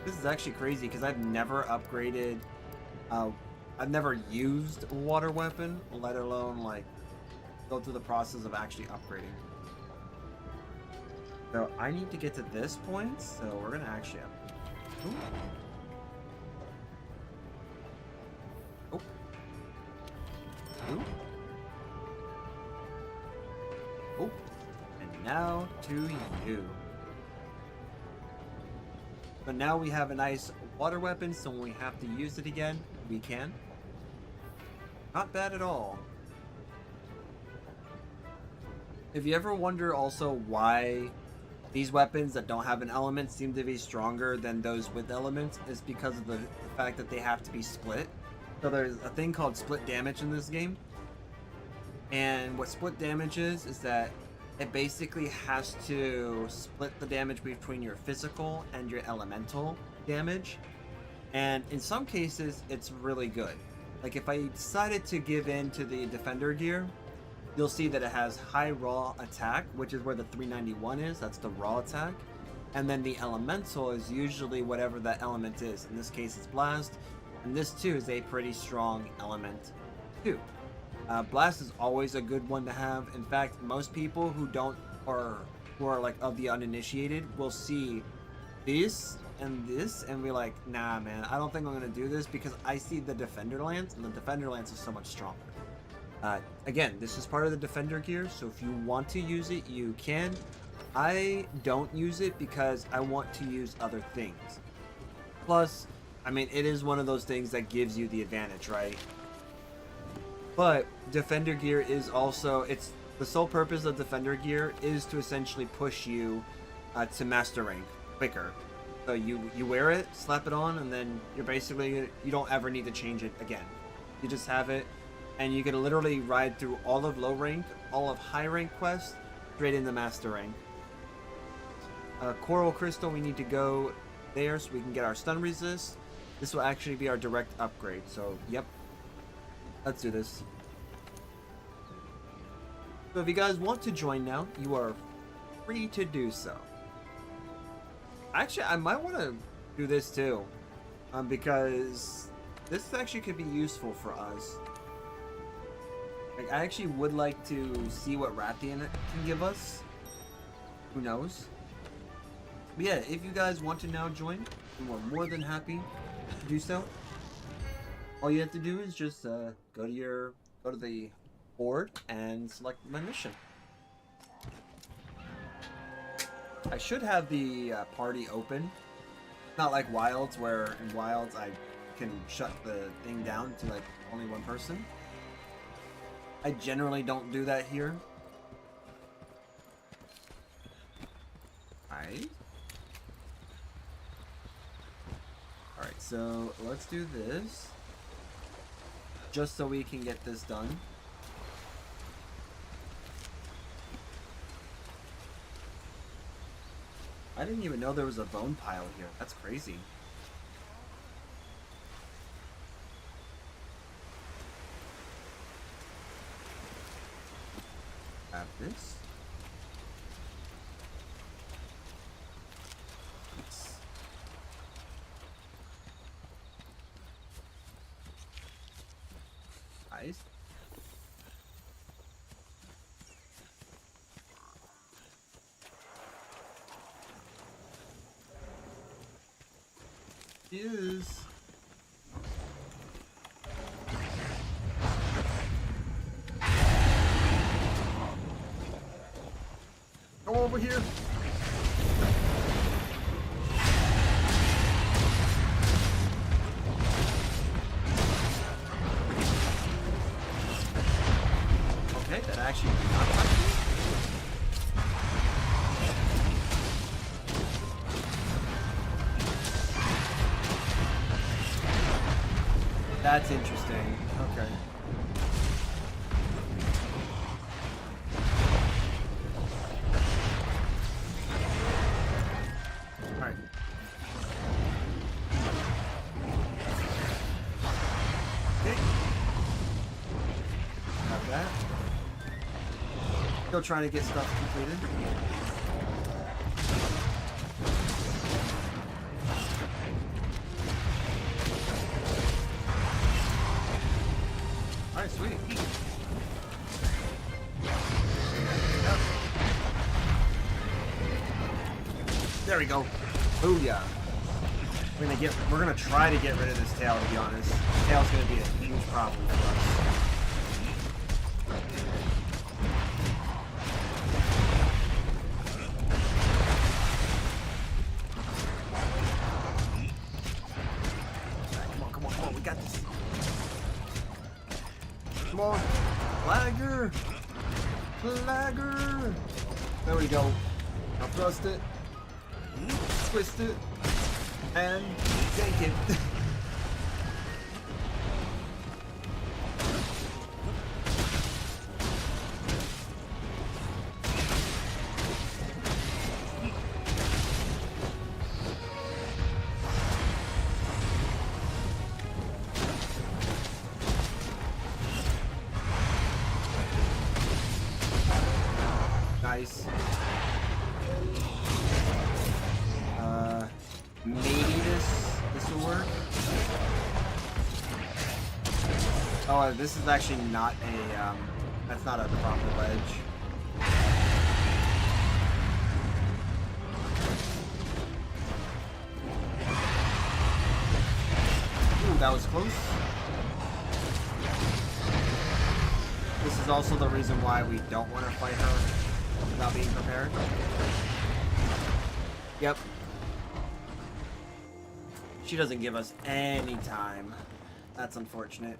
This is actually crazy because I've never upgraded. I've never used a water weapon, let alone like go through the process of actually upgrading. So I need to get to this point, so we're gonna actually upgrade. Ooh. Oh. Ooh. Oh, and now to you. But now we have a nice water weapon, so when we have to use it again, we can. Not bad at all. If you ever wonder also why these weapons that don't have an element seem to be stronger than those with elements, is because of the fact that they have to be split. So there's a thing called split damage in this game. And what split damage is that it basically has to split the damage between your physical and your elemental damage. And in some cases, it's really good. Like if I decided to give in to the defender gear, you'll see that it has high raw attack, which is where the 391 is. That's the raw attack. And then the elemental is usually whatever that element is. In this case, it's blast. And this too is a pretty strong element too. Blast is always a good one to have. In fact, most people who don't, or who are like of the uninitiated, will see this and this and be like, nah man, I don't think I'm gonna do this because I see the defender lance, and the defender lance is so much stronger. Again, this is part of the defender gear, so if you want to use it, you can. I don't use it because I want to use other things. Plus, I mean, it is one of those things that gives you the advantage, right? But defender gear is also, it's the sole purpose of defender gear is to essentially push you to master rank quicker. So you wear it, slap it on, and then you're basically, you don't ever need to change it again. You just have it, and you can literally ride through all of low rank, all of high rank quests, straight into master rank. Coral Crystal, we need to go there so we can get our stun resist. This will actually be our direct upgrade, so yep. Let's do this. So if you guys want to join now, you are free to do so. Actually, I might want to do this too, because this actually could be useful for us. Like, I actually would like to see what Rathian can give us. Who knows? But yeah, if you guys want to now join, we're more than happy to do so. All you have to do is just go to the board and select my mission. I should have the party open, not like Wilds, where in Wilds I can shut the thing down to like only one person. I generally don't do that here. Alright, so let's do this. Just so we can get this done. I didn't even know there was a bone pile here. That's crazy. Have this. Nice. Is go over here. Okay, that actually did not touch me. That's interesting. Okay. Alright. Okay. Have that. Still trying to get stuff completed. Alright, sweet. Yep. There we go. Booyah. We're gonna try to get rid of this tail, to be honest. This tail's gonna be a huge problem for us. on. Flagger! Flagger! There we go. Now thrust it. Twist it. And yank it. Nice. Maybe this will work. Oh, this is actually not a that's not a proper ledge. Ooh, that was close. This is also the reason why we don't want to fight her without being prepared. Yep. She doesn't give us any time. That's unfortunate.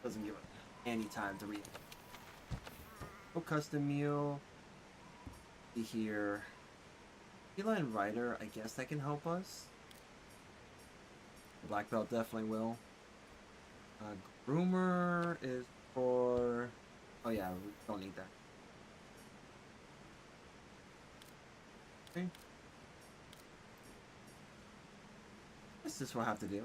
Doesn't give us any time to read. Oh, custom meal. See here. Feline Rider, I guess that can help us. Black Belt definitely will. Groomer is for... Oh yeah, we don't need that. Okay. What's this we'll have to do?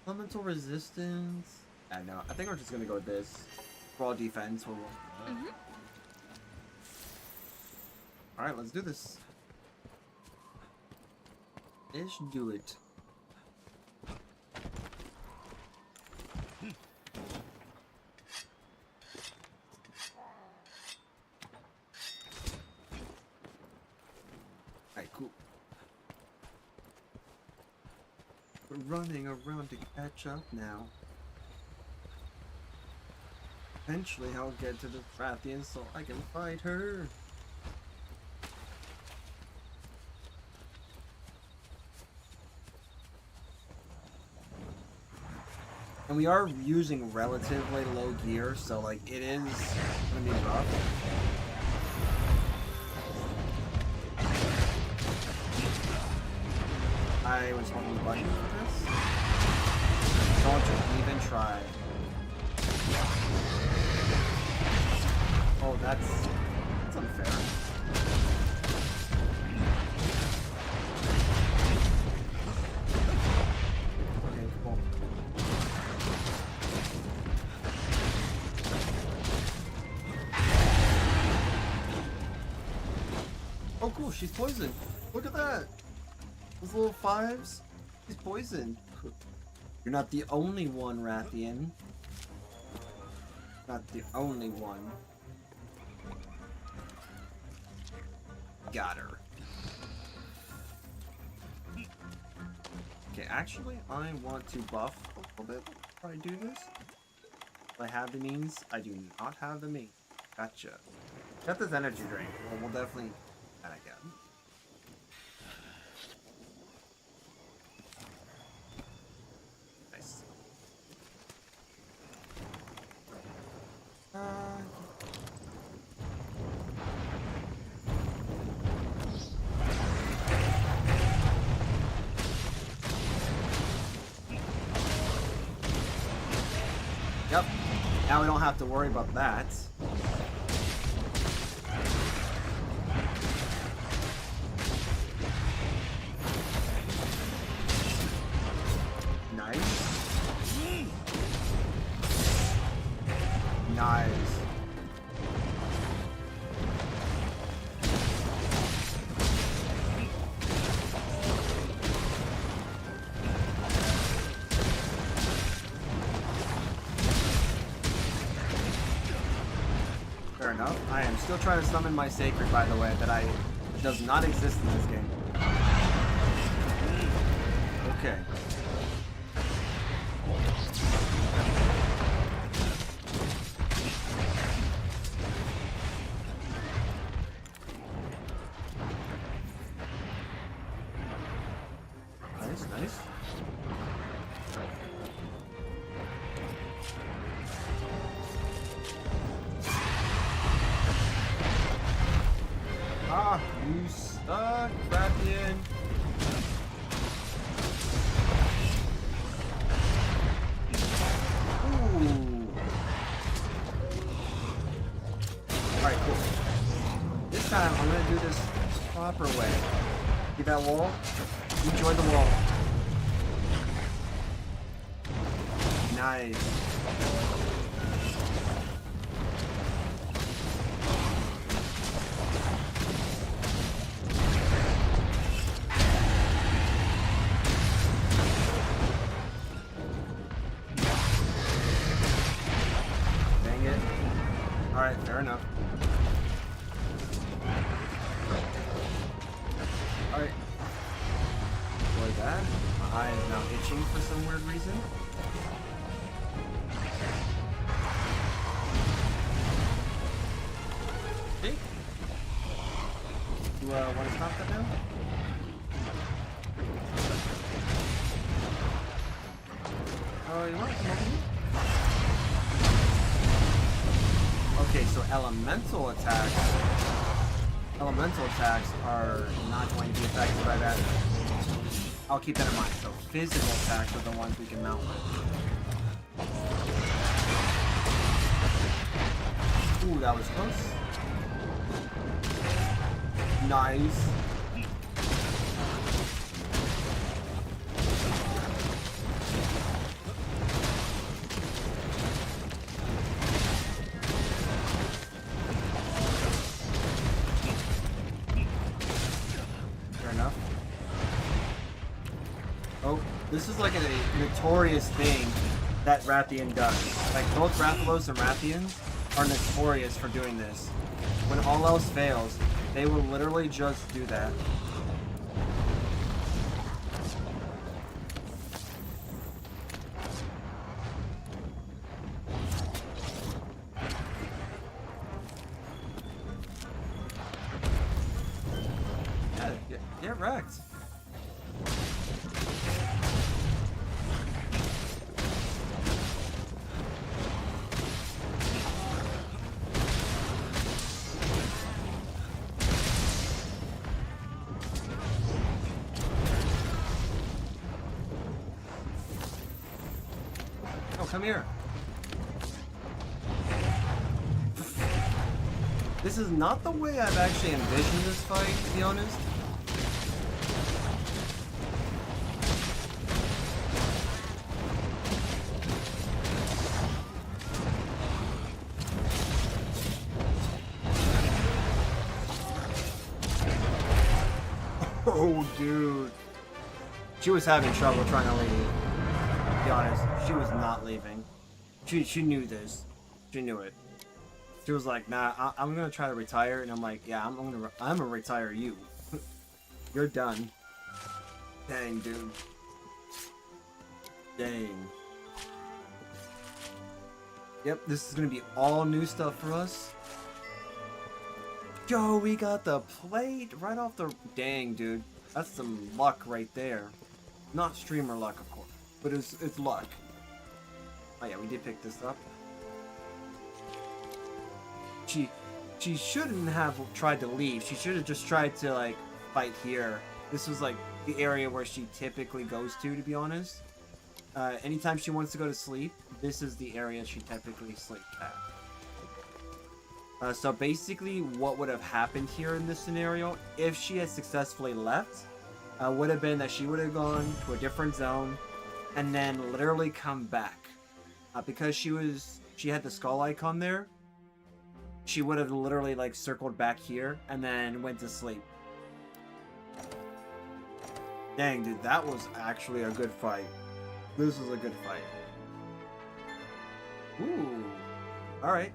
Elemental resistance. I know. I think we're just gonna go with this. Brawl defense. Alright, let's do this. Let's do it. Alright, cool. We're running around to catch up now. Eventually I'll get to the Rathian so I can fight her. And we are using relatively low gear, so like it is gonna be rough. I was holding the button for this. Don't even try. Oh, that's unfair. Okay, cool. Oh, cool. She's poisoned. Look at that. Those little fives. She's poisoned. You're not the only one, Rathian. Not the only one. Got her. Okay, actually, I want to buff a little bit before I do this. Do I have the means? I do not have the means. Gotcha. Got this energy drink. Well, we'll definitely that again. Nice. Yep. Now we don't have to worry about that. Nice. Nice. Fair enough. I am still trying to summon my Sacred, by the way, that does not exist in this game. Okay. Nice, nice. proper way. See that wall? Enjoy the wall. Nice. Dang it. Alright, fair enough. Alright. Avoid that. My eye is now itching for some weird reason. Okay. You want to stop that now? Oh, you want to come over here? Okay, so elemental attacks are not going to be affected by that. I'll keep that in mind. So physical attacks are the ones we can mount with. Ooh, that was close. Nice. This is like a notorious thing that Rathian does. Like, both Rathalos and Rathians are notorious for doing this. When all else fails, they will literally just do that. Yeah, get wrecked. Come here. This is not the way I've actually envisioned this fight, to be honest. Oh, dude. She was having trouble trying to leave. To be honest, she was not leaving. She knew this. She knew it. She was like, nah, I'm gonna try to retire, and I'm like, yeah, I'm gonna retire you. You're done. Dang, dude. Dang. Yep, this is gonna be all new stuff for us. Yo, we got the plate right off the... Dang, dude. That's some luck right there. Not streamer luck, of course, but it's luck. Oh yeah, we did pick this up. She shouldn't have tried to leave. She should have just tried to, like, fight here. This was, like, the area where she typically goes to be honest. Anytime she wants to go to sleep, this is the area she typically sleeps at. So basically, what would have happened here in this scenario, if she had successfully left, would have been that she would have gone to a different zone, and then literally come back. Because she had the skull icon there, she would have literally, like, circled back here, and then went to sleep. Dang, dude, that was actually a good fight. This was a good fight. Ooh. Alright.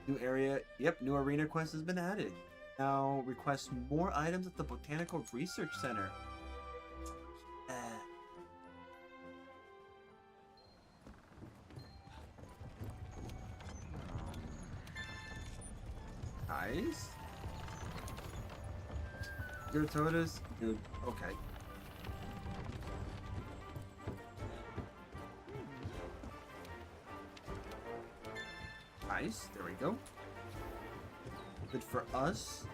New area. Yep, new arena quest has been added. Now request more items at the Botanical Research Center. Nice. Gyrotodas? Dude, okay. Nice, there we go. Good for us.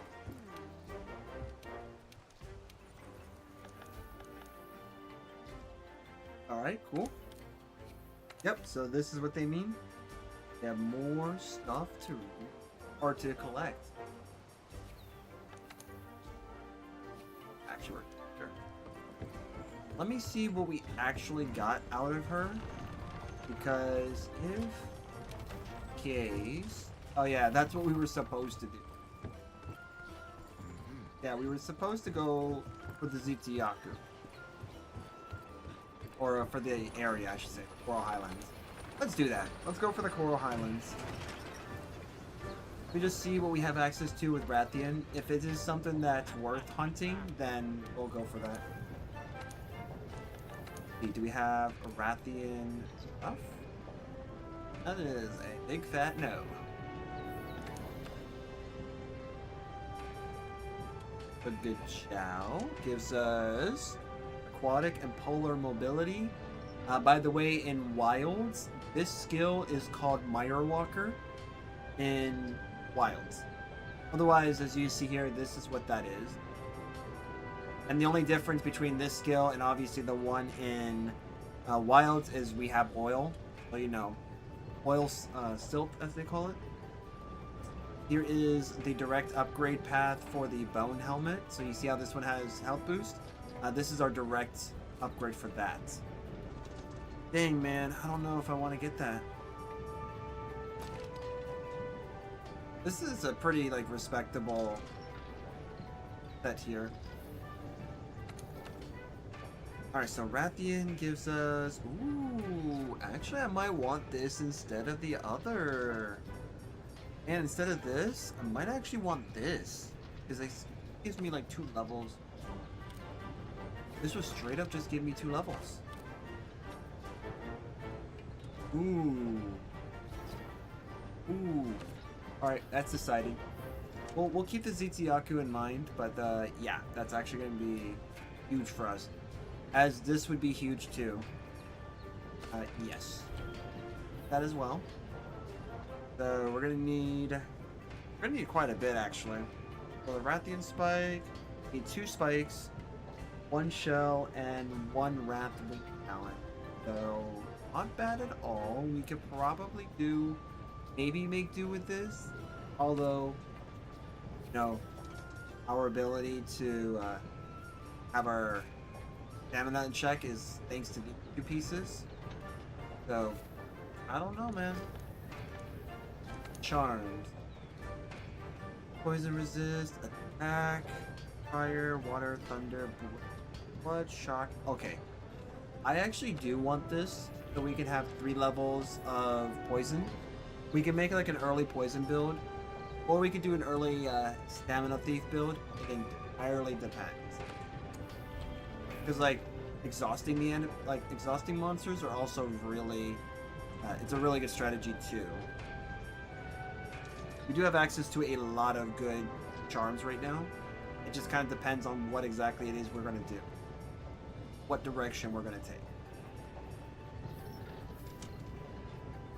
Alright, cool. Yep, so this is what they mean. They have more stuff to read, or to collect. let me see what we actually got out of her. Because if case, oh yeah, that's what we were supposed to do. Yeah, we were supposed to go for the Zitiyaku. Or for the area, I should say. Coral Highlands. Let's do that. Let's go for the Coral Highlands. We just see what we have access to with Rathian. If it is something that's worth hunting, then we'll go for that. Okay, do we have a Rathian stuff? That is a big fat no. A good chow gives us aquatic and polar mobility. By the way, in Wilds, this skill is called Mire Walker in Wilds. Otherwise, as you see here, this is what that is. And the only difference between this skill and obviously the one in Wilds is we have oil. Well, you know, oil silt, as they call it. Here is the direct upgrade path for the bone helmet. So you see how this one has health boost? This is our direct upgrade for that. Dang, man, I don't know if I want to get that. This is a pretty, like, respectable set here. Alright, so Rathian gives us... Ooh, actually I might want this instead of the other. And instead of this, I might actually want this. Because it gives me, like, 2 levels. This was straight up just give me 2 levels. Ooh. Ooh. Alright, that's deciding. We'll keep the Zitiyaku in mind, but yeah, that's actually going to be huge for us. As this would be huge too. Yes. That as well. So we're going to need quite a bit actually. For the Rathian spike, need 2 spikes, 1 shell, and 1 Wrath Wing talent. So not bad at all. We could probably do, maybe make do with this. Although, you know, our ability to have our stamina in check is thanks to these 2 pieces. So, I don't know, man. Charmed. Poison resist, attack, fire, water, thunder, blood, shock. Okay. I actually do want this so we can have 3 levels of poison. We can make like an early poison build, or we could do an early stamina thief build. It entirely depends. Because like exhausting exhausting monsters are also really, it's a really good strategy too. We do have access to a lot of good charms right now. It just kind of depends on what exactly it is we're going to do. What direction we're going to take.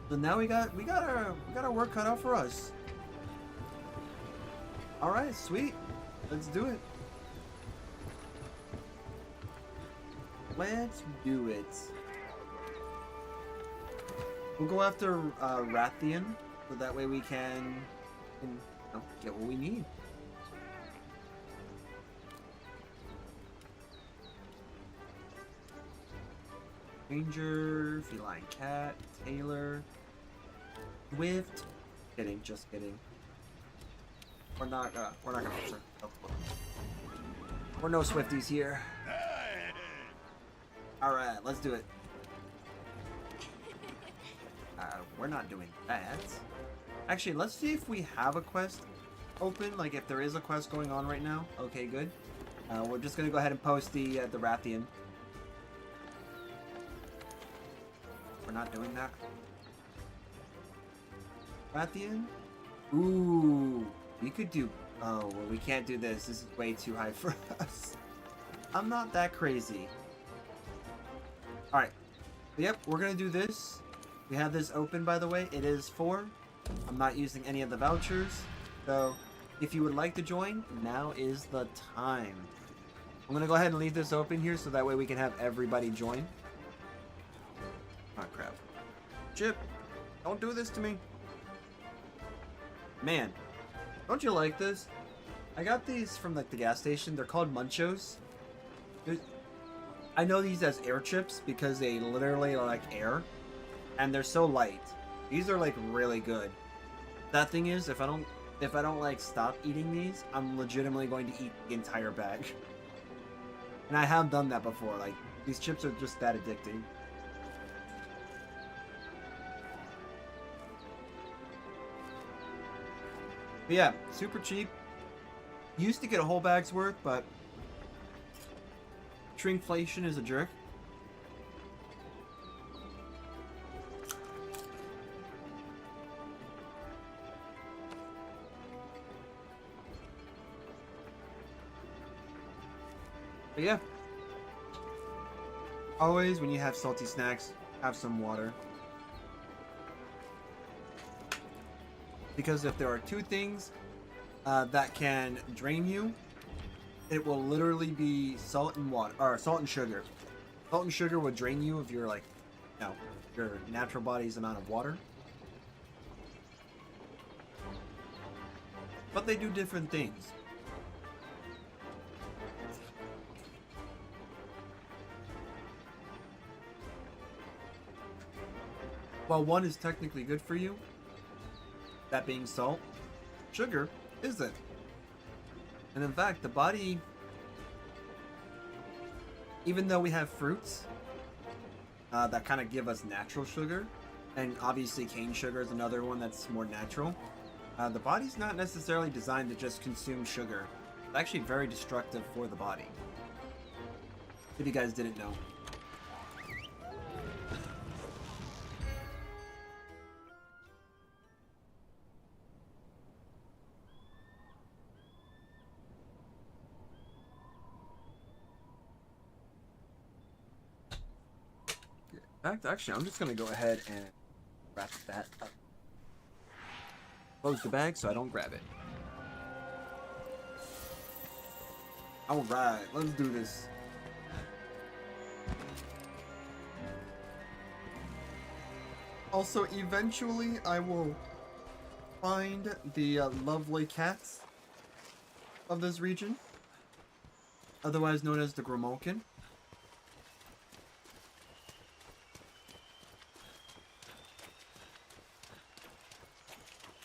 So now we got our work cut out for us. All right, sweet. Let's do it. Let's do it. We'll go after Rathian, so that way we can you know, get what we need. Ranger, Feline Cat, Taylor, Swift. Kidding, just kidding. We're not gonna. Oh, we're no Swifties here. All right, let's do it. We're not doing that. Actually, let's see if we have a quest open. Like if there is a quest going on right now. Okay, good. We're just gonna go ahead and post the Rathian. We're not doing that. Rathian? Ooh, we could do... Oh, well, we can't do this. This is way too high for us. I'm not that crazy. Alright. Yep, we're gonna do this. We have this open, by the way. It is 4. I'm not using any of the vouchers. So, if you would like to join, now is the time. I'm gonna go ahead and leave this open here so that way we can have everybody join. Oh, crap. Chip, don't do this to me. Man, don't you like this? I got these from like the gas station. They're called Munchos. I know these as air chips because they literally are like air, and they're so light. These are like really good. That thing is, if I don't like stop eating these, I'm legitimately going to eat the entire bag. And I have done that before. Like, these chips are just that addicting. But yeah, super cheap. Used to get a whole bag's worth, but shrinkflation is a jerk. But yeah, always when you have salty snacks, have some water. Because if there are two things that can drain you, it will literally be salt and water, or salt and sugar. Salt and sugar would drain you if you're like, your natural body's amount of water. But they do different things. While one is technically good for you, that being salt, sugar isn't. And in fact, the body, even though we have fruits that kind of give us natural sugar, and obviously cane sugar is another one that's more natural, the body's not necessarily designed to just consume sugar. It's actually very destructive for the body. If you guys didn't know. Actually, I'm just gonna go ahead and wrap that up. Close the bag so I don't grab it. Alright, let's do this. Also, eventually I will find the lovely cats of this region, otherwise known as the Grimalkin.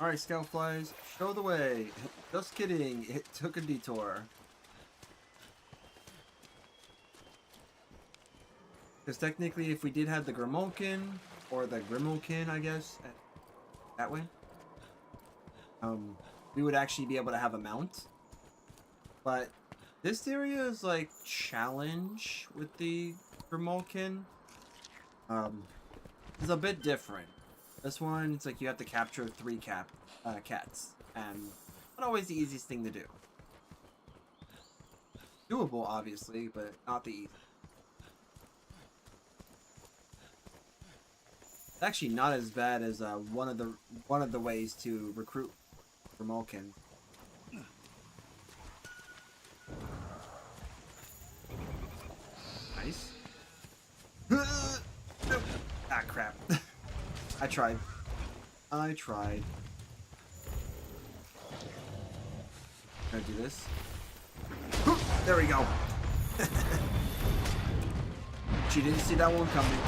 Alright, Scoutflies, show the way. Just kidding, it took a detour. Because technically, if we did have the Grimalkin, or the Grimalkin, I guess, that way, we would actually be able to have a mount. But this area is like challenge with the Grimalkin. It's a bit different. This one, it's like you have to capture 3 cats, and not always the easiest thing to do. Doable, obviously, but not the easiest. It's actually not as bad as one of the ways to recruit Grimalkin. Nice. Ah, crap. I tried. Can I do this? There we go. She didn't see that one coming.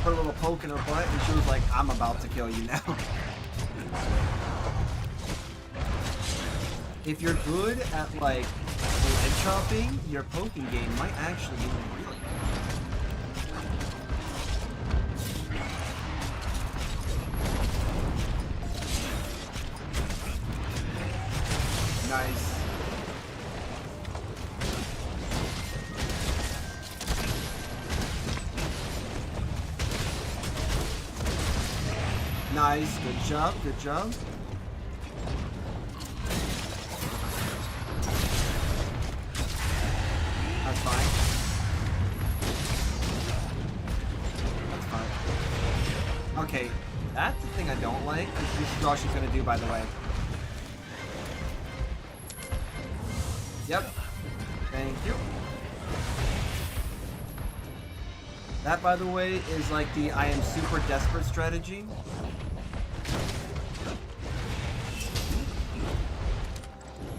Put a little poke in her butt and she was like, I'm about to kill you now. If you're good at like leg chopping, your poking game might actually be really good. Nice. Nice, good job, good job. That's fine. That's fine. Okay, that's the thing I don't like. This is all she's gonna do, by the way. Yep. Thank you. That, by the way, is like the I am super desperate strategy.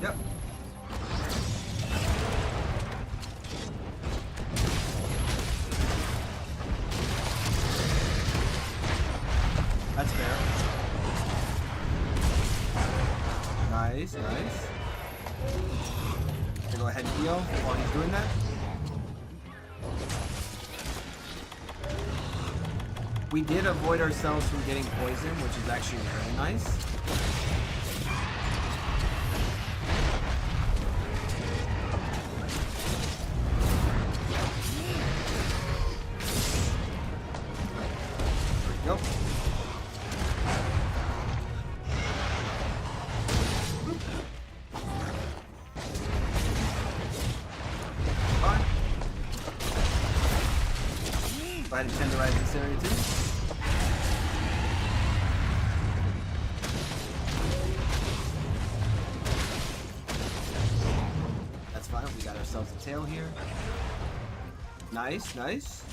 Yep. That's fair. Nice, nice. Okay, go ahead and heal while he's doing that. We did avoid ourselves from getting poisoned, which is actually very nice. There we go. Fine. Go ahead and tenderize this area too. That's fine. We got ourselves a tail here. Nice, nice.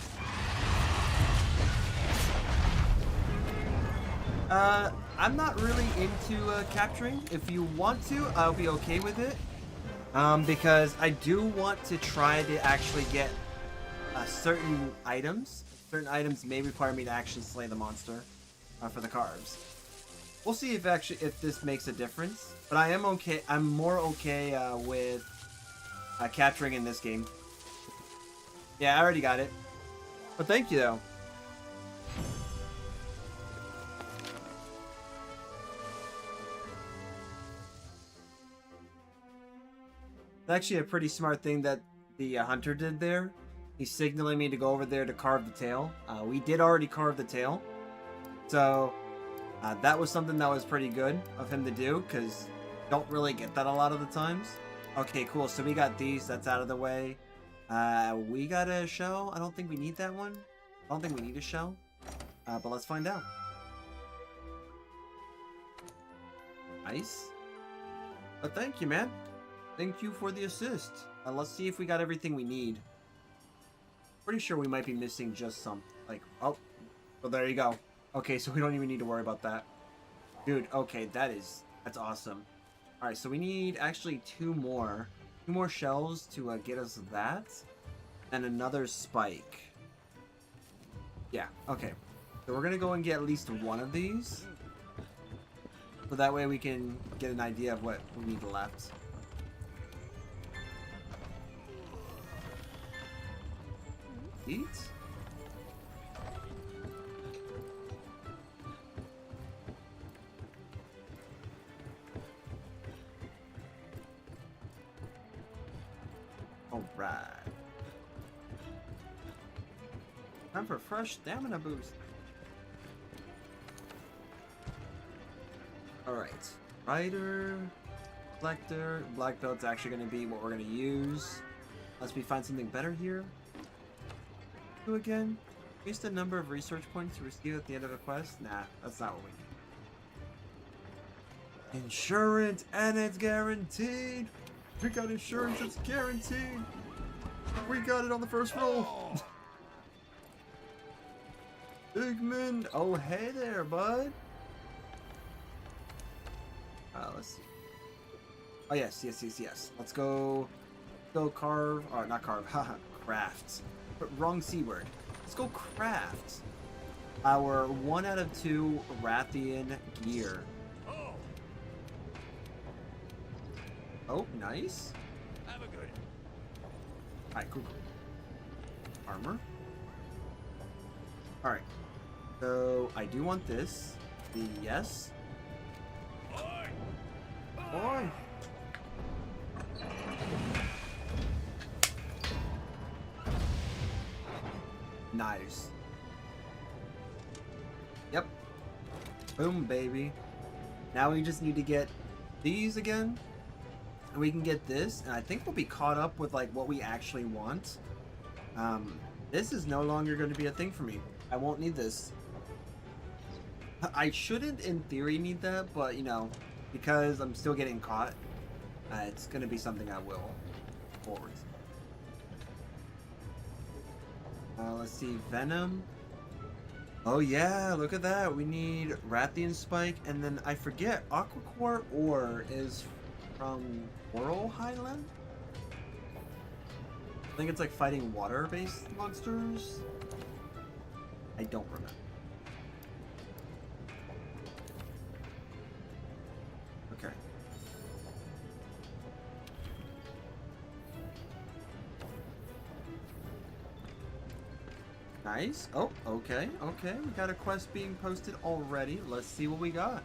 I'm not really into capturing. If you want to, I'll be okay with it. Because I do want to try to actually get certain items. Certain items may require me to actually slay the monster for the carbs. We'll see if this makes a difference. But I am okay. I'm more okay with capturing in this game. Yeah, I already got it. But thank you though. It's actually a pretty smart thing that the hunter did there. He's signaling me to go over there to carve the tail. We did already carve the tail. So that was something that was pretty good of him to do, because don't really get that a lot of the times. Okay, cool. So we got these. That's out of the way. We got a shell. I don't think we need that one. I don't think we need a shell. But let's find out. Nice. But thank you, man. Thank you for the assist. Let's see if we got everything we need. Pretty sure we might be missing just some. Like, oh, well, there you go. Okay, so we don't even need to worry about that. Dude, okay, that's awesome. All right, so we need actually two more shells to get us that, and another spike. Yeah, okay. So we're gonna go and get at least one of these, so that way we can get an idea of what we need left. Eat. Alright. Time for a fresh stamina boost. Alright. Rider, Collector, Black Belt's actually going to be what we're going to use. Unless we find something better here. Again? Increase the number of research points you receive at the end of a quest? Nah, that's not what we need. Insurance, and it's guaranteed! We got insurance, it's guaranteed! We got it on the first roll! Bigman! Oh, hey there, bud! Let's see. Oh, yes. Let's go carve, or not carve, haha, craft. Wrong C word. Let's go craft our 1 out of 2 Rathian gear. Oh, nice. Have a good. Alright, cool. Armor. Alright. So, I do want this. The yes. Boy. Nice. Yep. Boom, baby. Now we just need to get these again. And we can get this. And I think we'll be caught up with like what we actually want. This is no longer going to be a thing for me. I won't need this. I shouldn't in theory need that, but you know, because I'm still getting caught, it's going to be something I will forward. Let's see, Venom. Oh yeah, look at that. We need Rathian Spike, and then I forget, Aquacore Ore is from Coral Highland? I think it's like fighting water-based monsters. I don't remember. Nice. Oh, okay, okay. We got a quest being posted already. Let's see what we got.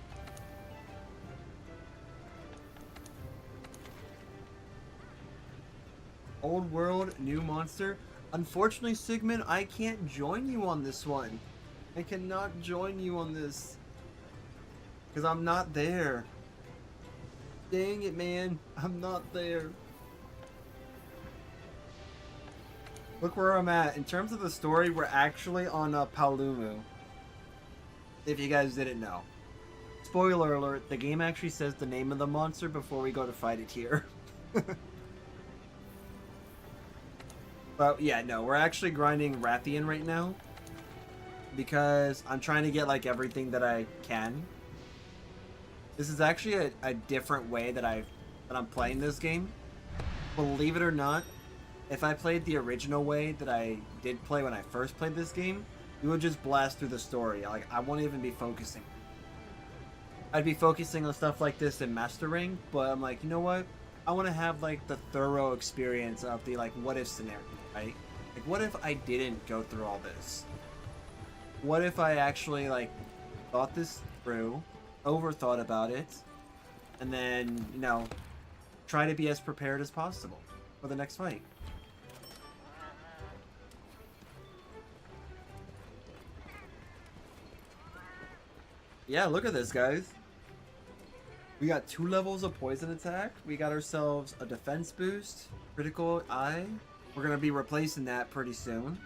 Old world, new monster. Unfortunately, Sigmund, I can't join you on this one. I cannot join you on this. Because I'm not there. Dang it, man. I'm not there. Look where I'm at. In terms of the story, we're actually on Paolumu. If you guys didn't know. Spoiler alert, the game actually says the name of the monster before we go to fight it here. But yeah, no, we're actually grinding Rathian right now. Because I'm trying to get like everything that I can. This is actually a different way that I'm playing this game. Believe it or not, if I played the original way that I did play when I first played this game, we would just blast through the story. Like, I won't even be focusing. I'd be focusing on stuff like this in Mastering, but I'm like, you know what? I want to have like the thorough experience of the like what if scenario, right? Like, what if I didn't go through all this? What if I actually like thought this through, overthought about it, and then, you know, try to be as prepared as possible for the next fight? Yeah, look at this, guys. We got 2 levels of poison attack. We got ourselves a defense boost, critical eye. We're gonna be replacing that pretty soon.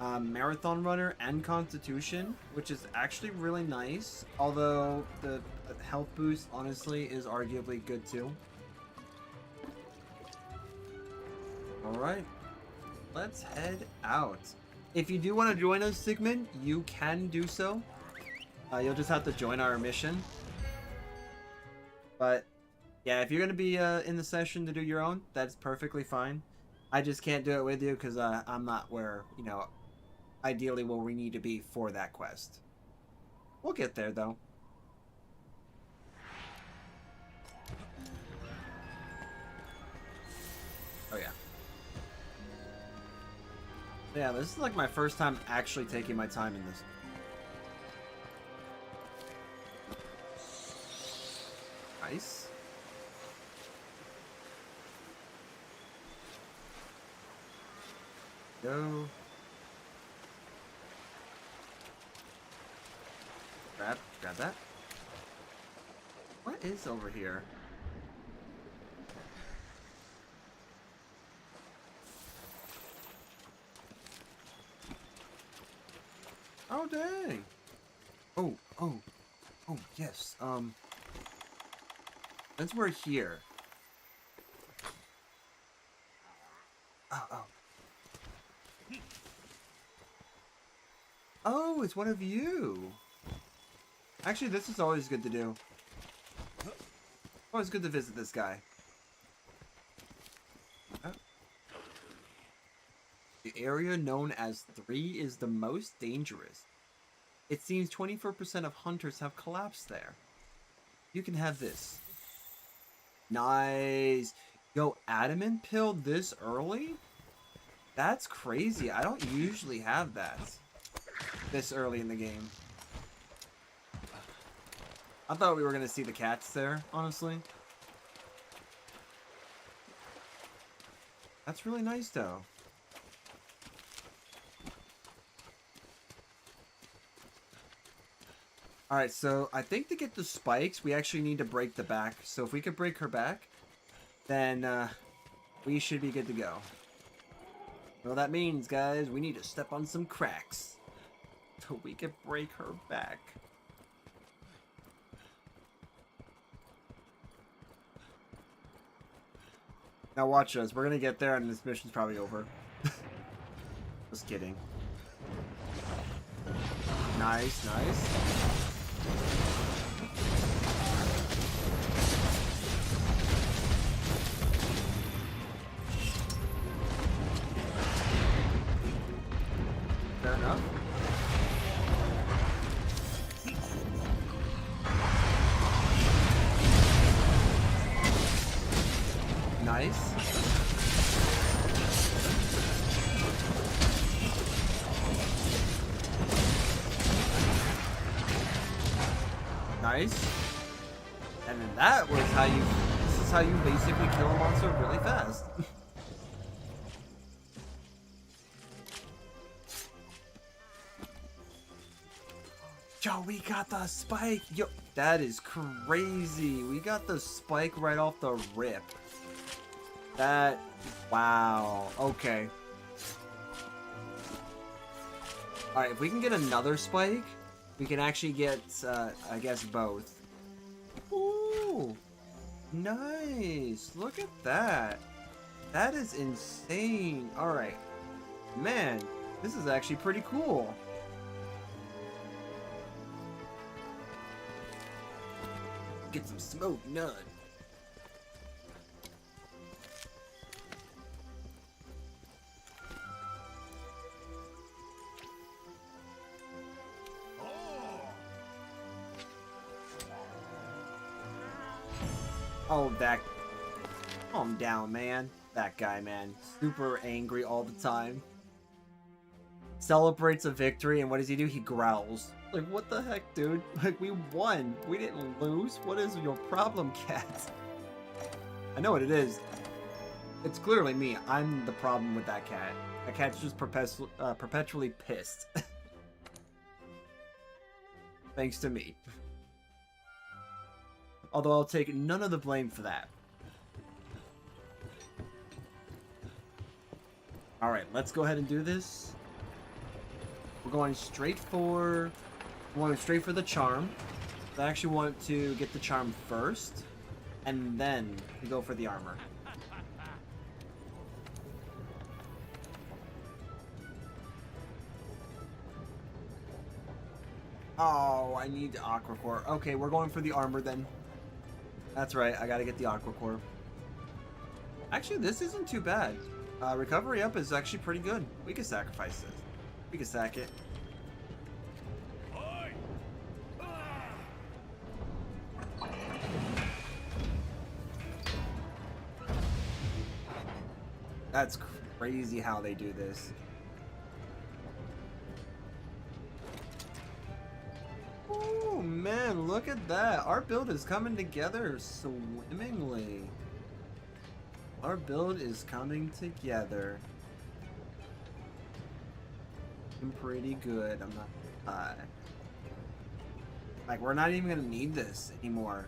Marathon runner and constitution, which is actually really nice. Although the health boost, honestly, is arguably good too. All right, let's head out. If you do want to join us, Sigmund, you can do so. You'll just have to join our mission. But yeah, if you're gonna be in the session to do your own, that's perfectly fine. I just can't do it with you because I'm not where, you know, ideally where we need to be for that quest. We'll get there though. Oh yeah. Yeah, this is like my first time actually taking my time in this. Nice. Go. Grab that. What is over here? Oh dang. Oh yes. Since we're here. Oh, it's one of you. Actually, this is always good to do. Always good to visit this guy. The area known as 3 is the most dangerous. It seems 24% of hunters have collapsed there. You can have this. Nice. Yo, Adamant Pill this early? That's crazy. I don't usually have that this early in the game. I thought we were gonna see the cats there, honestly. That's really nice though. Alright, so I think to get the spikes, we actually need to break the back. So if we could break her back, then we should be good to go. Well, that means, guys, we need to step on some cracks so we can break her back. Now watch us. We're gonna get there and this mission's probably over. Just kidding. Nice, nice. Fair enough. Nice. Nice. And then that was how you... This is how you basically kill a monster really fast. Yo, we got the spike! Yo, that is crazy. We got the spike right off the rip. That... Wow. Okay. Alright, if we can get another spike, we can actually get, I guess, both. Ooh! Nice! Look at that! That is insane! Alright. Man, this is actually pretty cool. Get some smoke, none. Oh, that... Calm down, man. That guy, man. Super angry all the time. Celebrates a victory, and what does he do? He growls. Like, what the heck, dude? Like, we won. We didn't lose. What is your problem, cat? I know what it is. It's clearly me. I'm the problem with that cat. That cat's just perpetually pissed. Thanks to me. Although I'll take none of the blame for that. Alright, let's go ahead and do this. We're going straight for... We're going straight for the charm. I actually want to get the charm first, and then we go for the armor. Oh, I need Aqua Core. Okay, we're going for the armor then. That's right, I gotta get the Aqua Core. Actually, this isn't too bad. Recovery up is actually pretty good. We can sacrifice this. We can sack it. That's crazy how they do this. Oh man, look at that. Our build is coming together swimmingly. Our build is coming together. I'm pretty good, I'm not gonna lie. Like, we're not even gonna need this anymore.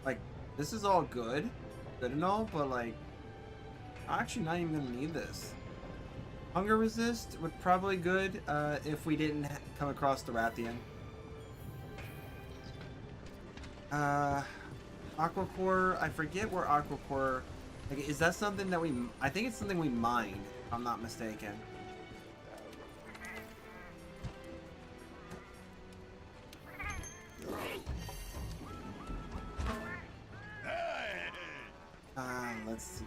Like, this is all good and all, but like, I'm actually not even gonna need this. Hunger resist would probably good if we didn't come across the Rathian. Aqua Core, I forget where Aqua Core, like, is that something that we, I think it's something we mine, if I'm not mistaken. Let's see.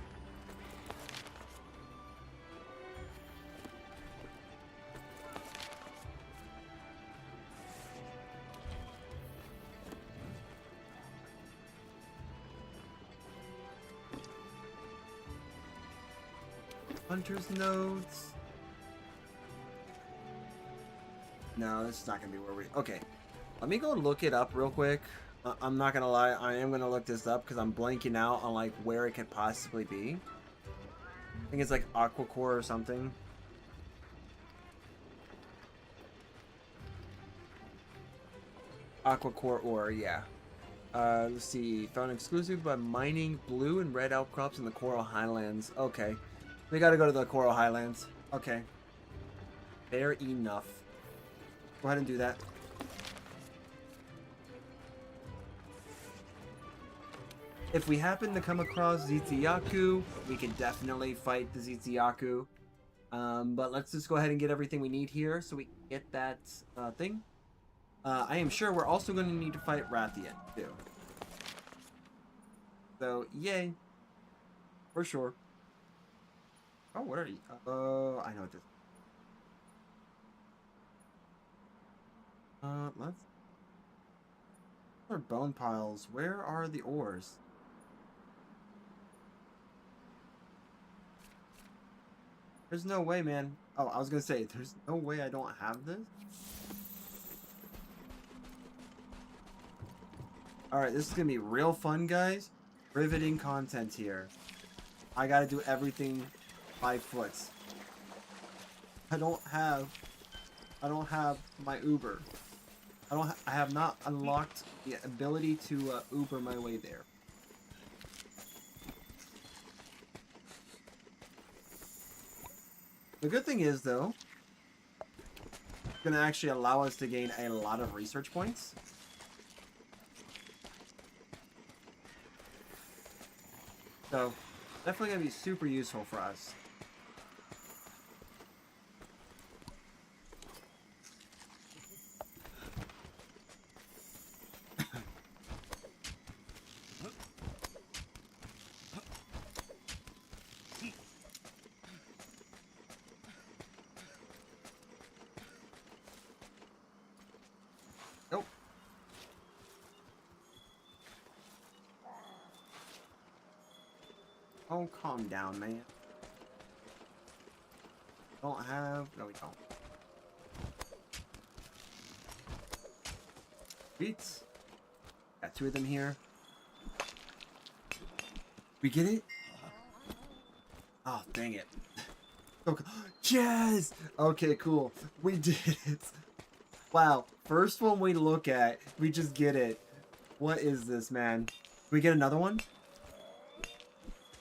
Hunter's notes. No, this is not gonna be where we... Okay, let me go look it up real quick. I'm not gonna lie, I am gonna look this up because I'm blanking out on like where it could possibly be. I think it's like Aqua Core or something. Aqua Core ore, yeah. Let's see. Found exclusive by mining blue and red outcrops in the Coral Highlands. Okay. We gotta go to the Coral Highlands. Okay. Fair enough. Go ahead and do that. If we happen to come across Zetsuyaku, we can definitely fight the Zetsuyaku. But let's just go ahead and get everything we need here so we can get that thing. I am sure we're also going to need to fight Rathian, too. So, yay. For sure. Oh, what are you? I know what this is. Let's... What are bone piles? Where are the ores? There's no way, man. Oh, I was gonna say, there's no way I don't have this. Alright, this is gonna be real fun, guys. Riveting content here. I gotta do everything by foot. I don't have my Uber. I have not unlocked the ability to Uber my way there. The good thing is, though, it's gonna actually allow us to gain a lot of research points. So, definitely gonna be super useful for us. Nope. Oh, calm down, man. Don't have... No, we don't. Beats. Got 2 of them here. We get it? Oh, dang it. Okay. Yes! Okay, cool. We did it. Wow. First one we look at, we just get it. What is this, man? Can we get another one?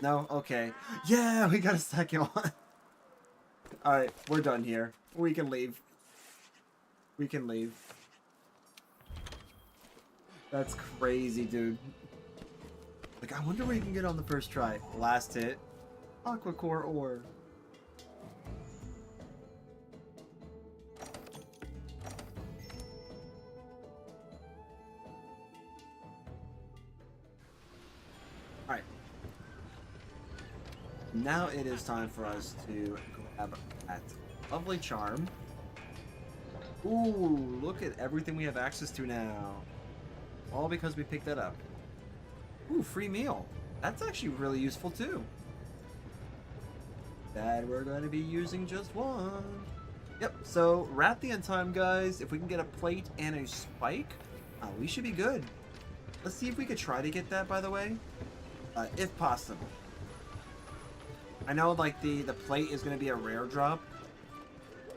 No? Okay. Yeah, we got a second one. Alright, we're done here. We can leave. We can leave. That's crazy, dude. Like, I wonder what you can get on the first try. Last hit. Aqua Core ore. Alright. Now it is time for us to grab that lovely charm. Ooh, look at everything we have access to now. All because we picked that up. Ooh, free meal. That's actually really useful too. That we're going to be using just one. Yep, so Rathian time, guys. If we can get a plate and a spike, we should be good. Let's see if we could try to get that, by the way. If possible. I know, like, the plate is going to be a rare drop.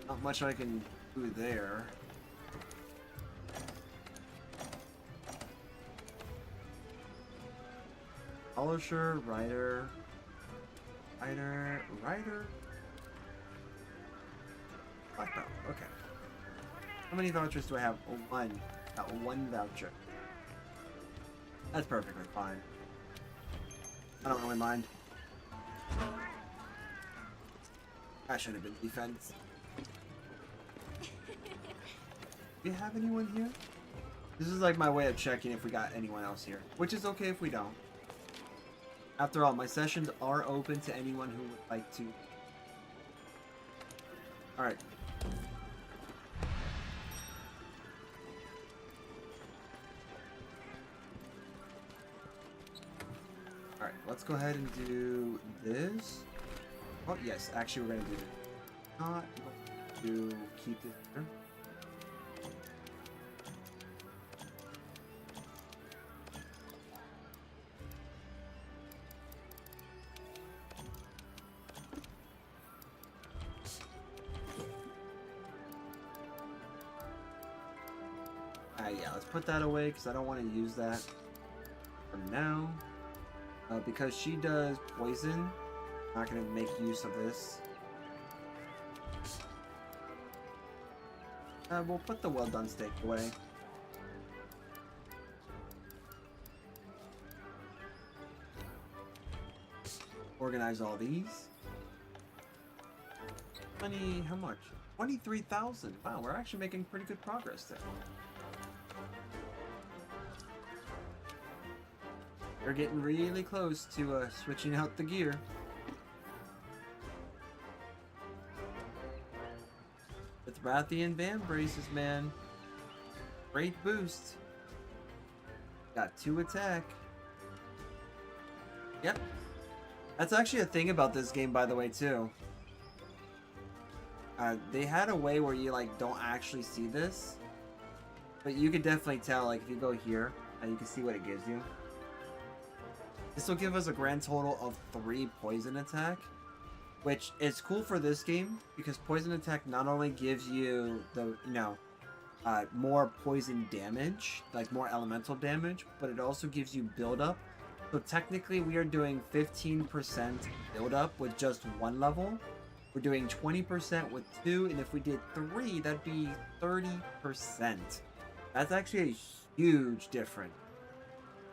Not much I can do there. Polisher, Rider. Black belt, okay. How many vouchers do I have? Oh, one. Got one voucher. That's perfectly fine. I don't really mind. That should have been defense. Do we have anyone here? This is like my way of checking if we got anyone else here. Which is okay if we don't. After all, my sessions are open to anyone who would like to. Alright. Alright, let's go ahead and do this. Oh, yes, actually we're going to do it. Not going to keep this here. Yeah, let's put that away because I don't want to use that for now. Because she does poison, I'm not going to make use of this. We'll put the well done steak away. Organize all these. Money, how much? 23,000. Wow, we're actually making pretty good progress there. We're getting really close to switching out the gear. With Rathian Band Braces, man. Great boost. Got 2 attack. Yep. That's actually a thing about this game, by the way, too. They had a way where you, like, don't actually see this. But you could definitely tell, like, if you go here, You can see what it gives you. This will give us a grand total of 3 poison attack, which is cool for this game because poison attack not only gives you the, more poison damage, like more elemental damage, but it also gives you build-up. So technically we are doing 15% build-up with just 1 level. We're doing 20% with 2, and if we did 3, that'd be 30%. That's actually a huge difference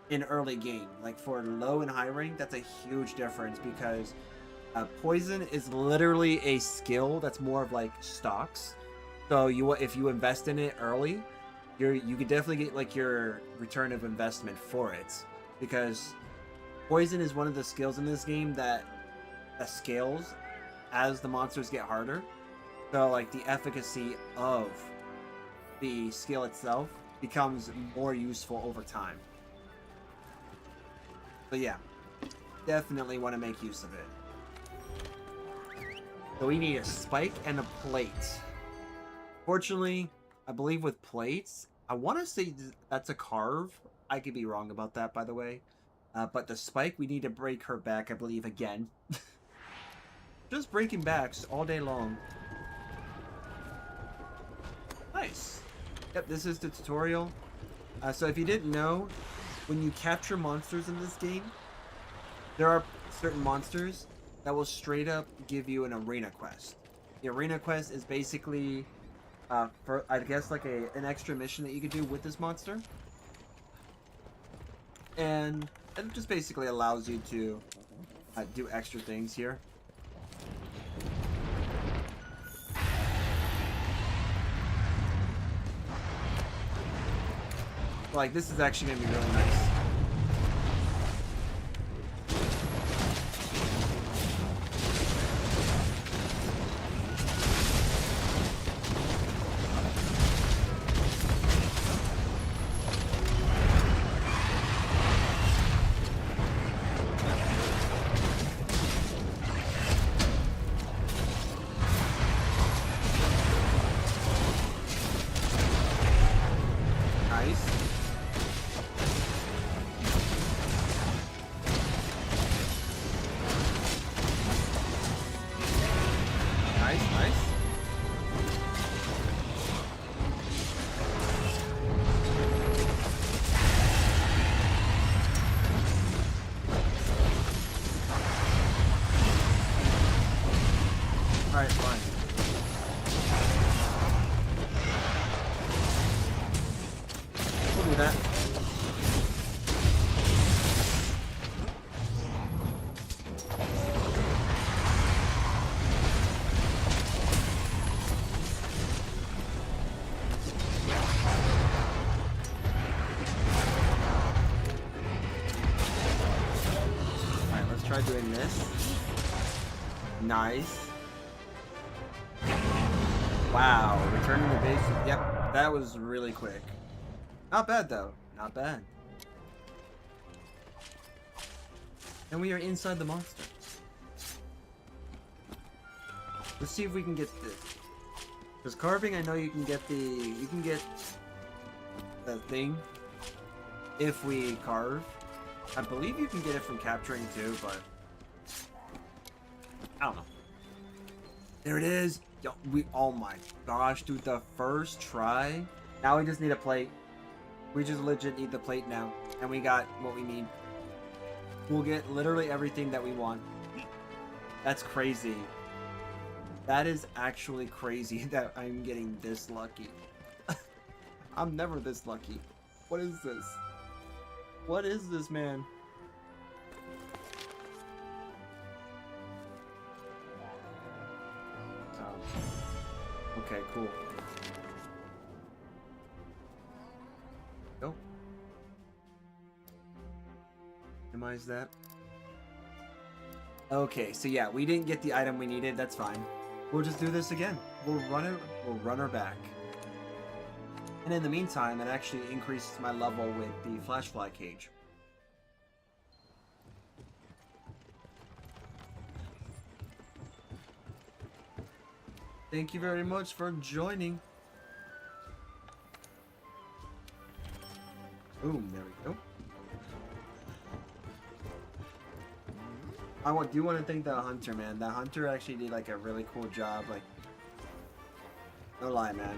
in early game. Like for low and high rank, that's a huge difference because poison is literally a skill that's more of like stocks. So if you invest in it early, you could definitely get like your return of investment for it, because poison is one of the skills in this game that scales as the monsters get harder. So like the efficacy of the skill itself becomes more useful over time. But yeah, definitely want to make use of it. So we need a spike and a plate. Fortunately, I believe with plates, I want to say that's a carve. I could be wrong about that, by the way. But the spike, we need to break her back, I believe, again. Just breaking backs all day long. Nice. Yep, this is the tutorial. So if you didn't know, when you capture monsters in this game, there are certain monsters that will straight up give you an arena quest. The arena quest is basically, for I guess like an extra mission that you could do with this monster, and it just basically allows you to do extra things here. Like this is actually gonna be really nice. Alright, fine. We'll do that. Alright, let's try doing this. Nice. Wow, returning the base. Yep, that was really quick. Not bad though, not bad. And we are inside the monster. Let's see if we can get this. Because carving, I know you can get the thing if we carve. I believe you can get it from capturing too, but I don't know. There it is. Yo, oh my gosh, dude, the first try. Now we just need a plate. We just legit need the plate now. And we got what we need. We'll get literally everything that we want. That's crazy. That is actually crazy that I'm getting this lucky. I'm never this lucky. What is this? What is this, man? Okay, cool. Go. Minimize that. Okay, so yeah, we didn't get the item we needed. That's fine. We'll just do this again. We'll run her back. And in the meantime, it actually increases my level with the Flashfly Cage. Thank you very much for joining. Boom, there we go. Do want to thank the hunter, man. The hunter actually did like a really cool job. Like, no lie, man.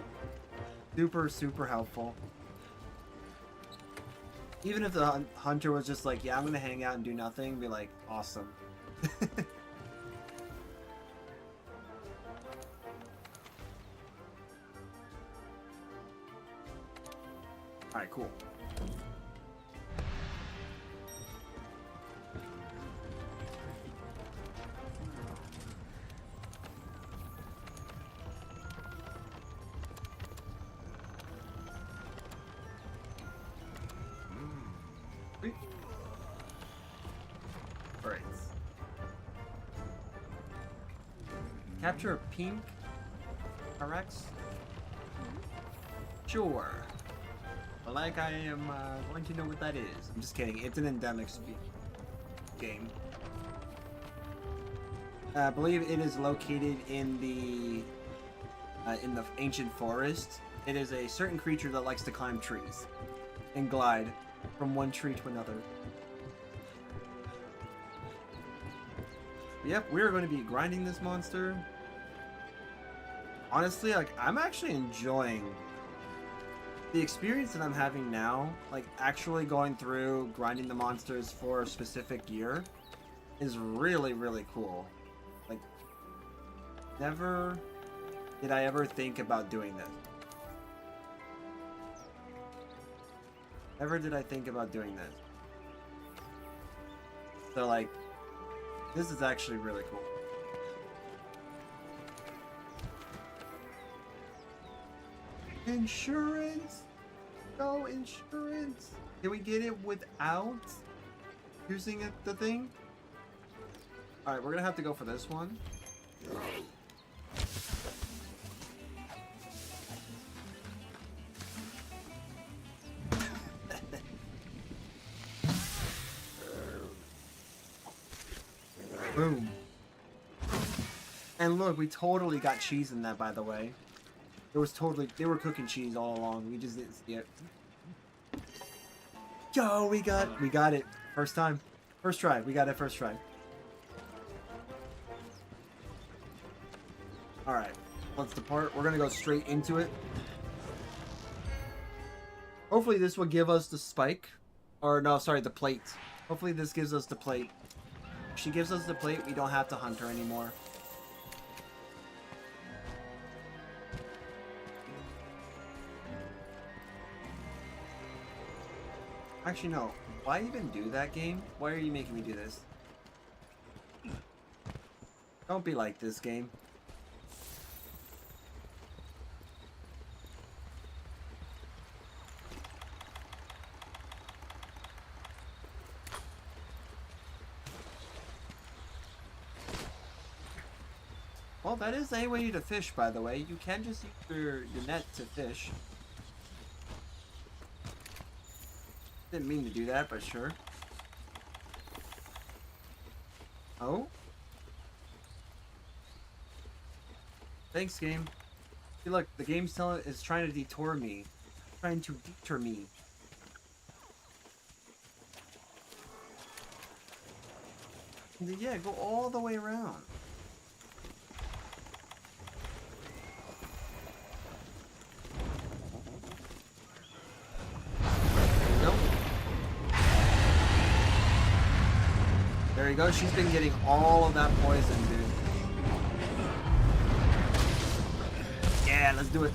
Super, super helpful. Even if the hunter was just like, yeah, I'm gonna hang out and do nothing, be like, awesome. Alright, cool. Alright. Capture a pink RX? Sure. Like I am going to know what that is. I'm just kidding. It's an endemic game. I believe it is located in the ancient forest. It is a certain creature that likes to climb trees and glide from one tree to another. Yep, we're going to be grinding this monster. Honestly, like, I'm actually enjoying the experience that I'm having now. Like, actually going through grinding the monsters for a specific gear is really, really cool. Like, never did I ever think about doing this. Never did I think about doing this. So, like, this is actually really cool. Insurance? No insurance. Can we get it without using the thing? Alright, we're gonna have to go for this one. Boom. And look, we totally got cheese in that, by the way. They were cooking cheese all along. We just didn't see it. Yo, we got it. First time. First try. We got it first try. Alright. Let's depart. We're gonna go straight into it. Hopefully this will give us the spike. Or no, sorry, the plate. Hopefully this gives us the plate. If she gives us the plate, we don't have to hunt her anymore. Actually, no. Why even do that, game? Why are you making me do this? Don't be like this, game. Well, that is a way to fish, by the way. You can just use your net to fish. Didn't mean to do that, but sure. Oh? Thanks, game. See, look, the game's trying to detour me. Trying to deter me. Yeah, go all the way around. There you go. She's been getting all of that poison, dude. Yeah, let's do it.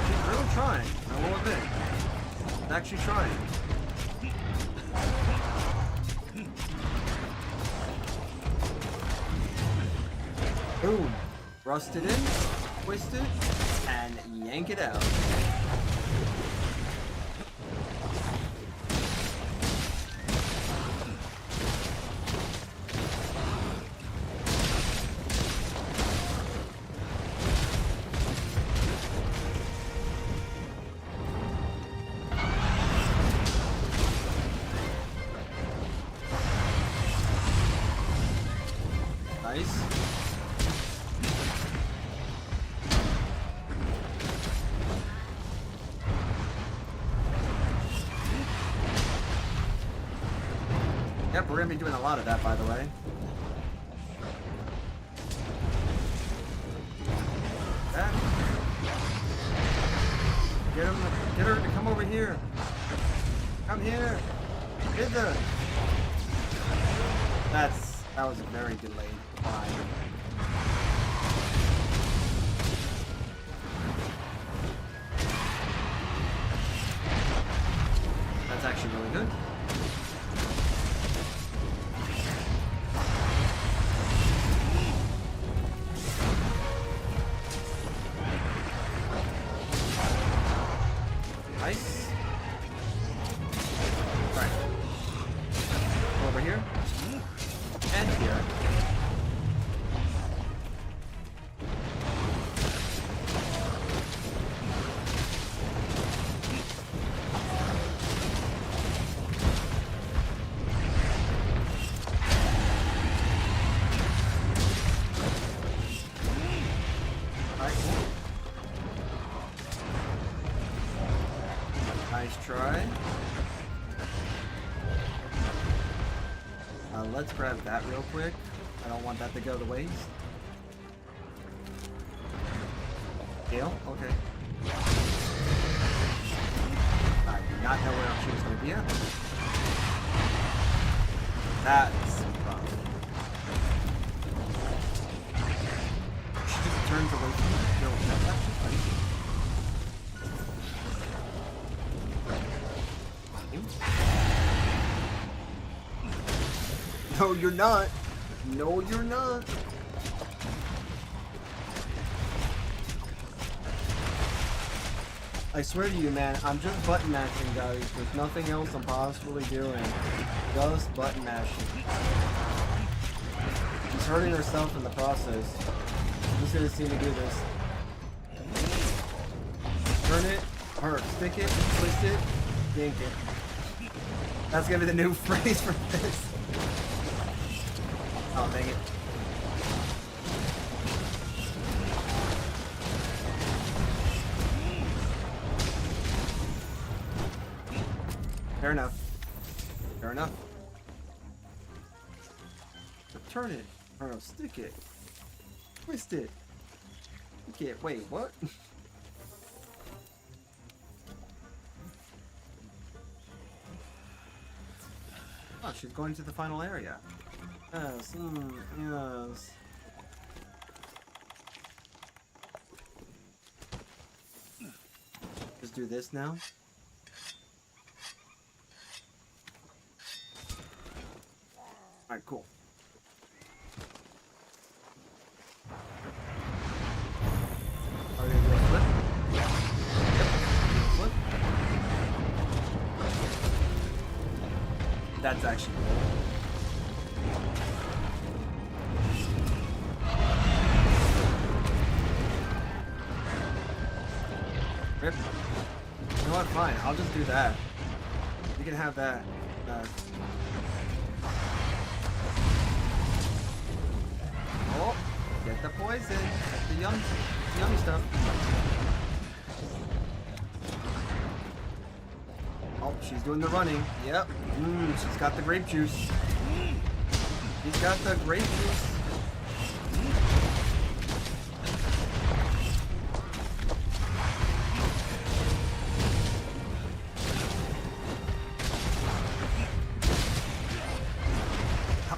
She's really trying. I will admit. She's actually trying. Boom. Rust it in. Twist it. And yank it out. Nice. gonna be doing a lot of that, by the way. That. Get her to come over here. Come here. Hither. That was a very delayed reply. That's actually really good. Nice. Alright. Over here. And here. Alright, cool. Nice try. Let's grab that real quick. I don't want that to go to waste. Gale? Okay. I do not know where she was going to be at. That's rough. She just turns away from me. No, that's just funny. No, you're not. No, you're not. I swear to you, man, I'm just button mashing, guys. There's nothing else I'm possibly doing. Just button mashing. She's hurting herself in the process. I'm just gonna see me do this. Turn it, or stick it, twist it, yank it. That's gonna be the new phrase for this. Oh, dang it. Fair enough. Fair enough. Turn it. Or no, stick it. Twist it. Okay, wait, what? Oh, she's going to the final area. Yes, yes. Just do this now. Alright, cool. Are we gonna do a flip? Yep. Flip. That's actually cool. Rip. You know what? Fine. I'll just do that. You can have that. Oh, get the poison. Get the yummy stuff. Oh, she's doing the running. Yep. She's got the grape juice. She's got the grape juice.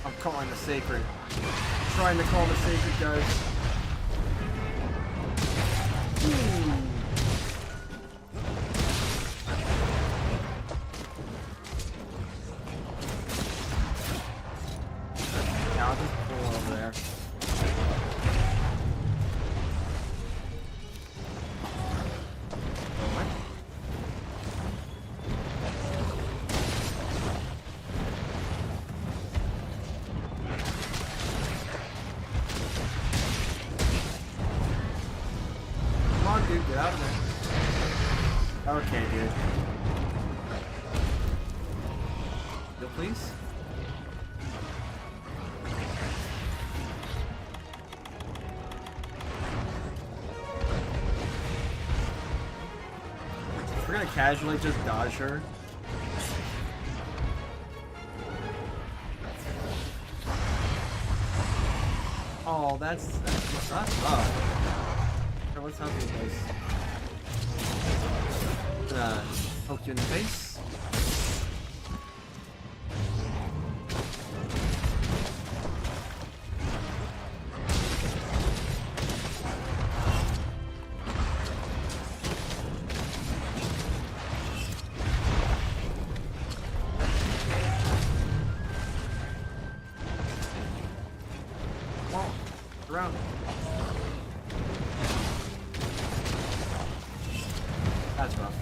I'm calling the sacred. I'm trying to call the sacred, guys. Yeah, I'll just pull over there. Dude, get out of there. Okay, dude. Go, please. We're gonna casually just dodge her. Oh, that's oh. Here, let's help you guys. Poke you in the face. Around. That's rough.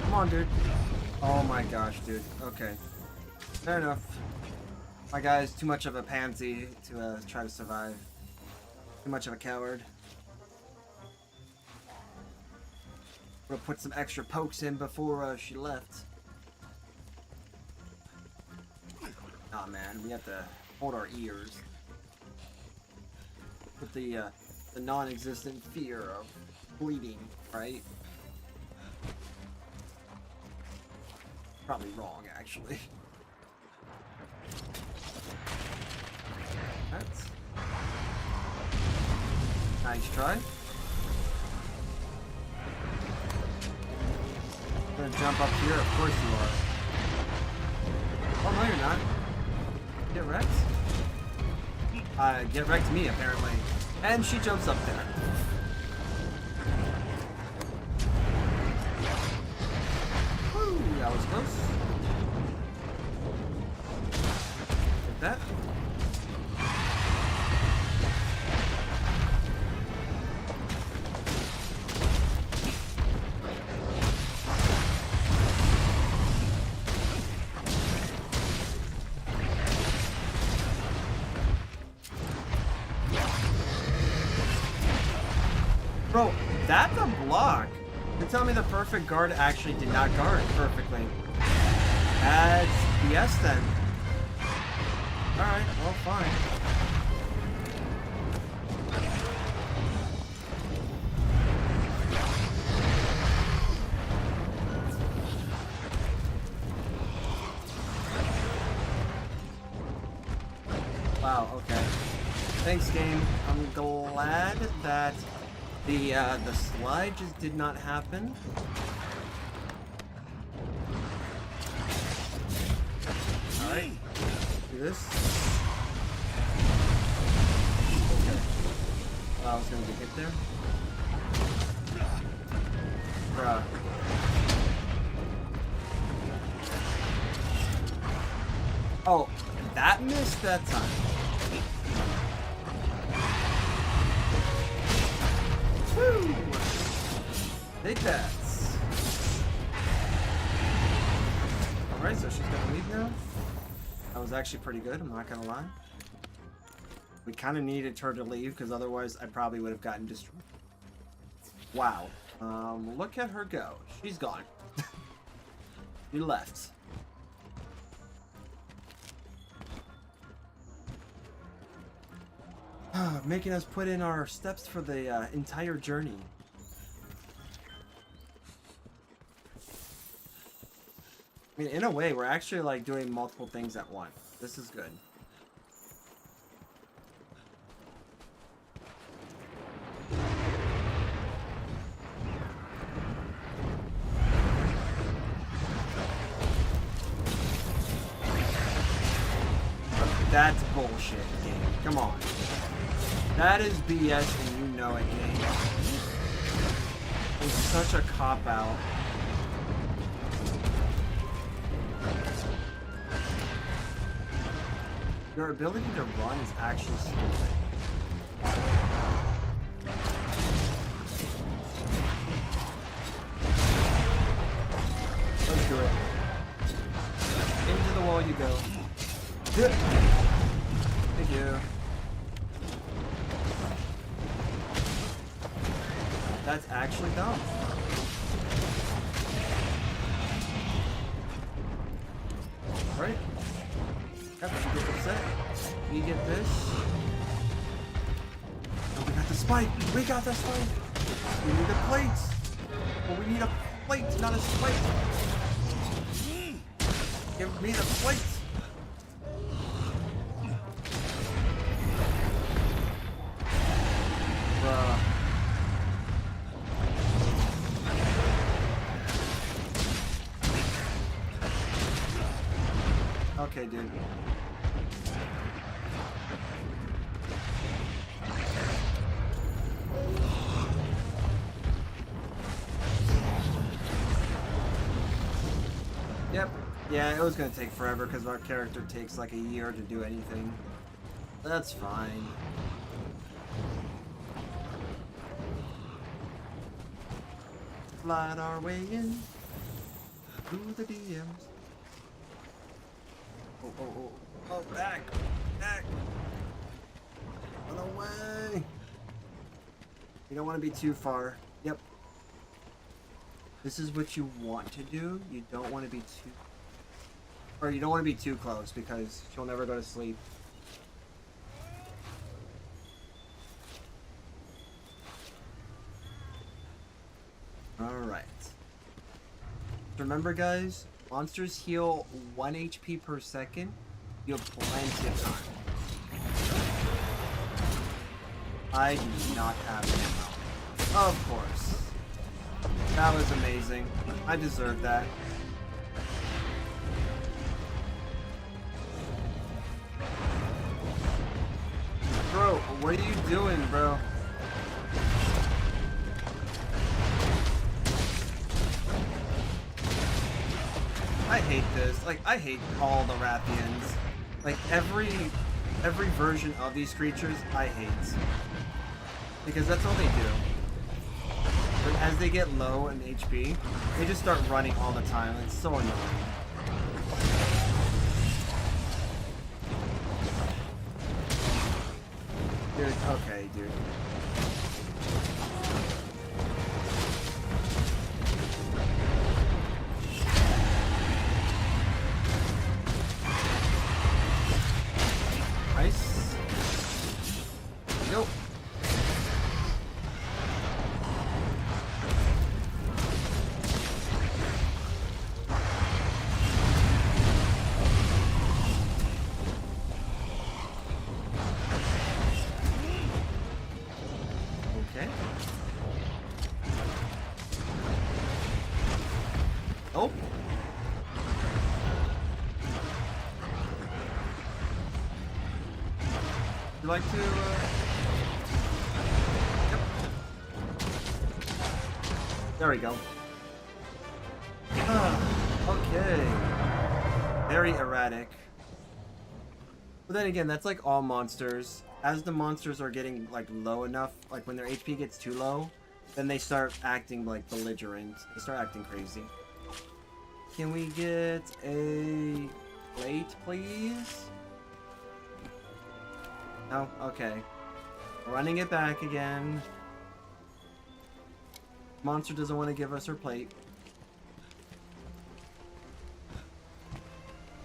Come on, dude. Oh my gosh, dude. Okay. Fair enough. My guy's too much of a pansy to try to survive. Too much of a coward. We'll put some extra pokes in before she left. Aw, man, we have to hold our ears. With the non-existent fear of bleeding, right? Probably wrong, actually. That's nice try. Gonna jump up here, of course you are. Oh no, you're not. Get wrecked? Get wrecked me, apparently. And she jumps up there. Woo, that was close. Get that. Bro, that's a block. You're telling me the perfect guard actually did not guard perfectly. That's BS then. Alright, well, fine. Wow, okay. Thanks, game. I'm glad that the slide just did not happen. Alright. Do this. Okay. I was gonna get hit there. Bruh. Oh, that missed that time. Woo! Take that. Alright, so she's gonna leave now. That was actually pretty good, I'm not gonna lie. We kind of needed her to leave, because otherwise I probably would have gotten destroyed. Wow. Look at her go. She's gone. She left. Making us put in our steps for the entire journey. I mean, in a way, we're actually like doing multiple things at once. This is good. That's bullshit, game. Come on. That is BS and you know it, game. It's such a cop-out. Your ability to run is actually stupid. Let's do it. Into the wall you go. Thank you. That's actually dumb. Right? Got to get the set. You get this. Oh, we got the spike. We got the spike. We need the plates. Well, we need a plate, not a spike. Give me the plate. Okay, dude. Yep. Yeah, it was gonna take forever because our character takes like a year to do anything. That's fine. Slide our way in through the DMs. Oh, oh, oh. Oh, back! Back! Run away! You don't want to be too far. Yep. This is what you want to do. You don't want to be too... Or you don't want to be too close because she'll never go to sleep. Alright. Remember guys, monsters heal 1 HP per second. You have plenty of time. I do not have ammo. Of course. That was amazing. I deserve that. Bro, what are you doing, bro? I hate this. Like, I hate all the Rathians. Like, every version of these creatures, I hate. Because that's all they do. But as they get low in HP, they just start running all the time. It's so annoying. Dude, okay, dude. Nice. Nope. Okay. Oh. You like to, Yep. There we go. Okay. Very erratic. But then again, that's like all monsters. As the monsters are getting like low enough, like when their HP gets too low, then they start acting like belligerent. They start acting crazy. Can we get a plate, please? No? Okay. Running it back again. Monster doesn't want to give us her plate.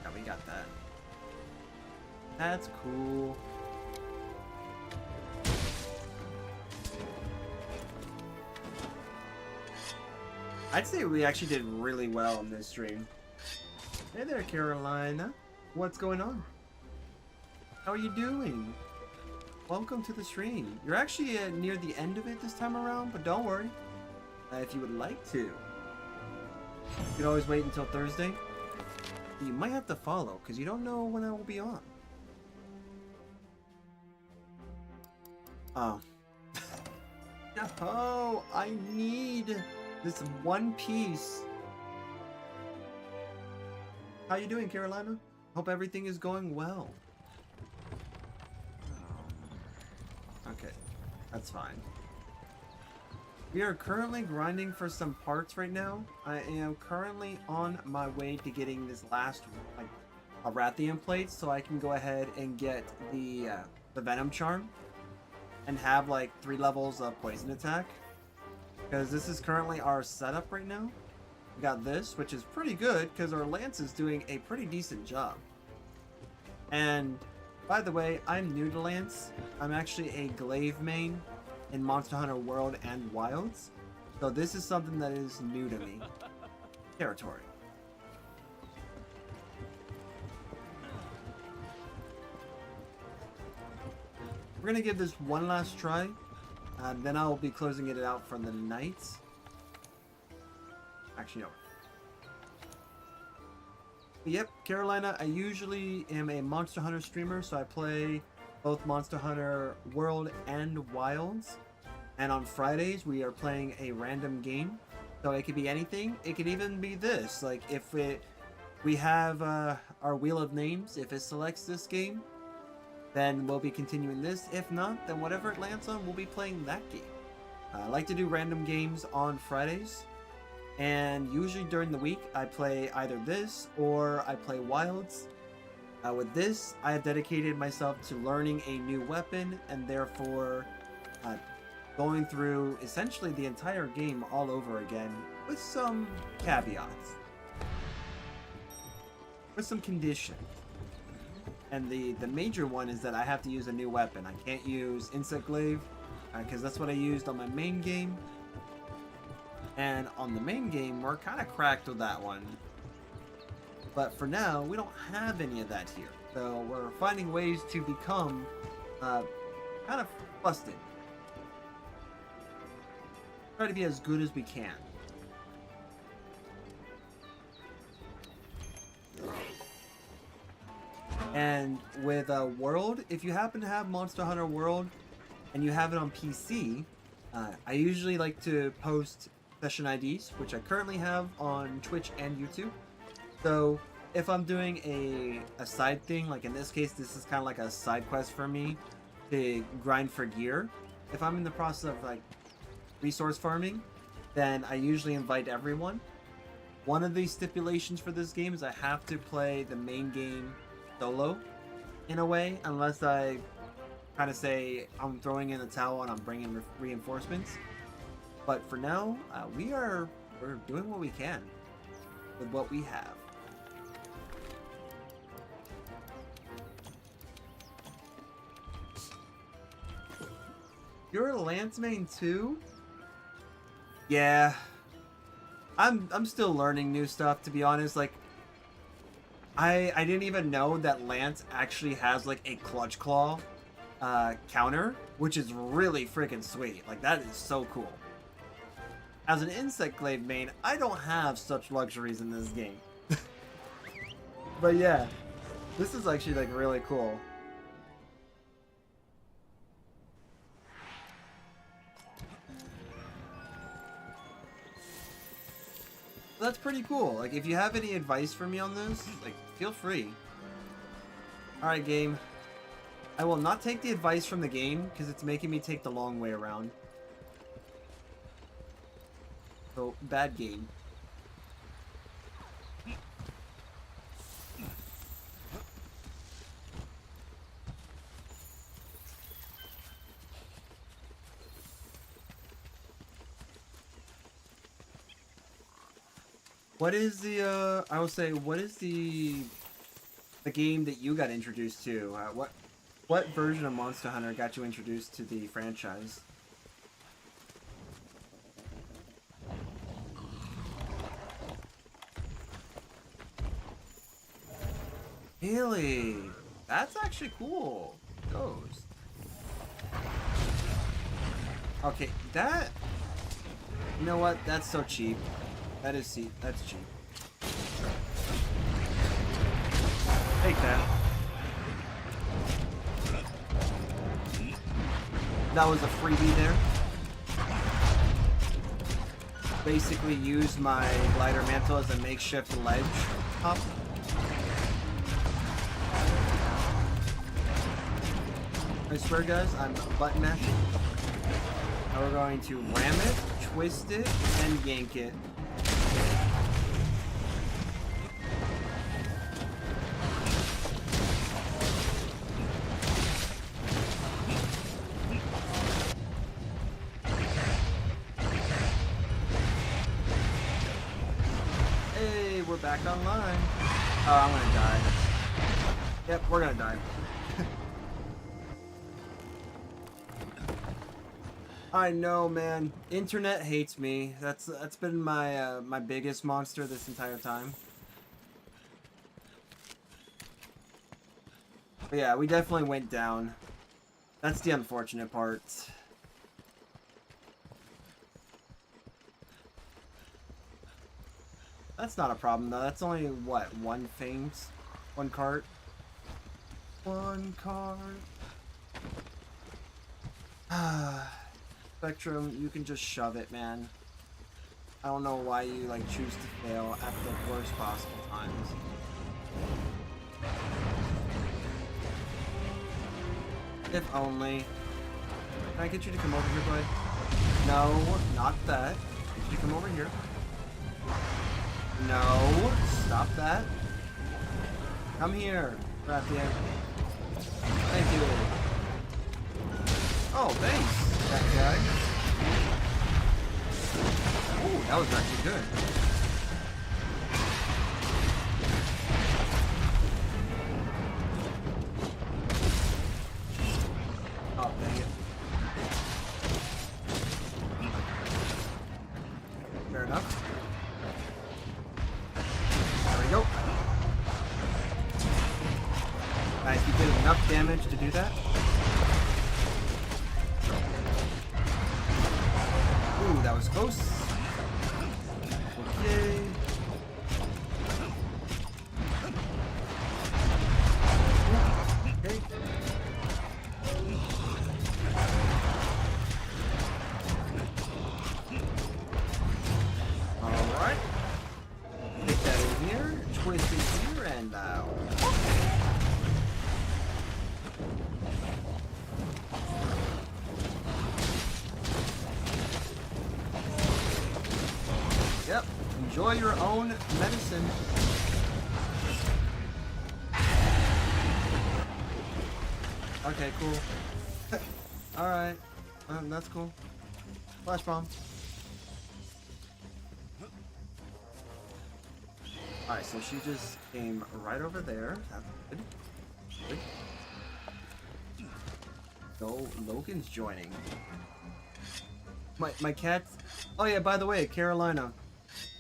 Yeah, we got that. That's cool. I'd say we actually did really well on this stream. Hey there, Carolina. What's going on? How are you doing? Welcome to the stream. You're actually near the end of it this time around, but don't worry. If you would like to. You can always wait until Thursday. You might have to follow, because you don't know when I will be on. Oh. Oh, I need this one piece. How you doing, Carolina? Hope everything is going well. Okay, that's fine. We are currently grinding for some parts right now. I am currently on my way to getting this last like a Rathian plate, so I can go ahead and get the Venom Charm and have like 3 levels of poison attack. Because this is currently our setup right now. We got this, which is pretty good because our Lance is doing a pretty decent job. And by the way, I'm new to Lance. I'm actually a Glaive main in Monster Hunter World and Wilds. So this is something that is new to me. Territory. We're gonna give this one last try. Then I'll be closing it out for the night. Actually, no. Yep, Carolina, I usually am a Monster Hunter streamer, so I play both Monster Hunter World and Wilds. And on Fridays, we are playing a random game. So it could be anything. It could even be this. Like, if we have our Wheel of Names, if it selects this game, then we'll be continuing this. If not, then whatever it lands on, we'll be playing that game. I like to do random games on Fridays. And usually during the week, I play either this or I play Wilds. With this, I have dedicated myself to learning a new weapon and therefore going through essentially the entire game all over again with some caveats. With some conditions. And the major one is that I have to use a new weapon. I can't use Insect Glaive because that's what I used on my main game. And on the main game, we're kind of cracked with that one. But for now, we don't have any of that here. So we're finding ways to become kind of busted. Try to be as good as we can. And with World, if you happen to have Monster Hunter World and you have it on PC, I usually like to post session IDs, which I currently have on Twitch and YouTube. So if I'm doing a side thing, like in this case, this is kind of like a side quest for me to grind for gear. If I'm in the process of like resource farming, then I usually invite everyone. One of the stipulations for this game is I have to play the main game solo in a way, unless I kind of say I'm throwing in the towel and I'm bringing reinforcements. But for now, we're doing what we can with what we have. You're a Lance main too? Yeah. I'm still learning new stuff, to be honest. Like, I didn't even know that Lance actually has like a Clutch Claw counter, which is really freaking sweet. Like, that is so cool. As an Insect Glaive main, I don't have such luxuries in this game. But yeah, this is actually like really cool. That's pretty cool. Like, if you have any advice for me on this, like, feel free. Alright, game. I will not take the advice from the game, because it's making me take the long way around. So, bad game. What is the, I will say, what is the game that you got introduced to? What version of Monster Hunter got you introduced to the franchise? Really? That's actually cool. Those. Okay, that... You know what? That's so cheap. That's cheap. Take that. That was a freebie there. Basically used my glider mantle as a makeshift ledge hop. I swear guys, I'm button mashing. Now we're going to ram it, twist it, and yank it. Hey, we're back online. Oh, I'm gonna die. Yep, we're gonna die. I know, man. Internet hates me. That's been my my biggest monster this entire time. But yeah, we definitely went down. That's the unfortunate part. That's not a problem though. That's only what, one cart. One cart. Spectrum, you can just shove it, man. I don't know why you like choose to fail at the worst possible times. If only. Can I get you to come over here, bud? No, not that. Get you to come over here. No, stop that. Come here, Rathian. Thank you. Oh, thanks, that guy. Oh, that was actually good. Oh, dang it. Fair enough. There we go. Nice, you did enough damage to do that. Ooh, that was close. Okay. Okay. Alright. Take that in here, twist it here, and yep, enjoy your own medicine. Okay, cool. Alright, that's cool. Flash bomb. Alright, so she just came right over there. That's good. Good. So, Logan's joining. My cat... Oh yeah, by the way, Carolina.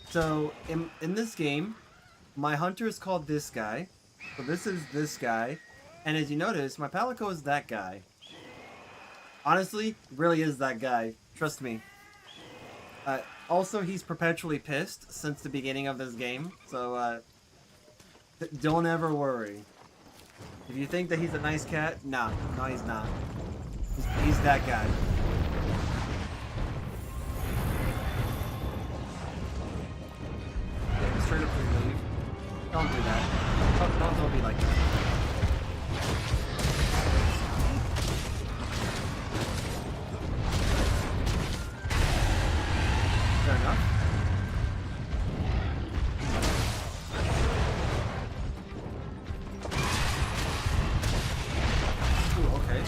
So, in this game, my hunter is called this guy. So this is this guy. And as you notice, my Palico is that guy. Honestly, really is that guy. Trust me. Also, he's perpetually pissed since the beginning of this game. So, don't ever worry. If you think that he's a nice cat, nah. No, he's not. He's that guy. Straight up leave. Don't do that. Don't be like that. Fair enough. Ooh, okay.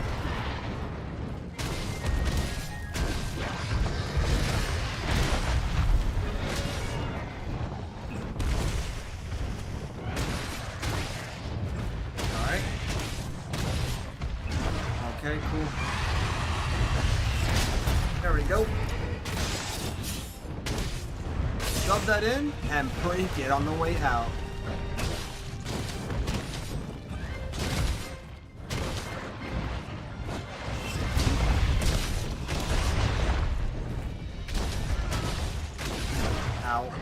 Alright. Okay, cool. There we go. Shove that in and break it on the way out. Ow.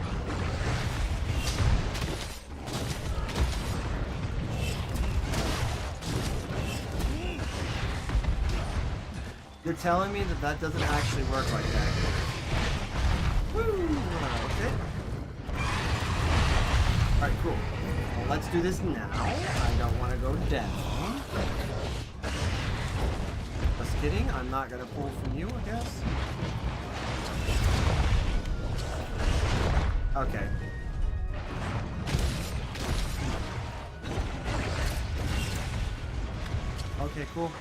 You're telling me that doesn't actually work like that? Woo! Okay. Alright, cool. Well, let's do this now. I don't want to go down. Just kidding. I'm not going to pull from you, I guess. Okay. Okay, cool.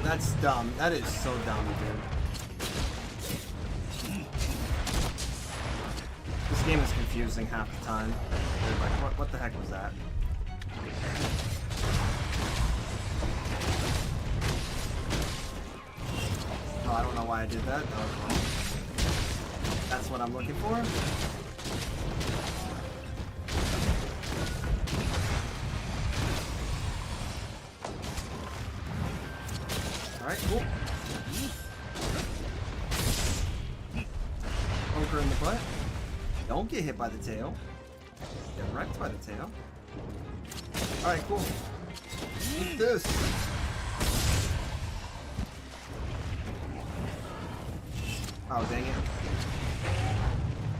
That's dumb. That is so dumb, dude. This game is confusing half the time. Dude, like, what the heck was that? Oh, I don't know why I did that. Oh, that's what I'm looking for. Alright, cool. Poke her in the butt. Don't get hit by the tail. Get wrecked by the tail. Alright, cool. Eat this. Oh, dang it.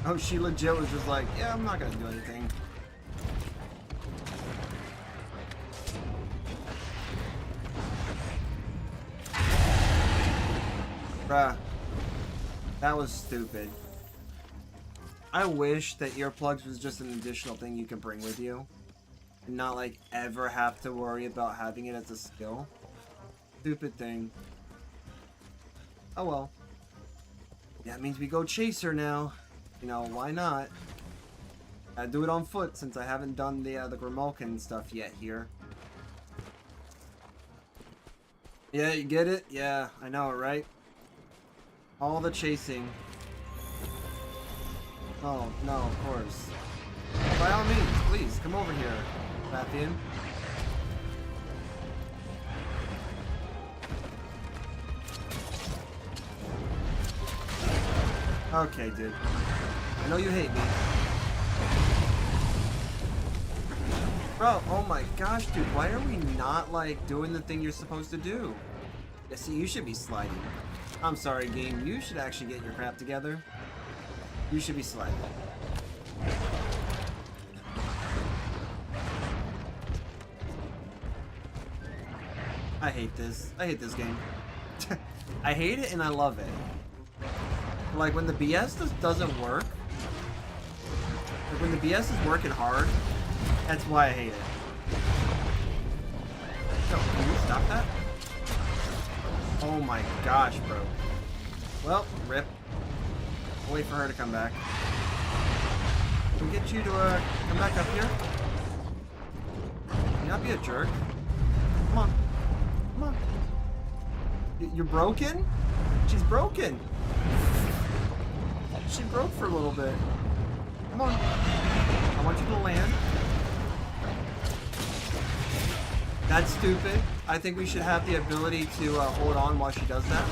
Oh, she legit was just like, yeah, I'm not gonna do anything. Bruh. That was stupid. I wish that earplugs was just an additional thing you can bring with you. And not like ever have to worry about having it as a skill. Stupid thing. Oh well. That means we go chase her now. You know, why not? I do it on foot since I haven't done the Grimalkin stuff yet here. Yeah, you get it? Yeah, I know, right? All the chasing. Oh, no, of course. By all means, please, come over here, Bathian. Okay, dude. I know you hate me. Bro, oh my gosh, dude, why are we not, like, doing the thing you're supposed to do? Yeah, see, you should be sliding. I'm sorry, game, you should actually get your crap together. You should be sliding. I hate this. I hate this game. I hate it and I love it. Like, when the BS doesn't work, like when the BS is working hard, that's why I hate it. Yo, can you stop that? Oh my gosh, bro. Well, rip. I'll wait for her to come back. Can we get you to come back up here? Can you not be a jerk? Come on. Come on. You're broken? She's broken. She broke for a little bit. Come on. I want you to land. That's stupid. I think we should have the ability to hold on while she does that.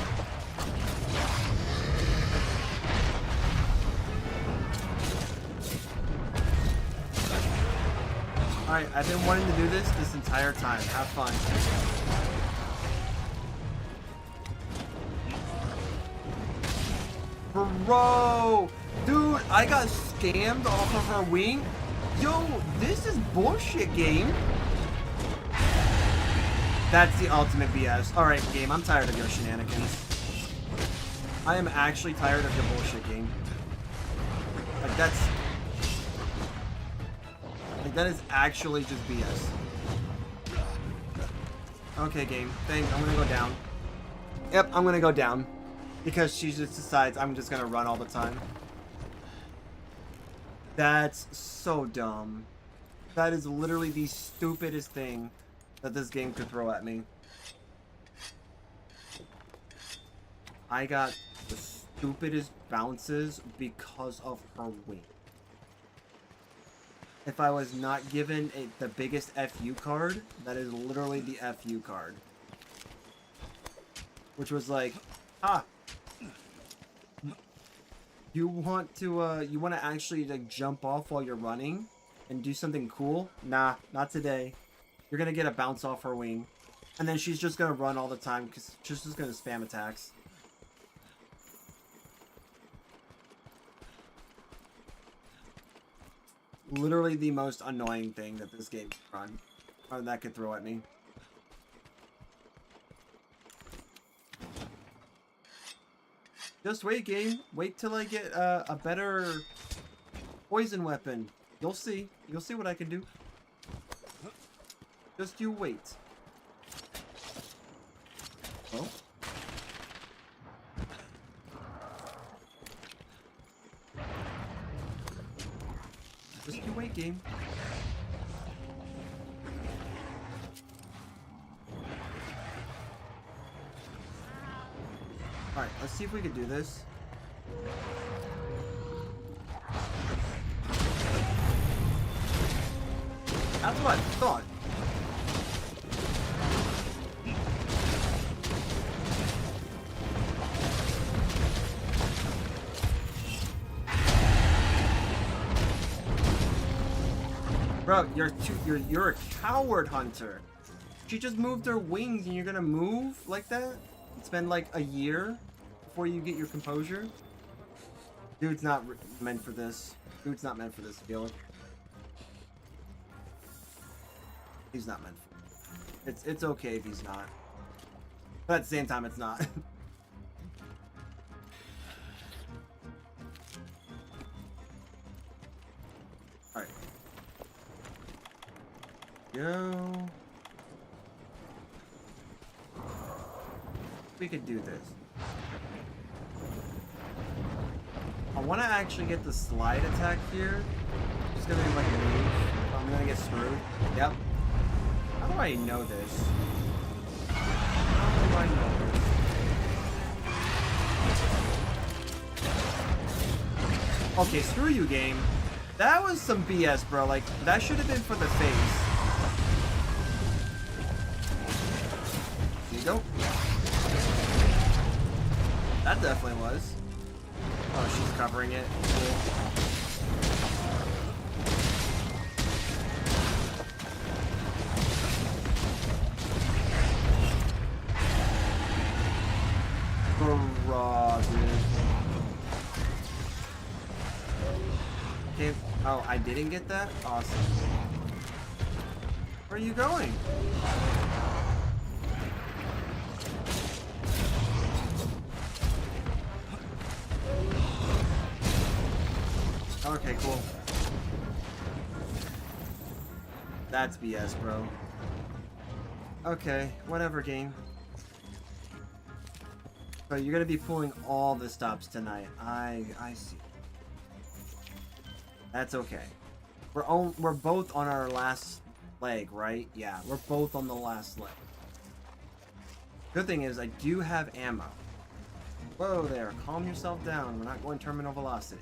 Alright, I've been wanting to do this entire time. Have fun. Bro! Dude, I got scammed off of her wing. Yo, this is bullshit, game. That's the ultimate BS. Alright, game, I'm tired of your shenanigans. I am actually tired of your bullshit, game. Like, that is actually just BS. Okay, game. I'm gonna go down. Yep, I'm gonna go down. Because she just decides I'm just gonna run all the time. That's so dumb. That is literally the stupidest thing that this game could throw at me. I got the stupidest bounces because of her wing. If I was not given the biggest FU card, that is literally the FU card. Which was like, you want to actually like jump off while you're running and do something cool? Nah, not today. You're gonna get a bounce off her wing. And then she's just gonna run all the time because she's just gonna spam attacks. Literally the most annoying thing that this game could run, or that could throw at me. Just wait, game. Wait till I get a better poison weapon. You'll see. You'll see what I can do. Just you wait. Oh. Just you wait, game. Alright, let's see if we can do this. That's what I thought. Bro, you're a coward hunter. She just moved her wings and you're gonna move like that? It's been like a year before you get your composure? Dude's not meant for this. Dude's not meant for this, Felix. He's not meant for it. It's okay if he's not. But at the same time, it's not. Alright. Go. We could do this. I want to actually get the slide attack here. Just gonna be like a move. I'm gonna get screwed. Yep. How do I know this? How do I know this? Okay, screw you, game. That was some BS, bro. Like, that should have been for the face. There you go. That definitely was. Oh, she's covering it. Cool. Hurrah, dude. Okay. Oh, I didn't get that? Awesome. Where are you going? Okay, cool. That's BS, bro. Okay, whatever, game. So you're gonna be pulling all the stops tonight. I see. That's okay. We're both on our last leg, right? Yeah, we're both on the last leg. Good thing is I do have ammo. Whoa there, calm yourself down. We're not going terminal velocity.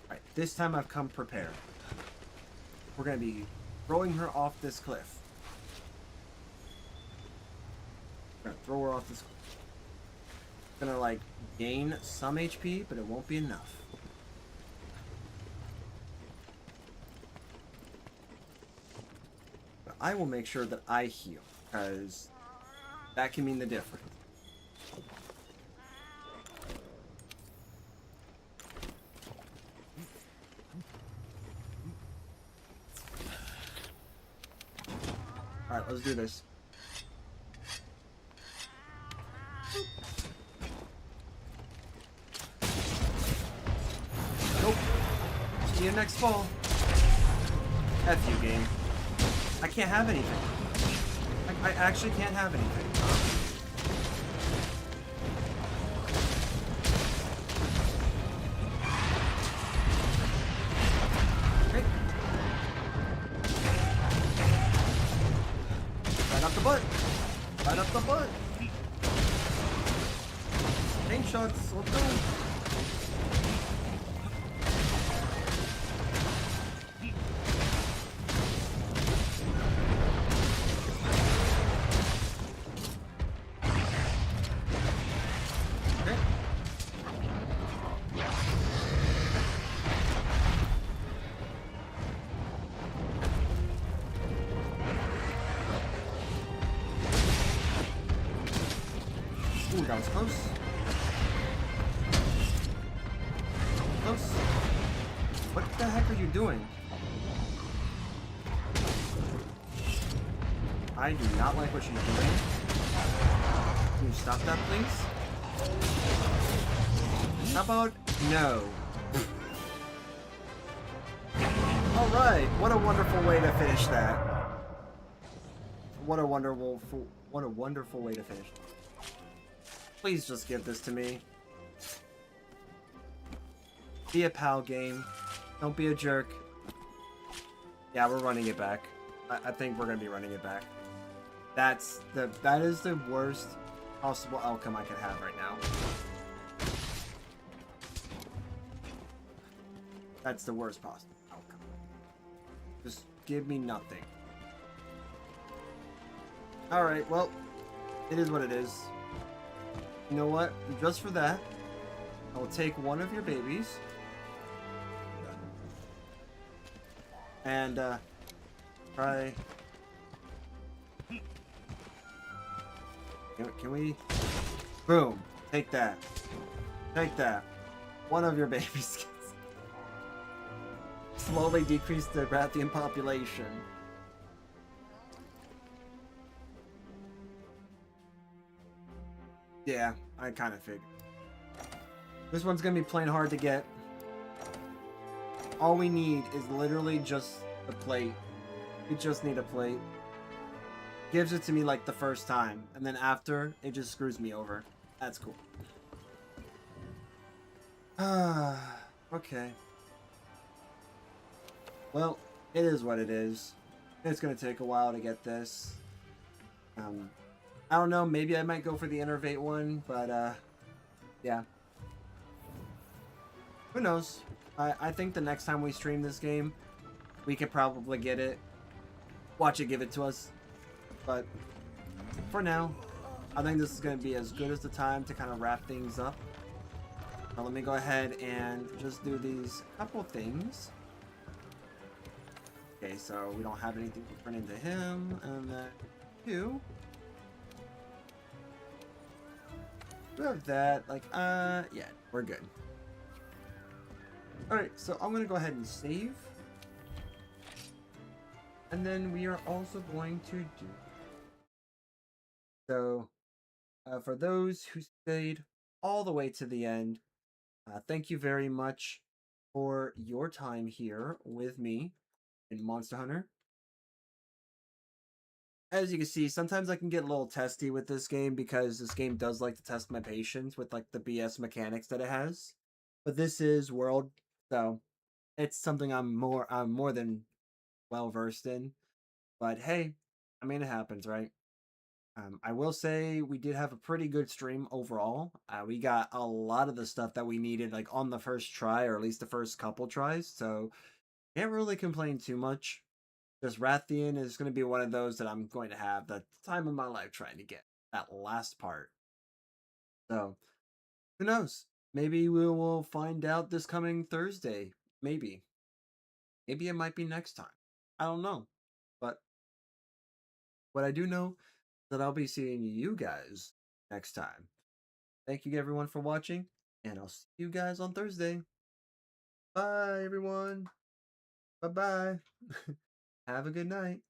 Alright, this time I've come prepared. We're gonna be throwing her off this cliff. We're gonna throw her off this cliff. Gonna like gain some HP, but it won't be enough. But I will make sure that I heal, because that can mean the difference. Alright, let's do this. Nope. See you next fall. F you, game. I can't have anything. I actually can't have anything. Okay. Right up the butt. Right up the butt. Tank shots. Let's go. Ooh, that was close. Close. What the heck are you doing? I do not like what she's doing. Can you stop that, please? How about no? Alright, what a wonderful way to finish that. What a wonderful way to finish. Please just give this to me. Be a pal, game. Don't be a jerk. Yeah, we're running it back. I think we're gonna be running it back. That is the worst possible outcome I could have right now. That's the worst possible outcome. Just give me nothing. Alright, well, it is what it is. You know what? Just for that, I will take one of your babies. and try. Can we? Boom! Take that. Take that. One of your baby skins. Slowly decrease the Rathian population. Yeah, I kind of figured. This one's gonna be plain hard to get. All we need is literally just a plate. We just need a plate. Gives it to me like the first time, and then after, it just screws me over. That's cool. Okay. Well, it is what it is. It's gonna take a while to get this. I don't know, maybe I might go for the Innervate one, but yeah. Who knows? I think the next time we stream this game, we could probably get it. Watch it give it to us. But for now, I think this is going to be as good as the time to kind of wrap things up. So let me go ahead and just do these couple things. Okay, so we don't have anything to turn into him, and then you. We have that, like, yeah, we're good. Alright, so I'm going to go ahead and save. And then we are also going to do... So, for those who stayed all the way to the end, thank you very much for your time here with me in Monster Hunter. As you can see, sometimes I can get a little testy with this game because this game does like to test my patience with like the BS mechanics that it has. But this is World, so it's something I'm more than well versed in. But hey, I mean, it happens, right? I will say we did have a pretty good stream overall. We got a lot of the stuff that we needed like on the first try, or at least the first couple tries, so can't really complain too much. Just Rathian is going to be one of those that I'm going to have the time of my life trying to get that last part. So, who knows? Maybe we will find out this coming Thursday. Maybe. Maybe it might be next time. I don't know. But what I do know is that I'll be seeing you guys next time. Thank you everyone for watching, and I'll see you guys on Thursday. Bye everyone. Bye-bye. Have a good night.